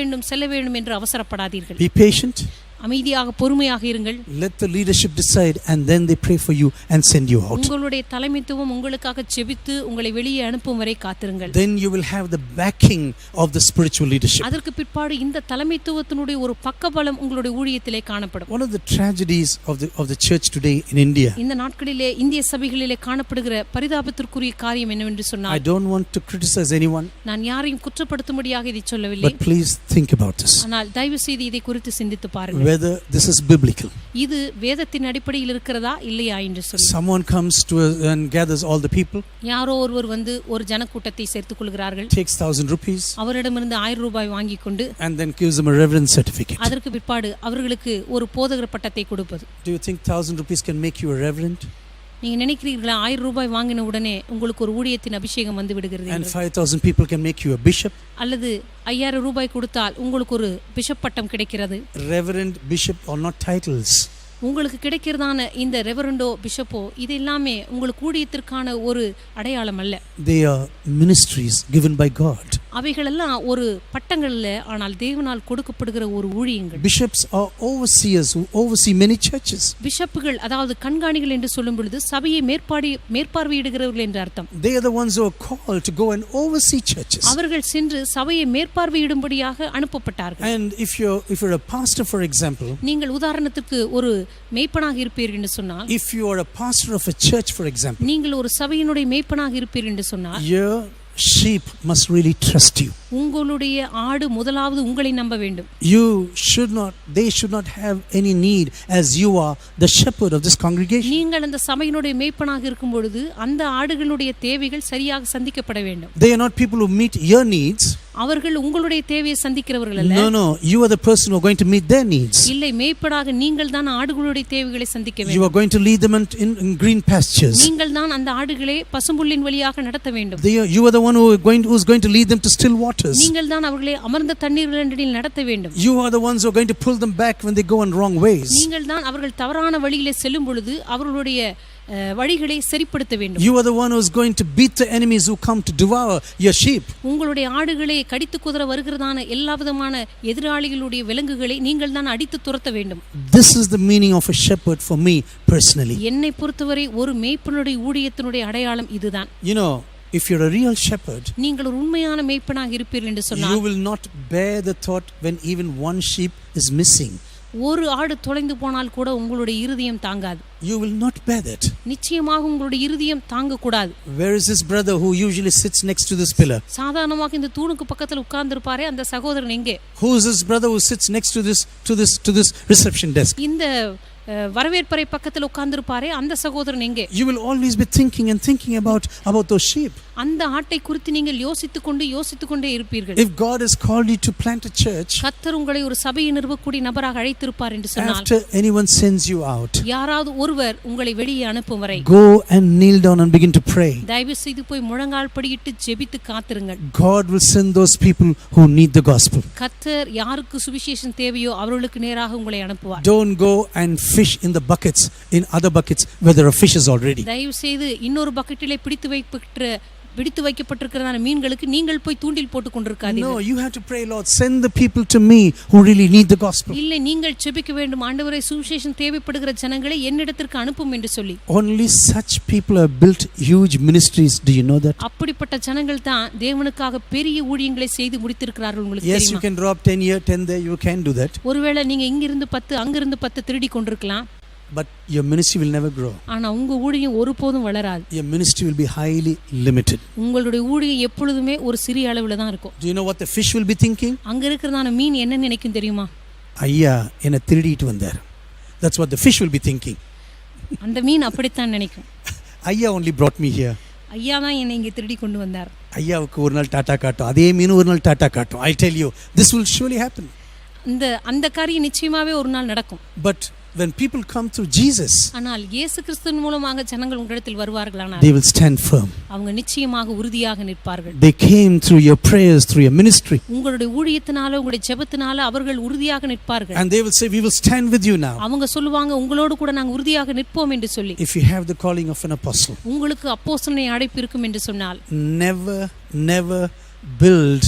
வேண்டும் என்று அவசரப்படாதீர்கள். Be patient. அமைதியாக பொறுமையாக இருங்கள். Let the leadership decide and then they pray for you and send you out. உங்களுடைய தலைமைத்துவம் உங்களுக்காக ஜெபித்து உங்களை வெளியே அனுப்பும் வரை காத்திருங்கள். Then you will have the backing of the spiritual leadership. அதற்கு பிற்பாடு இந்த தலைமைத்துவத்தினுடைய ஒரு பக்கபலம் உங்களுடைய ஊழியத்திலே காணப்படும். One of the tragedies of the church today in India, இந்த நாட்களிலே இந்திய சபைகளிலே காணப்படுகிற பரிதாபத்திற்குரிய காரியம் என்னவென்று சொன்னால், I don't want to criticize anyone, நான் யாரையும் குற்றப்படுத்தும்படியாக இதை சொல்லவில்லை, but please think about this. ஆனால் தயவு செய்து இதை குறித்து சிந்தித்து பாருங்கள். Whether this is biblical. இது வேதத்தின் அடிப்படையில் இருக்கிறதா இல்லையா என்று சொல்லி. Someone comes to and gathers all the people. யாரோ ஒருவர் வந்து ஒரு ஜனக்கூட்டத்தை சேர்த்துக் கொள்கிறார்கள். Takes 1000 rupees. அவரிடமிருந்து 1000 ரூபாய் வாங்கிக் கொண்டு and then gives them a reverend certificate. அதற்கு பிற்பாடு அவர்களுக்கு ஒரு போதகர் பட்டத்தை கொடுப்பது. Do you think 1000 rupees can make you a reverend? நீங்க நினைக்கிறீர்களா 1000 ரூபாய் வாங்கின உடனே உங்களுக்கு ஒரு ஊழியத்தின் அபிஷேகம் வந்து விடுகிறது? And 5000 people can make you a bishop? அல்லது 5000 ரூபாய் கொடுத்தால் உங்களுக்கு ஒரு பிஷப் பட்டம் கிடைக்கிறது? Reverend, bishop are not titles. உங்களுக்கு கிடைக்கிறதான இந்த ரெவரண்டோ பிஷப்போ இது எல்லாமே உங்களுக்கு ஊழியத்திற்கான ஒரு அடையாளம் அல்ல. They are ministries given by God. அவைகளெல்லாம் ஒரு பட்டங்கள் அல்ல, ஆனால் தேவனால் கொடுக்கப்படுகிற ஒரு ஊழியங்கள். Bishops are overseers who oversee many churches. பிஷப்புகள் அதாவது கண்காணிகள் என்று சொல்லும் பொழுது சபையை மேற்பார்வையிடுகிறவர்கள் என்று அர்த்தம். They are the ones who are called to go and oversee churches. அவர்கள் சென்று சபையை மேற்பார்வையிடும்படியாக அனுப்பப்பட்டார்கள். And if you're a pastor, for example, நீங்கள் உதாரணத்துக்கு ஒரு மேய்ப்பனாக இருப்பீர்கள் என்று சொன்னால், if you are a pastor of a church, for example, நீங்கள் ஒரு சபையினுடைய மேய்ப்பனாக இருப்பீர்கள் என்று சொன்னால், your sheep must really trust you. உங்களுடைய ஆடு முதலாவது உங்களை நம்ப வேண்டும். They should not have any need as you are the shepherd of this congregation. நீங்கள் அந்த சபையினுடைய மேய்ப்பனாக இருக்கும் பொழுது அந்த ஆடுகளுடைய தேவைகள் சரியாக சந்திக்கப்பட வேண்டும். They are not people who meet your needs. அவர்கள் உங்களுடைய தேவையை சந்திக்கிறவர்கள் அல்ல. No, you are the person who are going to meet their needs. இல்லை, மேய்ப்பனாக நீங்கள் தான் ஆடுகளுடைய தேவைகளை சந்திக்க வேண்டும். You are going to lead them in green pastures. நீங்கள் தான் அந்த ஆடுகளை பசும்புல்லின் வழியாக நடத்த வேண்டும். You are the one who is going to lead them to still waters. நீங்கள் தான் அவர்களை அமர்ந்த தண்ணீர்களில் நடத்த வேண்டும். You are the ones who are going to pull them back when they go on wrong ways. நீங்கள் தான் அவர்கள் தவறான வழியிலே செல்லும் பொழுது அவர்களுடைய வழிகளை சரிப்படுத்த வேண்டும். You are the one who is going to beat the enemies who come to devour your sheep. உங்களுடைய ஆடுகளை கடித்து குதற வருகிறதான எல்லாவிதமான எதிராளிகளுடைய விலங்குகளை நீங்கள் தான் அடித்து துரத்த வேண்டும். This is the meaning of a shepherd for me personally. என்னை பொறுத்தவரை ஒரு மேய்ப்பனுடைய ஊழியத்தினுடைய அடையாளம் இதுதான். You know, if you're a real shepherd, நீங்கள் ஒரு உண்மையான மேய்ப்பனாக இருப்பீர்கள் என்று சொன்னால், you will not bear the thought when even one sheep is missing. ஒரு ஆடு தொலைந்து போனால் கூட உங்களுடைய இருதயம் தாங்காது. You will not bear that. நிச்சயமாக உங்களுடைய இருதயம் தாங்க கூடாது. Where is this brother who usually sits next to this pillar? சாதாரணமாக இந்த தூணுக்கு பக்கத்தில் உட்கார்ந்திருப்பாரே அந்த சகோதரன் எங்கே? Who is this brother who sits next to this reception desk? இந்த வரவேற்பறை பக்கத்துல உட்கார்ந்திருப்பாரே அந்த சகோதரன் எங்கே? You will always be thinking and thinking about those sheep. அந்த ஆட்டை குறித்து நீங்கள் யோசித்துக்கொண்டே இருப்பீர்கள். If God has called you to plant a church, கர்த்தர் உங்களை ஒரு சபையை நிறுவக்கூடிய நபராக அழைத்திருப்பார் என்று சொன்னால், after anyone sends you out, யாராவது ஒருவர் உங்களை வெளியே அனுப்பும் வரை go and kneel down and begin to pray. தயவு செய்து போய் முழங்கால் படியிட்டு ஜெபித்து காத்திருங்கள். God will send those people who need the gospel. கர்த்தர் யாருக்கு சுவிசேஷம் தேவையோ அவர்களுக்கு நேராக உங்களை அனுப்புவார். Don't go and fish in the buckets, in other buckets where there are fishes already. தயவு செய்து இன்னொரு பக்கெட்டிலே பிடித்து வைக்கப்பட்டிருக்கிறதான மீன்களுக்கு நீங்கள் போய் தூண்டில் போட்டு கொண்டிருக்காதீர்கள். No, you have to pray, Lord, send the people to me who really need the gospel. இல்லை, நீங்கள் ஜெபிக்க வேண்டும், ஆண்டவரே சுவிசேஷம் தேவைப்படுகிற ஜனங்களை என்னிடத்திற்கு அனுப்பும் என்று சொல்லி. Only such people have built huge ministries. Do you know that? அப்படிப்பட்ட ஜனங்கள் தான் தேவனுக்காக பெரிய ஊழியங்களை செய்து முடித்திருக்கிறார்கள். உங்களுக்கு தெரியுமா? Yes, you can drop 10 here, 10 there. You can do that. ஒருவேளை நீங்க இங்கிருந்து 10 அங்கிருந்து 10 திருடி கொண்டிருக்கலாம். But your ministry will never grow. ஆனா உங்க ஊழியம் ஒருபோதும் வளராது. Your ministry will be highly limited. உங்களுடைய ஊழியம் எப்பொழுதுமே ஒரு சிறிய அளவுல தான் இருக்கும். Do you know what the fish will be thinking? அங்க இருக்கிறதான மீன் என்ன நினைக்கும் தெரியுமா? ஐயா என்ன திருடிட்டு வந்தார். That's what the fish will be thinking. அந்த மீன் அப்படித்தான் நினைக்கும். ஐயா only brought me here. ஐயா தான் என்னை இங்கே திருடி கொண்டு வந்தார். ஐயாவுக்கு ஒரு நாள் டாடா காட்டும், அதே மீன் ஒரு நாள் டாடா காட்டும். I tell you, this will surely happen. அந்த காரியம் நிச்சயமாவே ஒரு நாள் நடக்கும். But when people come through Jesus, ஆனால் இயேசு கிறிஸ்துவின் மூலமாக ஜனங்கள் உங்களிடத்தில் வருவார்களானால் they will stand firm. அவங்க நிச்சயமாக உறுதியாக நிற்பார்கள். They came through your prayers, through your ministry. உங்களுடைய ஊழியத்தினால உங்களுடைய ஜெபத்தினால அவர்கள் உறுதியாக நிற்பார்கள். And they will say, we will stand with you now. அவங்க சொல்லுவாங்க, உங்களோடு கூட நாங்கள் உறுதியாக நிற்போம் என்று சொல்லி. If you have the calling of an apostle, உங்களுக்கு அப்போஸ்தலனை அழைப்பு இருக்கும் என்று சொன்னால், never build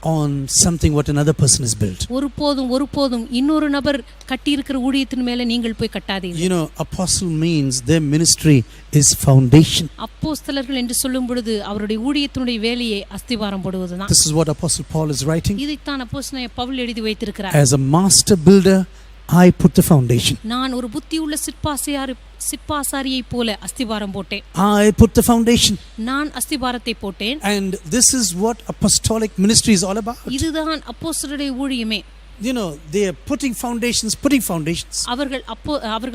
on something what another person has built. ஒருபோதும் இன்னொரு நபர் கட்டி இருக்கிற ஊழியத்தின் மேல நீங்கள் போய் கட்டாதீங்க. You know, apostle means their ministry is foundation. அப்போஸ்தலர்கள் என்று சொல்லும் பொழுது அவருடைய ஊழியத்தினுடைய வேலையை அஸ்திவாரம் போடுவதுதான். This is what Apostle Paul is writing. இதைத்தான் அப்போஸ்தலனாகிய பவுல் எழுதி வைத்திருக்கிறார். As a master builder, I put the foundation. நான் ஒரு புத்தியுள்ள சிற்பாசாரியை போல அஸ்திவாரம் போட்டேன். I put the foundation. நான் அஸ்திவாரத்தை போட்டேன். And this is what apostolic ministry is all about. இதுதான் அப்போஸ்தலருடைய ஊழியமே. You know, they are putting foundations. அவர்கள்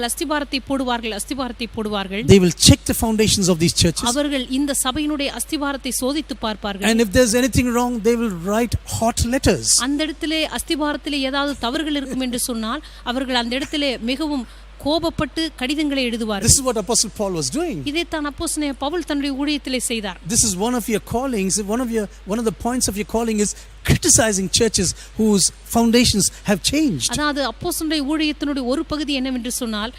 அஸ்திவாரத்தை போடுவார்கள். They will check the foundations of these churches. அவர்கள் இந்த சபையினுடைய அஸ்திவாரத்தை சோதித்து பார்ப்பார்கள். And if there's anything wrong, they will write hot letters. அந்த இடத்திலே அஸ்திவாரத்திலே ஏதாவது தவறுகள் இருக்கும் என்று சொன்னால் அவர்கள் அந்த இடத்திலே மிகவும் கோபப்பட்டு கடிதங்களை எழுதுவார்கள். This is what Apostle Paul was doing. இதைத்தான் அப்போஸ்தலனாகிய பவுல் தன்னுடைய ஊழியத்திலே செய்தார். This is one of your callings. One of the points of your calling is criticizing churches whose foundations have changed. அதாவது அப்போஸ்தலனுடைய ஊழியத்தினுடைய ஒரு பகுதி என்னவென்று சொன்னால்,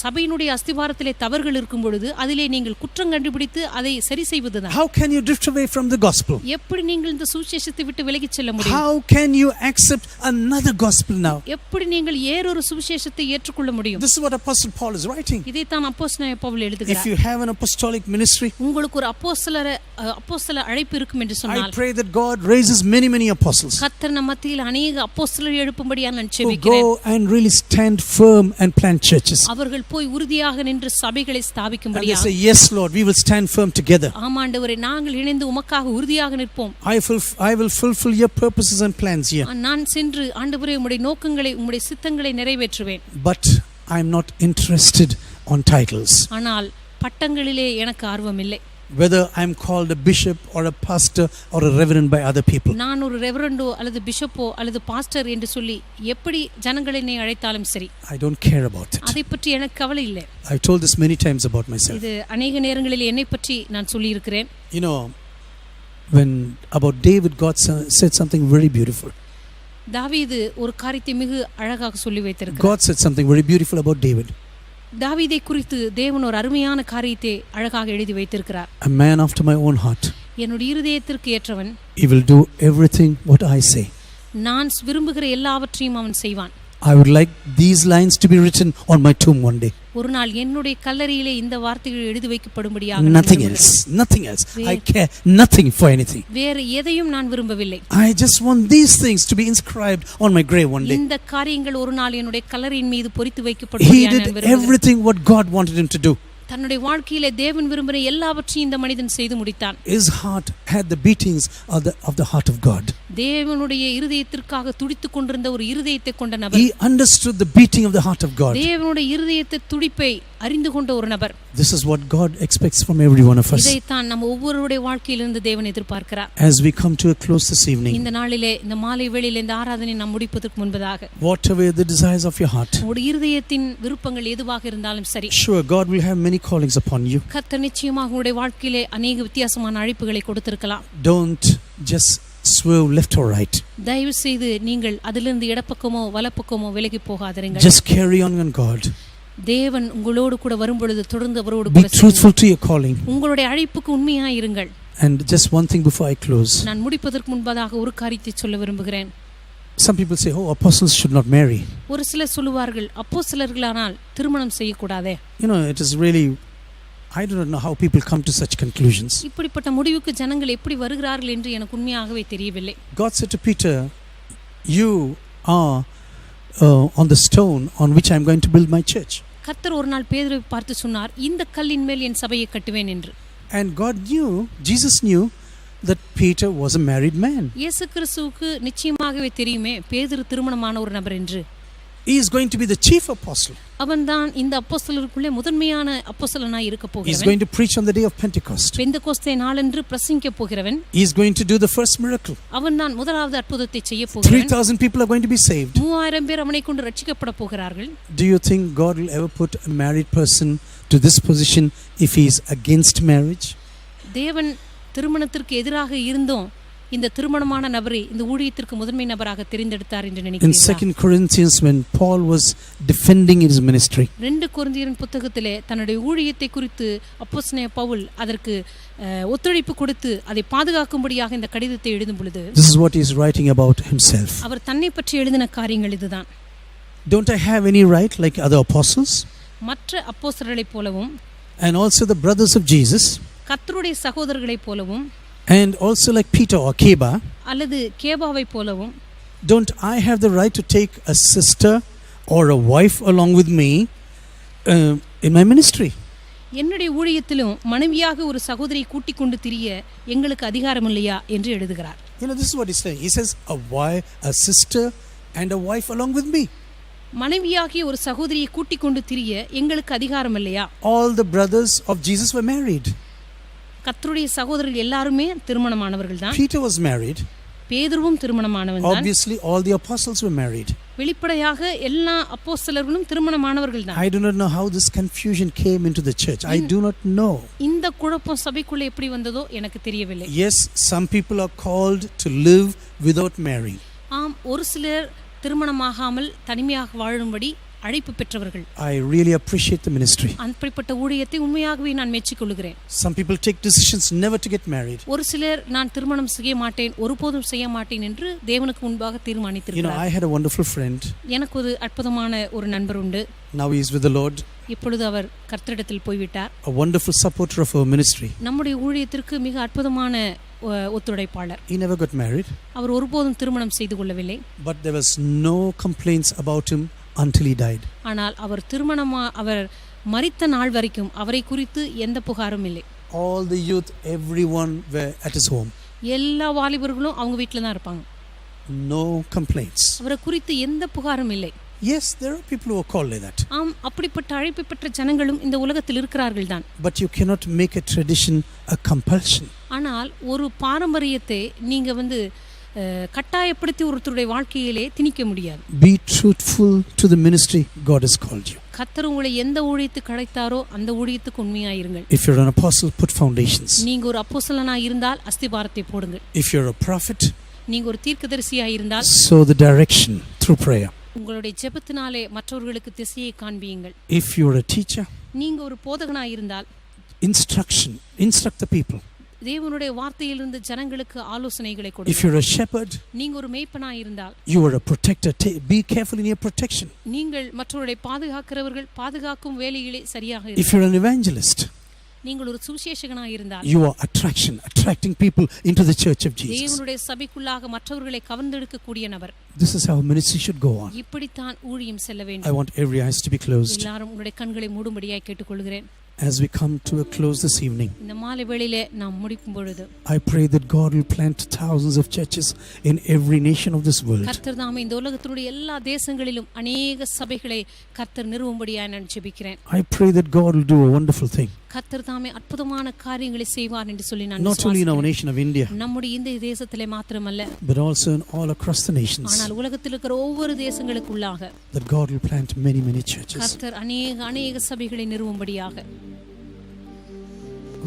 சபையினுடைய அஸ்திவாரத்திலே தவறுகள் இருக்கும் பொழுது அதிலே நீங்கள் குற்றம் கண்டுபிடித்து அதை சரி செய்வதுதான். How can you drift away from the gospel? எப்படி நீங்கள் இந்த சுவிசேஷத்தை விட்டு விலகிச் செல்ல முடியும்? How can you accept another gospel now? எப்படி நீங்கள் வேறொரு சுவிசேஷத்தை ஏற்றுக்கொள்ள முடியும்? This is what Apostle Paul is writing. இதைத்தான் அப்போஸ்தலனாகிய பவுல் எழுதுகிறார். If you have an apostolic ministry, உங்களுக்கு ஒரு அப்போஸ்தல அழைப்பு இருக்கும் என்று சொன்னால், I pray that God raises many apostles. கர்த்தர் நம் மத்தியில் அநேக அப்போஸ்தலரை எழுப்பும்படியாக நான் Who ஜெபிக்கிறேன். go and really stand firm and plant churches. அவர்கள் போய் உறுதியாக நின்று சபைகளை And they ஸ்தாபிக்கும்படியாக. say, yes Lord, we will stand firm together. ஆமாண்டவரே, நாங்கள் இணைந்து உமக்காக உறுதியாக நிற்போம். I will fulfill your purposes and plans here. நான் சென்று ஆண்டவரே உம்முடைய நோக்கங்களை உம்முடைய சித்தங்களை நிறைவேற்றுவேன். But I am not interested on titles. ஆனால் பட்டங்களிலே எனக்கு ஆர்வம் இல்லை. Whether I am called a bishop or a pastor or a reverend by other people. நான் ஒரு ரெவரண்டோ அல்லது பிஷப்போ அல்லது பாஸ்டர் என்று சொல்லி எப்படி ஜனங்கள் என்னை அழைத்தாலும் சரி, I don't care about it. அதை பற்றி எனக்கு கவலை இல்லை. I've told this many times about myself. இது அநேக நேரங்களில் என்னை பற்றி நான் சொல்லி இருக்கிறேன். You know, when about David, God said something very beautiful. தாவீது ஒரு காரியத்தை மிக அழகாக சொல்லி வைத்திருக்கிறார். God said something very beautiful about David. தாவீதை குறித்து தேவன் ஒரு அருமையான காரியத்தை அழகாக எழுதி வைத்திருக்கிறார். A man after my own heart. என்னுடைய இருதயத்திற்கு ஏற்றவன். He will do everything what I say. நான் விரும்புகிற எல்லாவற்றையும் அவன் செய்வான். I would like these lines to be written on my tomb one day. ஒரு நாள் என்னுடைய கல்லறையிலே இந்த வார்த்தைகள் எழுதி வைக்கப்படும்படியாக. Nothing else. I care nothing for anything. வேற எதையும் நான் விரும்பவில்லை. I just want these things to be inscribed on my grave one day. இந்த காரியங்கள் ஒரு நாள் என்னுடைய கல்லறையின் மீது பொறித்து வைக்கப்படும்படியாக நான் விரும்புகிறேன். He did விரும்புகிறேன். everything what God wanted him to do. தன்னுடைய வாழ்க்கையிலே தேவன் விரும்பின எல்லாவற்றையும் இந்த மனிதன் செய்து முடித்தான். His heart had the beatings of the heart of God. தேவனுடைய இருதயத்திற்காக துடித்துக் கொண்டிருந்த ஒரு இருதயத்தை கொண்ட நபர். He understood the beating of the heart of God. தேவனுடைய இருதயத்தை துடிப்பை அறிந்து கொண்ட ஒரு நபர். This is what God expects from every one of us. இதைத்தான் நம்ம ஒவ்வொருவருடைய வாழ்க்கையிலிருந்து தேவன் எதிர்பார்க்கிறார். As we come to a close this evening, இந்த நாளிலே இந்த மாலை வேளையிலே இந்த ஆராதனை நாம் முடிப்பதற்கு முன்பதாக, whatever the desires of your heart, உங்களுடைய இருதயத்தின் விருப்பங்கள் எதுவாக இருந்தாலும் சரி, sure God will have many callings upon you. கர்த்தர் நிச்சயமாக உங்களுடைய வாழ்க்கையிலே அநேக வித்தியாசமான அழைப்புகளை கொடுத்திருக்கலாம். Don't just swerve left or right. தயவு செய்து நீங்கள் அதிலிருந்து இடப்பக்கமோ வலப்பக்கமோ விலகி போகாதீர்கள். Just carry on God. தேவன் உங்களோடு கூட வரும்பொழுது தொடர்ந்து அவரோடு Be கூட truthful to your calling. உங்களுடைய அழைப்புக்கு உண்மையாய் இருங்கள். And just one thing before I close. நான் முடிப்பதற்கு முன்பதாக ஒரு காரியத்தை சொல்ல விரும்புகிறேன். Some people say, oh, apostles should not marry. ஒரு சிலர் சொல்லுவார்கள், அப்போஸ்தலர்களானால் திருமணம் செய்யக்கூடாதே. You know, it is really, I do not know how people come to such conclusions. இப்படிப்பட்ட முடிவுக்கு ஜனங்கள் எப்படி வருகிறார்கள் என்று எனக்கு உண்மையாகவே தெரியவில்லை. God said to Peter, you are on the stone on which I am going to build my church. கர்த்தர் ஒரு நாள் பேதுருவை பார்த்து சொன்னார், இந்த கல்லின் மேல் என் சபையை கட்டுவேன் என்று. And God knew, Jesus knew that Peter was a married man. இயேசு கிறிஸ்துவுக்கு நிச்சயமாகவே தெரியுமே பேதுரு திருமணமான ஒரு நபர் என்று. He is going to be the chief apostle. அவன்தான் இந்த அப்போஸ்தலருக்குள்ளே முதன்மையான அப்போஸ்தலனாய் இருக்க He is போகிறவன். going to preach on the day of Pentecost. பெந்தெகோஸ்தே நாளன்று பிரசங்கிக்க போகிறவன். He is going to do the first miracle. அவன்தான் முதலாவது அற்புதத்தை செய்ய போகிறவன். 3,000 people are going to be saved. 3000 பேர் அவனை கொண்டு ரட்சிக்கப்பட போகிறார்கள். Do you think God will ever put a married person to this position if he is against marriage? தேவன் திருமணத்திற்கு எதிராக இருந்தோம் இந்த திருமணமான நபரை இந்த ஊழியத்திற்கு முதன்மை நபராக தெரிந்தெடுத்தார் என்று In நினைக்கிறீர்களா? 2 Corinthians, when Paul was defending his ministry, 2 கொரிந்தியரின் புத்தகத்திலே தன்னுடைய ஊழியத்தை குறித்து அப்போஸ்தலனாகிய பவுல் அதற்கு ஒத்துழைப்பு கொடுத்து அதை பாதுகாக்கும்படியாக இந்த கடிதத்தை எழுதும் பொழுது, this is what he is writing about himself. அவர் தன்னை பற்றி எழுதின காரியங்கள் இதுதான். Don't I have any right like other apostles? மற்ற அப்போஸ்தலர்களைப் போலவும் And also the brothers of Jesus? கர்த்தருடைய சகோதரர்களைப் போலவும் And also like Peter or Keba? அல்லது கேபாவை போலவும் Don't I have the right to take a sister or a wife along with me in my ministry? என்னுடைய ஊழியத்திலும் மனைவியாக ஒரு சகோதரியை கூட்டிக் கொண்டு திரிய எங்களுக்கு அதிகாரம் இல்லையா என்று எழுதுகிறார். You know, this is what he's saying. He says a sister and a wife along with me. மனைவியாகிய ஒரு சகோதரியை கூட்டிக் கொண்டு திரிய எங்களுக்கு அதிகாரம் இல்லையா? All the brothers of Jesus were married. கர்த்தருடைய சகோதரர்கள் எல்லாருமே திருமணமானவர்கள் தான். Peter was married. பேதுருவும் திருமணமானவன் தான். Obviously all the apostles were married. வெளிப்படையாக எல்லா அப்போஸ்தலர்களும் திருமணமானவர்கள் தான். I do not know how this confusion came into the church. I do not know. இந்த குழப்பம் சபைக்குள்ளே எப்படி வந்ததோ எனக்கு தெரியவில்லை. Yes, some people are called to live without marrying. ஆம், ஒரு சிலர் திருமணமாகாமல் தனிமையாக வாழும்படி அழைப்பு பெற்றவர்கள். I really appreciate the ministry. அப்படிப்பட்ட ஊழியத்தை உண்மையாகவே நான் மெச்சிக்கொள்கிறேன். Some people take decisions never to get married. ஒரு சிலர் நான் திருமணம் செய்ய மாட்டேன், ஒருபோதும் செய்ய மாட்டேன் என்று தேவனுக்கு முன்பாக தீர்மானித்திருக்கிறார். I had a wonderful friend. எனக்கு ஒரு அற்புதமான ஒரு நண்பர் உண்டு. Now he is with the Lord. இப்பொழுது அவர் கர்த்தரிடத்தில் போய்விட்டார். A wonderful supporter of our ministry. நம்முடைய ஊழியத்திற்கு மிக அற்புதமான ஒத்துழைப்பாளர். He never got married. அவர் ஒருபோதும் திருமணம் செய்து கொள்ளவில்லை. But there was no complaints about him until he died. ஆனால் அவர் மரித்த நாள் வரைக்கும் அவரை குறித்து எந்த புகாரும் இல்லை. All the youth, everyone were at his home. எல்லா வாலிபர்களும் அவங்க வீட்டில தான் இருப்பாங்க. No complaints. அவரை குறித்து எந்த புகாரும் இல்லை. Yes, there are people who are called like that. ஆம், அப்படிப்பட்ட அழைப்பு பெற்ற ஜனங்களும் இந்த உலகத்தில் இருக்கிறார்கள் தான். But you cannot make a tradition a compulsion. ஆனால் ஒரு பாரம்பரியத்தை நீங்க கட்டாயப்படுத்தி ஒருத்தருடைய வாழ்க்கையிலே திணிக்க முடியாது. Be truthful to the ministry God has called you. கர்த்தர் உங்களை எந்த ஊழியத்துக்கு அழைத்தாரோ அந்த ஊழியத்துக்கு உண்மையாயிருங்கள். If you're an apostle, put foundations. நீங்க ஒரு அப்போஸ்தலனா இருந்தால் அஸ்திபாரத்தை போடுங்கள். If you're a prophet, நீங்க ஒரு தீர்க்கதரிசியா இருந்தால் sow the direction through prayer. உங்களுடைய ஜெபத்தினாலே மற்றவர்களுக்கு திசையை காண்பியுங்கள். If you're a teacher, நீங்க ஒரு போதகனா இருந்தால் instruct the people. தேவனுடைய வார்த்தையிலிருந்து ஜனங்களுக்கு ஆலோசனைகளை If கொடுங்கள். you're a shepherd, நீங்க ஒரு மேய்ப்பனா இருந்தால் you are a protector. Be careful in your protection. நீங்கள் மற்றவர்களை பாதுகாக்கிறவர்கள் பாதுகாக்கும் வேலையிலே சரியாக If இருங்கள். you're an evangelist, நீங்கள் ஒரு சுவிசேஷகனா இருந்தால் you are attracting people into the church of Jesus. தேவனுடைய சபைக்குள்ளாக மற்றவர்களை கவர்ந்தெடுக்க கூடிய நபர். This is how ministry should go on. இப்படித்தான் ஊழியம் செல்ல I வேண்டும். want every eyes to be closed. எல்லாரும் உங்களுடைய கண்களை மூடும்படியாய் கேட்டுக்கொள்கிறேன். As we come to a close this evening, இந்த மாலை வேளையிலே நாம் முடிக்கும் பொழுது I pray that God will plant thousands of churches in every nation of this world. கர்த்தர் தாமே இந்த உலகத்தினுடைய எல்லா தேசங்களிலும் अनेक சபைகளை கர்த்தர் நிறுவும்படியாக நான் ஜெபிக்கிறேன். I pray that God will do a wonderful thing. கர்த்தர் தாமே அற்புதமான காரியங்களை செய்வார் என்று சொல்லி நான் Not only in our nation of India, நம்முடைய இந்த தேசத்திலே மாத்திரமல்ல, but also in all across the nations. ஆனால் உலகத்தில் இருக்கிற ஒவ்வொரு தேசங்களுக்குள்ளாக That God will plant many churches. கர்த்தர் அநேக சபைகளை நிறுவும்படியாக.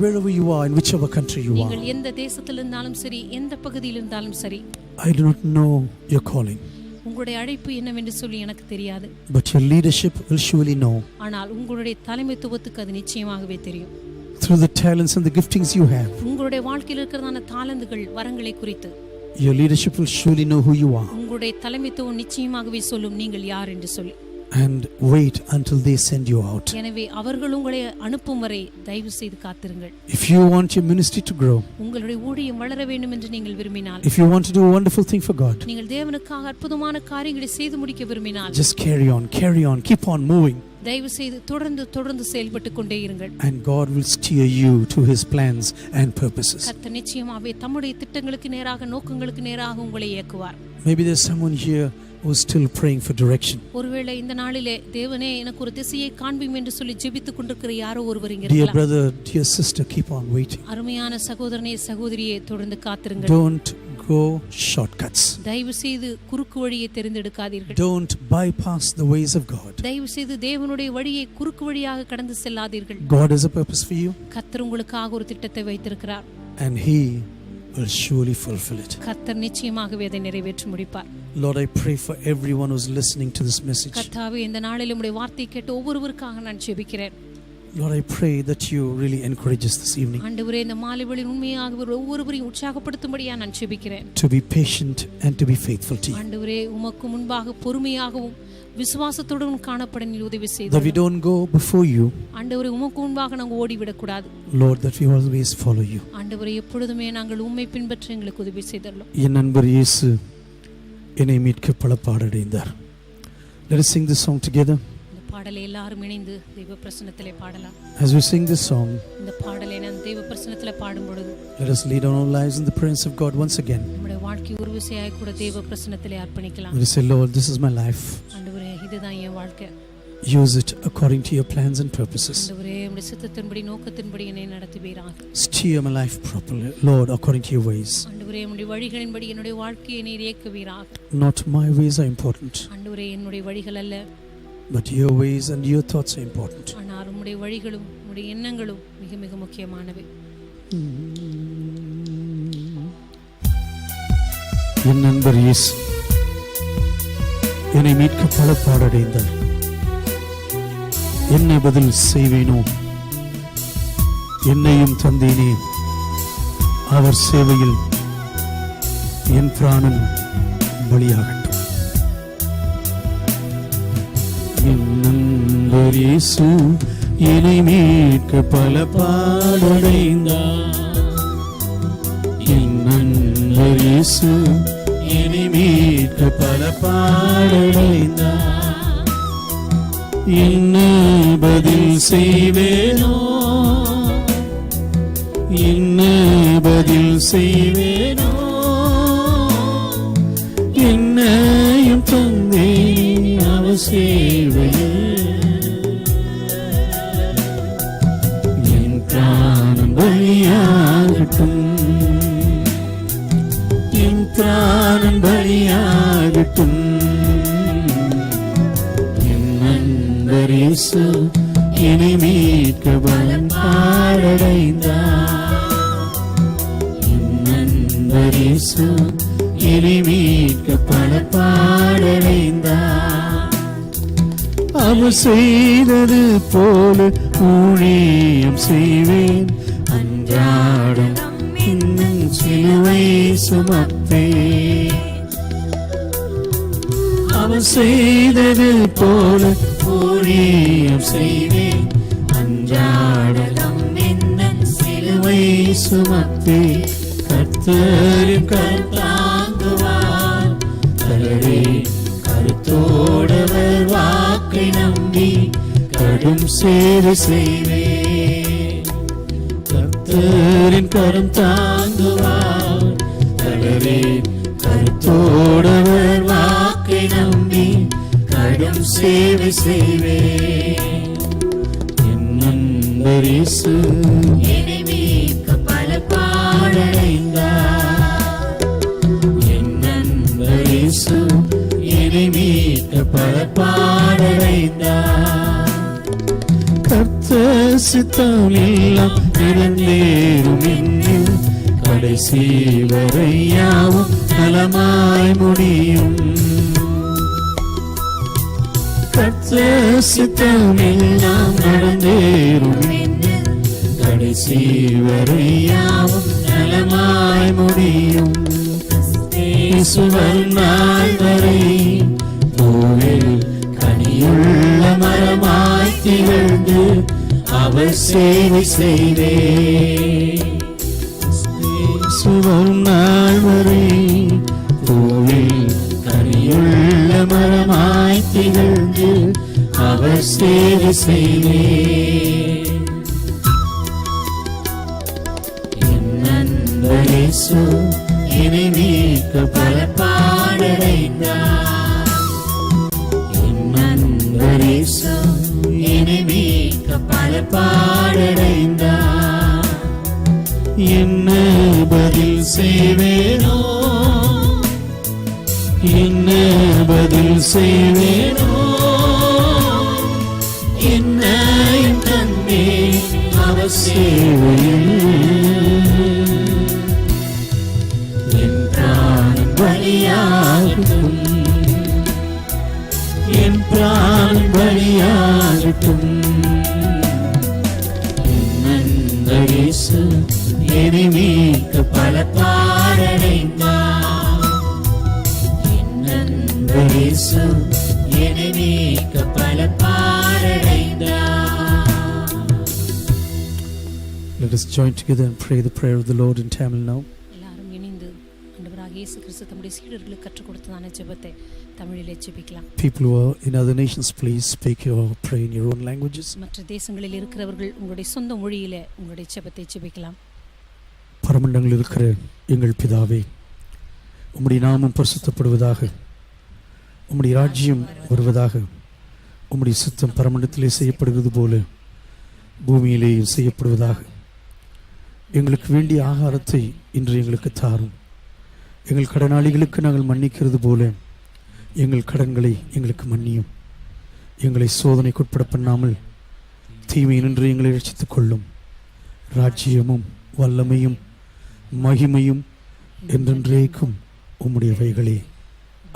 Wherever you are, in whichever country you are, நீங்கள் எந்த தேசத்தில் இருந்தாலும் சரி, எந்த பகுதியில் இருந்தாலும் சரி, I do not know your calling, உங்களுடைய அழைப்பு என்னவென்று சொல்லி எனக்கு தெரியாது. but your leadership will surely know. ஆனால் உங்களுடைய தலைமைத்துவத்துக்கு அது நிச்சயமாகவே தெரியும். Through the talents and the giftings you have, உங்களுடைய வாழ்க்கையில் இருக்கிறதான தாளந்துகள், வரங்களை குறித்து your leadership will surely know who you are. உங்களுடைய தலைமைத்துவம் நிச்சயமாகவே சொல்லும் நீங்கள் யார் என்று சொல்லி. And wait until they send you out. எனவே அவர்கள் உங்களை அனுப்பும் வரை தயவு செய்து காத்திருங்கள். If you want your ministry to grow, உங்களுடைய ஊழியம் வளர வேண்டும் என்று நீங்கள் விரும்பினால், if you want to do a wonderful thing for God, நீங்கள் தேவனுக்காக அற்புதமான காரியங்களை செய்து முடிக்க விரும்பினால், just carry on, keep on moving. தயவு செய்து தொடர்ந்து செயல்பட்டு கொண்டே இருங்கள். And God will steer you to His plans and purposes. கர்த்தர் நிச்சயமாகவே தம்முடைய திட்டங்களுக்கு நேராக, நோக்கங்களுக்கு நேராக உங்களை இயக்குவார். Maybe there's someone here who is still praying for direction. ஒருவேளை இந்த நாளிலே தேவனே எனக்கு ஒரு திசையை காண்பியும் என்று சொல்லி ஜெபித்துக் கொண்டிருக்கிற யாரோ ஒருவர் இங்க Dear இருக்கலாம். brother, dear sister, keep on waiting. அருமையான சகோதரனே, சகோதரியே, தொடர்ந்து காத்திருங்கள். Don't go shortcuts. தயவு செய்து குறுக்கு வழியை தேர்ந்தெடுக்காதீர்கள். Don't bypass the ways of God. தயவு செய்து தேவனுடைய வழியை குறுக்கு வழியாக கடந்து செல்லாதீர்கள். God has a purpose for you, கர்த்தர் உங்களுக்காக ஒரு திட்டத்தை வைத்திருக்கிறார். and He will surely fulfill it. கர்த்தர் நிச்சயமாகவே அதை நிறைவேற்றி முடிப்பார். Lord, I pray for everyone who's listening to this message. கர்த்தாவே, இந்த நாளில் உம்முடைய வார்த்தையை கேட்டு ஒவ்வொருவருக்காக நான் ஜெபிக்கிறேன். Lord, I pray that you really encourage us this evening ஆண்டவரே, இந்த மாலை வேளையில் உண்மையாக ஒவ்வொருவரையும் உற்சாகப்படுத்தும்படியா நான் ஜெபிக்கிறேன். to be patient and to be faithful to you. ஆண்டவரே, உமக்கு முன்பாக பொறுமையாகவும் விசுவாசத்துடன் காணப்பட நீர் உதவி That we செய்தீர். don't go before you, ஆண்டவரே, உமக்கு முன்பாக நாங்கள் ஓடிவிடக் கூடாது. Lord, that we always follow you. ஆண்டவரே, எப்பொழுதுமே நாங்கள் உம்மை பின்பற்ற எங்களுக்கு உதவி செய்தரலாம். என் நண்பர் இயேசு என்னை மீட்க பல பாடடைந்தார். Let us sing this song together. இந்த பாடலை எல்லாரும் இணைந்து தெய்வ பிரசன்னத்திலே பாடலாம். As we sing this song, இந்த பாடலை நான் தெய்வ பிரசன்னத்திலே பாடும் பொழுது let us lead our lives in the presence of God once again. நம்முடைய வாழ்க்கை ஒரு விசையாய் கூட தெய்வ பிரசன்னத்திலே அர்ப்பணிக்கலாம். Let us say, Lord, this is my life. ஆண்டவரே, இதுதான் என் வாழ்க்கை. Use it according to your plans and purposes. ஆண்டவரே, உம்முடைய சித்தத்தின்படி, நோக்கத்தின்படி என்னை நடத்துவீராக. Steer my life properly, Lord, according to your ways. ஆண்டவரே, உம்முடைய வழிகளின்படி என்னுடைய வாழ்க்கையை நீர் இயக்குவீராக. Not my ways are important, ஆண்டவரே, என்னுடைய வழிகள் அல்ல, but your ways and your thoughts are important. ஆனால் உம்முடைய வழிகளும் உம்முடைய எண்ணங்களும் மிக மிக முக்கியமானவை. என் நண்பர் இயேசு என்னை மீட்க பல பாடடைந்தார். என்ன பதில் செய்வேனோ? என்னையும் தந்தேனே அவர் சேவையில், என் பிராணன் பலியாகட்டும். என் நண்பர் இயேசு என்னை மீட்க பல பாடடைந்தார். என் நண்பர் இயேசு என்னை மீட்க பல பாடடைந்தார். என்ன பதில் செய்வேனோ? என்ன பதில் செய்வேனோ? என்னையும் தந்தே அவர் சேவையில், என் பிராணம் பலியாகட்டும். என் பிராணம் பலியாகட்டும். இயேசு என்னை மீட்க பலன் பாடடைந்தார். என் நண்பர் இயேசு என்னை மீட்க பல பாடடைந்தார். அவர் செய்தது போல ஊழியம் செய்வேன். அன்றாடம் இன்னும் சிலுவை சுமப்பேன். அவர் செய்தது போல ஊழியம் செய்வேன். அன்றாடம் இன்னும் சிலுவை சுமப்பேன். கர்த்தரின் கர்த்தாங்குவார் கலரே கருத்தோடவர் வாக்கை நம்பி கடும் சேவை செய்வேன். கர்த்தரின் கரம் தாங்குவார். தளரே கருத்தோடவர் வாக்கை நம்பி கடும் சேவை செய்வேன். என் நண்பர் இயேசு என்னை மீட்க பல பாடடைந்தார். என் நண்பர் இயேசு என்னை மீட்க பல பாடடைந்தார். கர்த்தர் சித்தம் எல்லாம் நிறைவேறும் என்னும் கடைசி வரை யாவும் நலமாய் முடியும். கர்த்தர் சித்தம் எல்லாம் நடந்தேறும் என்னும் கடைசி வரை யாவும் நலமாய் முடியும். இயேசு வரும் நாள் வரை பூவில் கனியுள்ள மரமாய் திகழ்ந்து அவர் சேவை செய்வேன். இயேசு வரும் நாள் வரை பூவில் கனியுள்ள மரமாய் திகழ்ந்து அவர் சேவை செய்வேன். என் நண்பர் இயேசு என்னை மீட்க பல பாடடைந்தார். என் நண்பர் இயேசு என்னை மீட்க பல பாடடைந்தார். என்ன பதில் செய்வேனோ, என்ன பதில் செய்வேனோ, என்னையும் தந்தே அவர் சேவையில். என் பிராணன் பலியாகட்டும், என் பிராணன் பலியாகட்டும். என் நண்பர் இயேசு என்னை மீட்க பல பாடடைந்தார். என் நண்பர் இயேசு என்னை மீட்க பல பாடடைந்தார். Let us join together and pray the prayer of the Lord in Tamil now. எல்லாரும் இணைந்து ஆண்டவராகிய இயேசு கிறிஸ்து தம்முடைய சீடர்களுக்கு கற்றுக் கொடுத்ததான ஜெபத்தை தமிழிலே ஜெபிக்கலாம். People who are in other nations, please speak or pray in your own languages. மற்ற தேசங்களில் இருக்கிறவர்கள் உங்களுடைய சொந்த மொழியிலே உங்களுடைய ஜெபத்தை ஜெபிக்கலாம். பரமண்டங்களில் இருக்கிற எங்கள் பிதாவே, உம்முடைய நாமம் பரிசுத்தப்படுவதாக, உம்முடைய ராஜ்யம் வருவதாக, உம்முடைய சித்தம் பரமண்டத்திலே செய்யப்படுகிறது போல பூமியிலே செய்யப்படுவதாக. எங்களுக்கு வேண்டிய ஆகாரத்தை இன்று எங்களுக்கு தாரும். எங்கள் கடனாளிகளுக்கு நாங்கள் மன்னிக்கிறது போல எங்கள் கடன்களை எங்களுக்கு மன்னியும். எங்களை சோதனைக்குட்பட பண்ணாமல் தீமையினின்று எங்களை ரட்சித்துக் கொள்ளும். ராஜ்யமும் வல்லமையும் மகிமையும் என்றென்றைக்கும் உம்முடையவைகளே.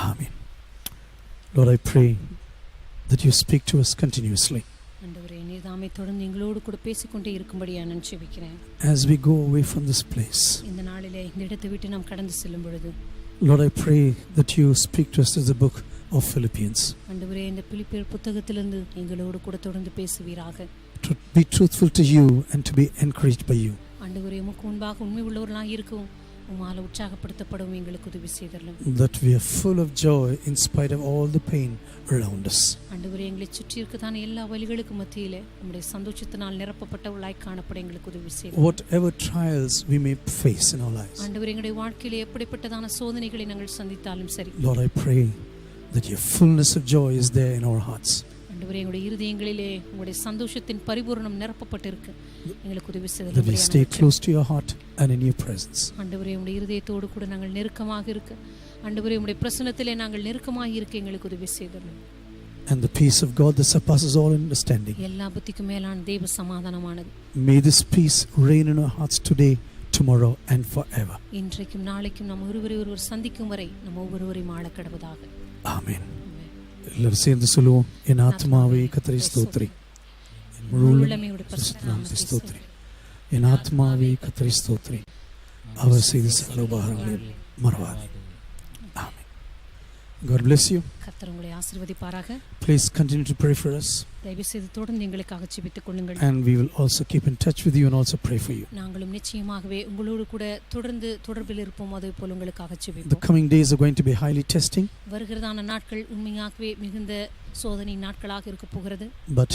ஆமென். Lord, I pray that you speak to us continuously. ஆண்டவரே, நீர் தாமே தொடர்ந்து எங்களோடு கூட பேசிக்கொண்டே இருக்கும்படியா நான் ஜெபிக்கிறேன். As we go away from this place, இந்த நாளிலே இந்த இடத்தை விட்டு நாம் கடந்து செல்லும் பொழுது, Lord, I pray that you speak to us through the book of Philippians. ஆண்டவரே, இந்த பிலிப்பியர் புத்தகத்திலிருந்து எங்களோடு கூட தொடர்ந்து பேசுவீராக. To be truthful to you and to be encouraged by you. ஆண்டவரே, உமக்கு முன்பாக உண்மை உள்ளவர்களாக இருக்கவும் உம்மால உற்சாகப்படுத்தப்படவும் எங்களுக்கு உதவி செய்தருளும். That we are full of joy in spite of all the pain around us. ஆண்டவரே, எங்களை சுற்றி இருக்கதான எல்லா வலிகளுக்கு மத்தியிலே உம்முடைய சந்தோஷத்தினால் நிரப்பப்பட்டவர்களாய் காணப்பட எங்களுக்கு உதவி செய்தருளும். Whatever trials we may face in our lives, ஆண்டவரே, எங்களுடைய வாழ்க்கையிலே எப்படிப்பட்டதான சோதனைகளை நாங்கள் சந்தித்தாலும் சரி, Lord, I pray that your fullness of joy is there in our hearts. ஆண்டவரே, எங்களுடைய இருதயங்களிலே உங்களுடைய சந்தோஷத்தின் பரிபூரணம் நிரப்பப்பட்டிருக்கு. எங்களுக்கு உதவி That we செய்தருளும். stay close to your heart and in your presence. ஆண்டவரே, உம்முடைய இருதயத்தோடு கூட நாங்கள் நெருக்கமாக இருக்க, ஆண்டவரே, உம்முடைய பிரசன்னத்திலே நாங்கள் நெருக்கமாக இருக்க எங்களுக்கு உதவி செய்தருளும். And the peace of God that surpasses all understanding, எல்லா புத்திக்கும் மேலான தேவ சமாதானமானது may this peace reign in our hearts today, tomorrow and forever. இன்றைக்கும் நாளைக்கும் நாம் ஒருவர் சந்திக்கும் வரை நம்ம ஒவ்வொருவரையும் ஆள கடவுதாக. Amen. எல்லாரும் சேர்ந்து சொல்லுவோம். என் ஆத்மாவே கர்த்தரை ஸ்தோத்திரி, என் முழு உள்ளமையோடு பரிசுத்த நாமத்தை ஸ்தோத்திரி. என் ஆத்மாவே கர்த்தரை ஸ்தோத்திரி, அவர் செய்த சகல உபகாரங்களையும் மறவாதே. Amen. God bless you. கர்த்தர் உங்களை ஆசீர்வதிப்பாராக. Please continue to pray for us, தயவு செய்து தொடர்ந்து எங்களுக்காக ஜெபித்துக் கொள்ளுங்கள். and we will also keep in touch with you and also pray for you. நாங்களும் நிச்சயமாகவே உங்களோடு கூட தொடர்ந்து தொடர்பில் இருப்போம். அதே போல உங்களுக்காக The ஜெபிப்போம். coming days are going to be highly testing, வருகிறதான நாட்கள் உண்மையாகவே மிகுந்த சோதனை நாட்களாக இருக்க போகிறது. but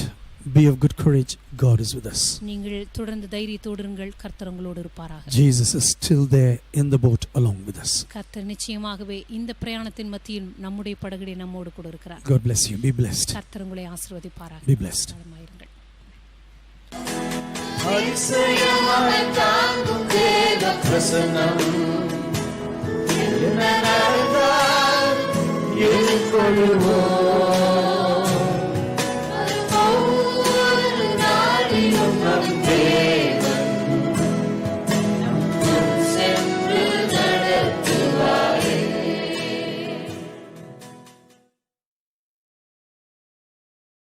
Be of good courage. God is with us. நீங்கள் தொடர்ந்து தைரியத்தோடு இருங்கள், கர்த்தர் உங்களோடு இருப்பாராக. Jesus is still there in the boat along with us. கர்த்தர் நிச்சயமாகவே இந்த பிரயாணத்தின் மத்தியில் நம்முடைய படகிலே நம்மோடு கூட இருக்கிறார். God bless you. Be blessed. கர்த்தர் உங்களை ஆசீர்வதிப்பாராக. Be blessed. நலமாயிருங்கள். அதிசயமாய் தாங்கும் தேவ பிரசன்னம் என்ன நடந்தால் எதிர்கொள்வோம்.